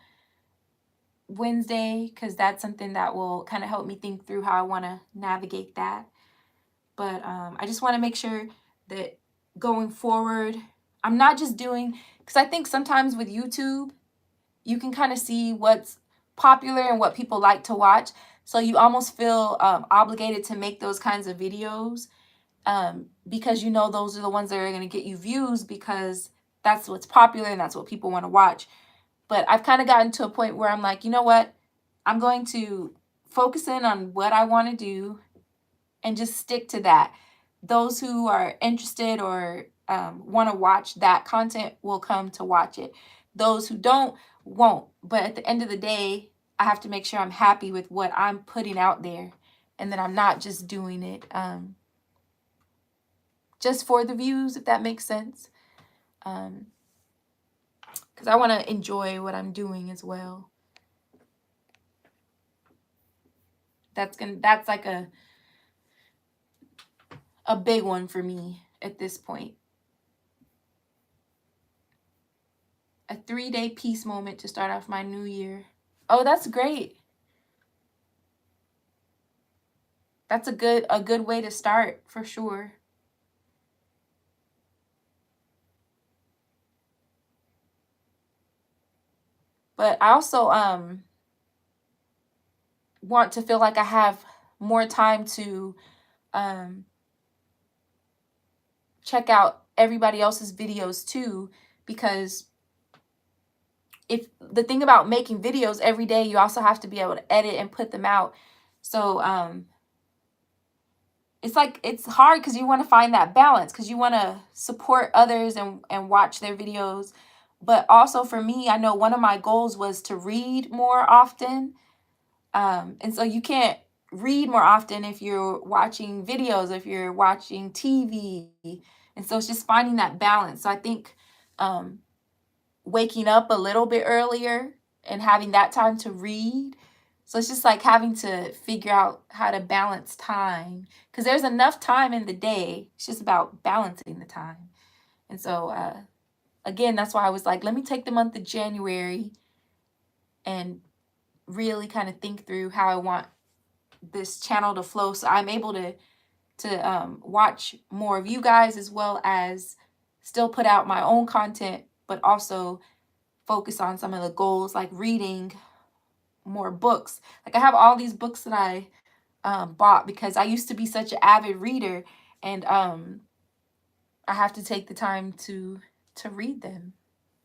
S1: Wednesday, because that's something that will kind of help me think through how I want to navigate that. But I just want to make sure that going forward, I'm not just doing, because I think sometimes with YouTube, you can kind of see what's popular and what people like to watch. So you almost feel obligated to make those kinds of videos because you know those are the ones that are going to get you views, because that's what's popular and that's what people want to watch. But I've kind of gotten to a point where I'm like, you know what? I'm going to focus in on what I want to do and just stick to that. Those who are interested or want to watch that content will come to watch it. Those who don't, won't. But at the end of the day, I have to make sure I'm happy with what I'm putting out there, and that I'm not just doing it just for the views, if that makes sense. Because I want to enjoy what I'm doing as well. That's like a big one for me at this point. A 3-day peace moment to start off my new year. Oh, that's great. That's a good way to start for sure. But I also want to feel like I have more time to check out everybody else's videos too, because if the thing about making videos every day, you also have to be able to edit and put them out. So it's like, it's hard because you want to find that balance, because you want to support others and watch their videos. But also for me, I know one of my goals was to read more often. And so you can't read more often if you're watching videos, if you're watching TV. And so it's just finding that balance. So I think waking up a little bit earlier and having that time to read. So it's just like having to figure out how to balance time, because there's enough time in the day. It's just about balancing the time. And so, again, that's why I was like, let me take the month of January and really kind of think through how I want this channel to flow, so I'm able to watch more of you guys, as well as still put out my own content, but also focus on some of the goals, like reading more books. Like I have all these books that I bought because I used to be such an avid reader, and I have to take the time to read them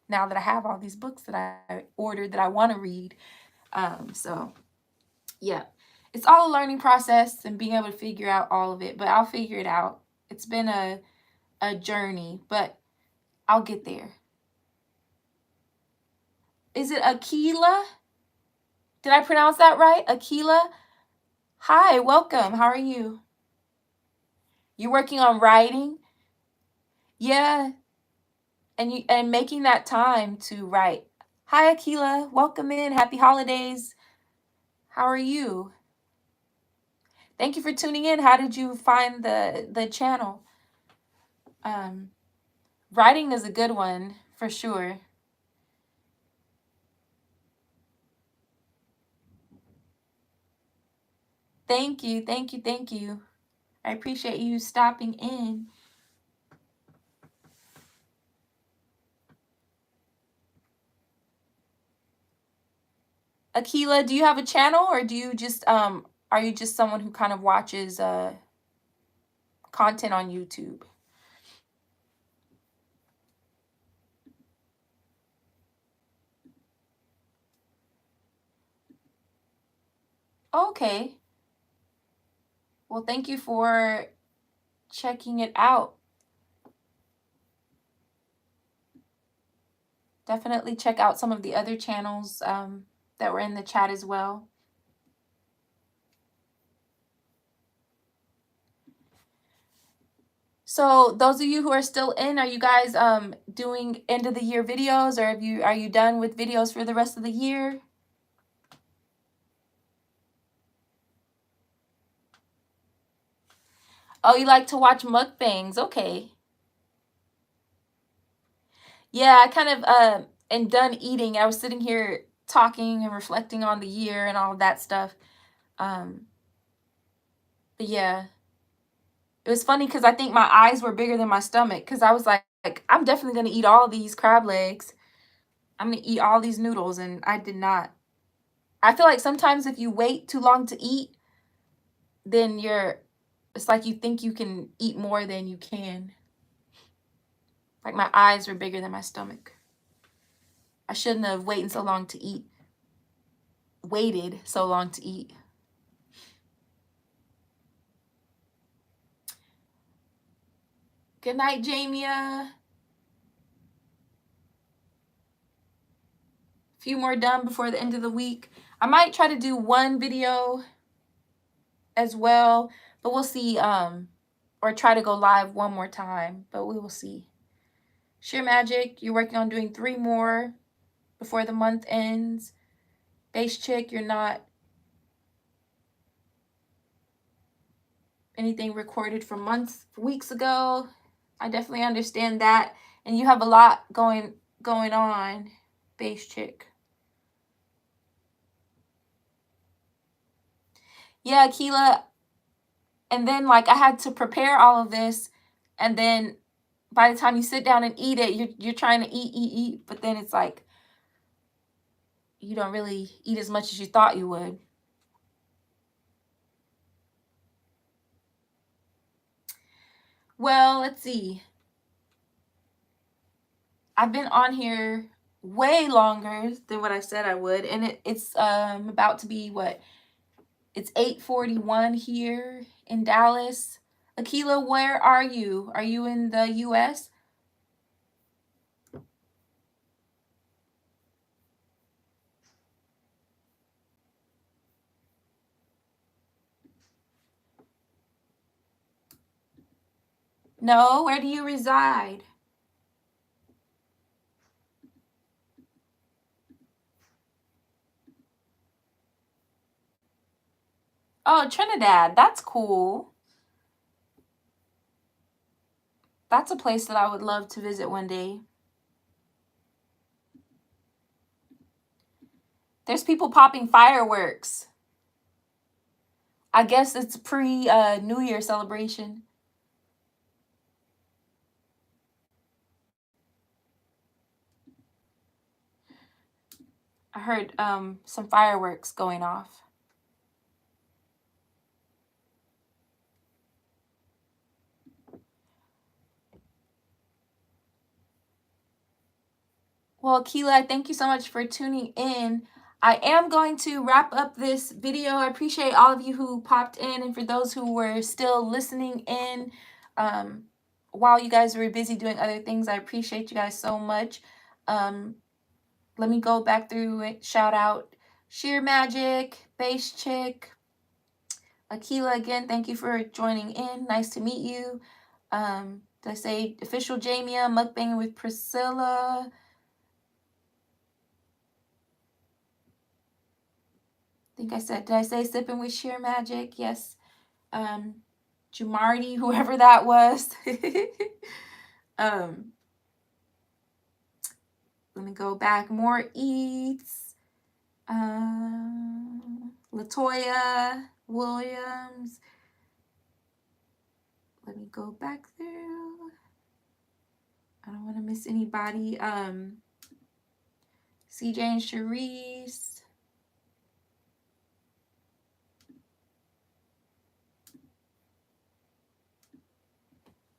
S1: now that I have all these books that I ordered that I want to read. So yeah, it's all a learning process and being able to figure out all of it, but I'll figure it out. It's been a journey, but I'll get there. Is it Aquila? Did I pronounce that right? Aquila? Hi, welcome. How are you? You're working on writing? Yeah. And making that time to write. Hi, Aquila. Welcome in. Happy holidays. How are you? Thank you for tuning in. How did you find the channel? Writing is a good one for sure. Thank you. Thank you. Thank you. I appreciate you stopping in. Aquila, do you have a channel, or do you just are you just someone who kind of watches content on YouTube? Okay. Well, thank you for checking it out. Definitely check out some of the other channels that were in the chat as well. So those of you who are still in, are you guys doing end of the year videos, or are you done with videos for the rest of the year? Oh, you like to watch mukbangs? Okay. Yeah, I kind of am done eating. I was sitting here talking and reflecting on the year and all of that stuff. But yeah, it was funny because I think my eyes were bigger than my stomach, because I was like, I'm definitely going to eat all these crab legs. I'm going to eat all these noodles, and I did not. I feel like sometimes if you wait too long to eat, then it's like you think you can eat more than you can. Like my eyes were bigger than my stomach. I shouldn't have waited so long to eat. Waited so long to eat. Good night, Jamia. Few more done before the end of the week. I might try to do one video as well, but we'll see or try to go live one more time, but we will see. Sheer Magic, you're working on doing 3 more before the month ends. Base Chick, you're not anything recorded from weeks ago. I definitely understand that. And you have a lot going on, Base Chick. Yeah, Keela. And then like I had to prepare all of this, and then by the time you sit down and eat it, you're trying to eat, but then it's like you don't really eat as much as you thought you would. Well, let's see. I've been on here way longer than what I said I would, and it's about to be what? It's 8:41 here in Dallas. Akila, where are you? Are you in the US? No, where do you reside? Oh, Trinidad. That's cool. That's a place that I would love to visit one day. There's people popping fireworks. I guess it's pre New Year celebration. I heard some fireworks going off. Well, Keela, thank you so much for tuning in. I am going to wrap up this video. I appreciate all of you who popped in, and for those who were still listening in while you guys were busy doing other things, I appreciate you guys so much. Let me go back through it. Shout out Sheer Magic, Base Chick, Akila again. Thank you for joining in. Nice to meet you. Did I say Official Jamia, Mukbang with Priscilla? Did I say Sipping with Sheer Magic? Yes. Jumardi, whoever that was. Let me go back. More Eats. Latoya Williams. Let me go back through. I don't want to miss anybody. CJ and Charisse.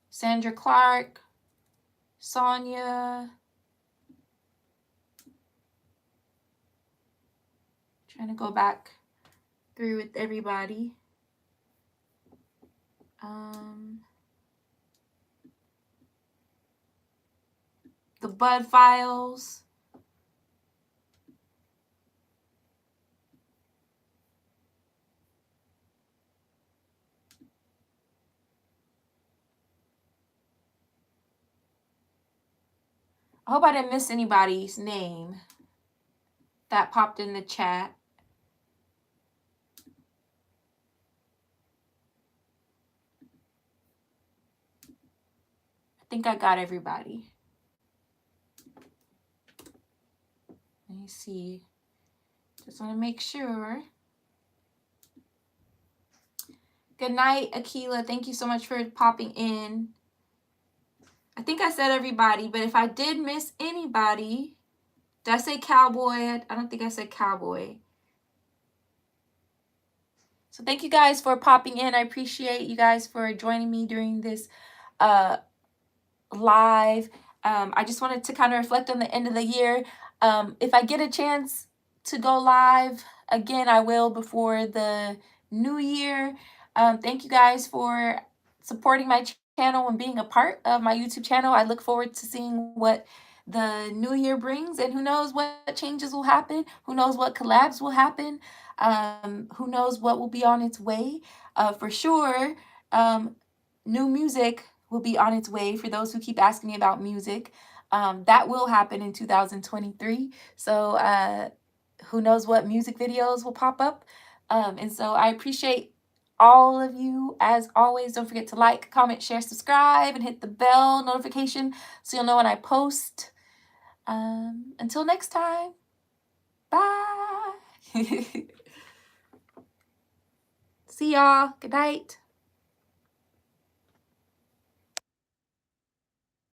S1: Sandra Clark. Sonia. Trying to go back through with everybody. The Bud Files. I hope I didn't miss anybody's name that popped in the chat. I think I got everybody. Let me see. Just want to make sure. Good night, Akila. Thank you so much for popping in. I think I said everybody, but if I did miss anybody, did I say Cowboy? I don't think I said Cowboy. So thank you guys for popping in. I appreciate you guys for joining me during this live. I just wanted to kind of reflect on the end of the year. If I get a chance to go live again, I will before the new year. Thank you guys for supporting my channel and being a part of my YouTube channel. I look forward to seeing what the new year brings, and who knows what changes will happen. Who knows what collabs will happen. Who knows what will be on its way. For sure, new music will be on its way for those who keep asking me about music. That will happen in 2023. So who knows what music videos will pop up. And so I appreciate all of you. As always, don't forget to like, comment, share, subscribe, and hit the bell notification so you'll know when I post. Until next time, bye. See y'all. Good night.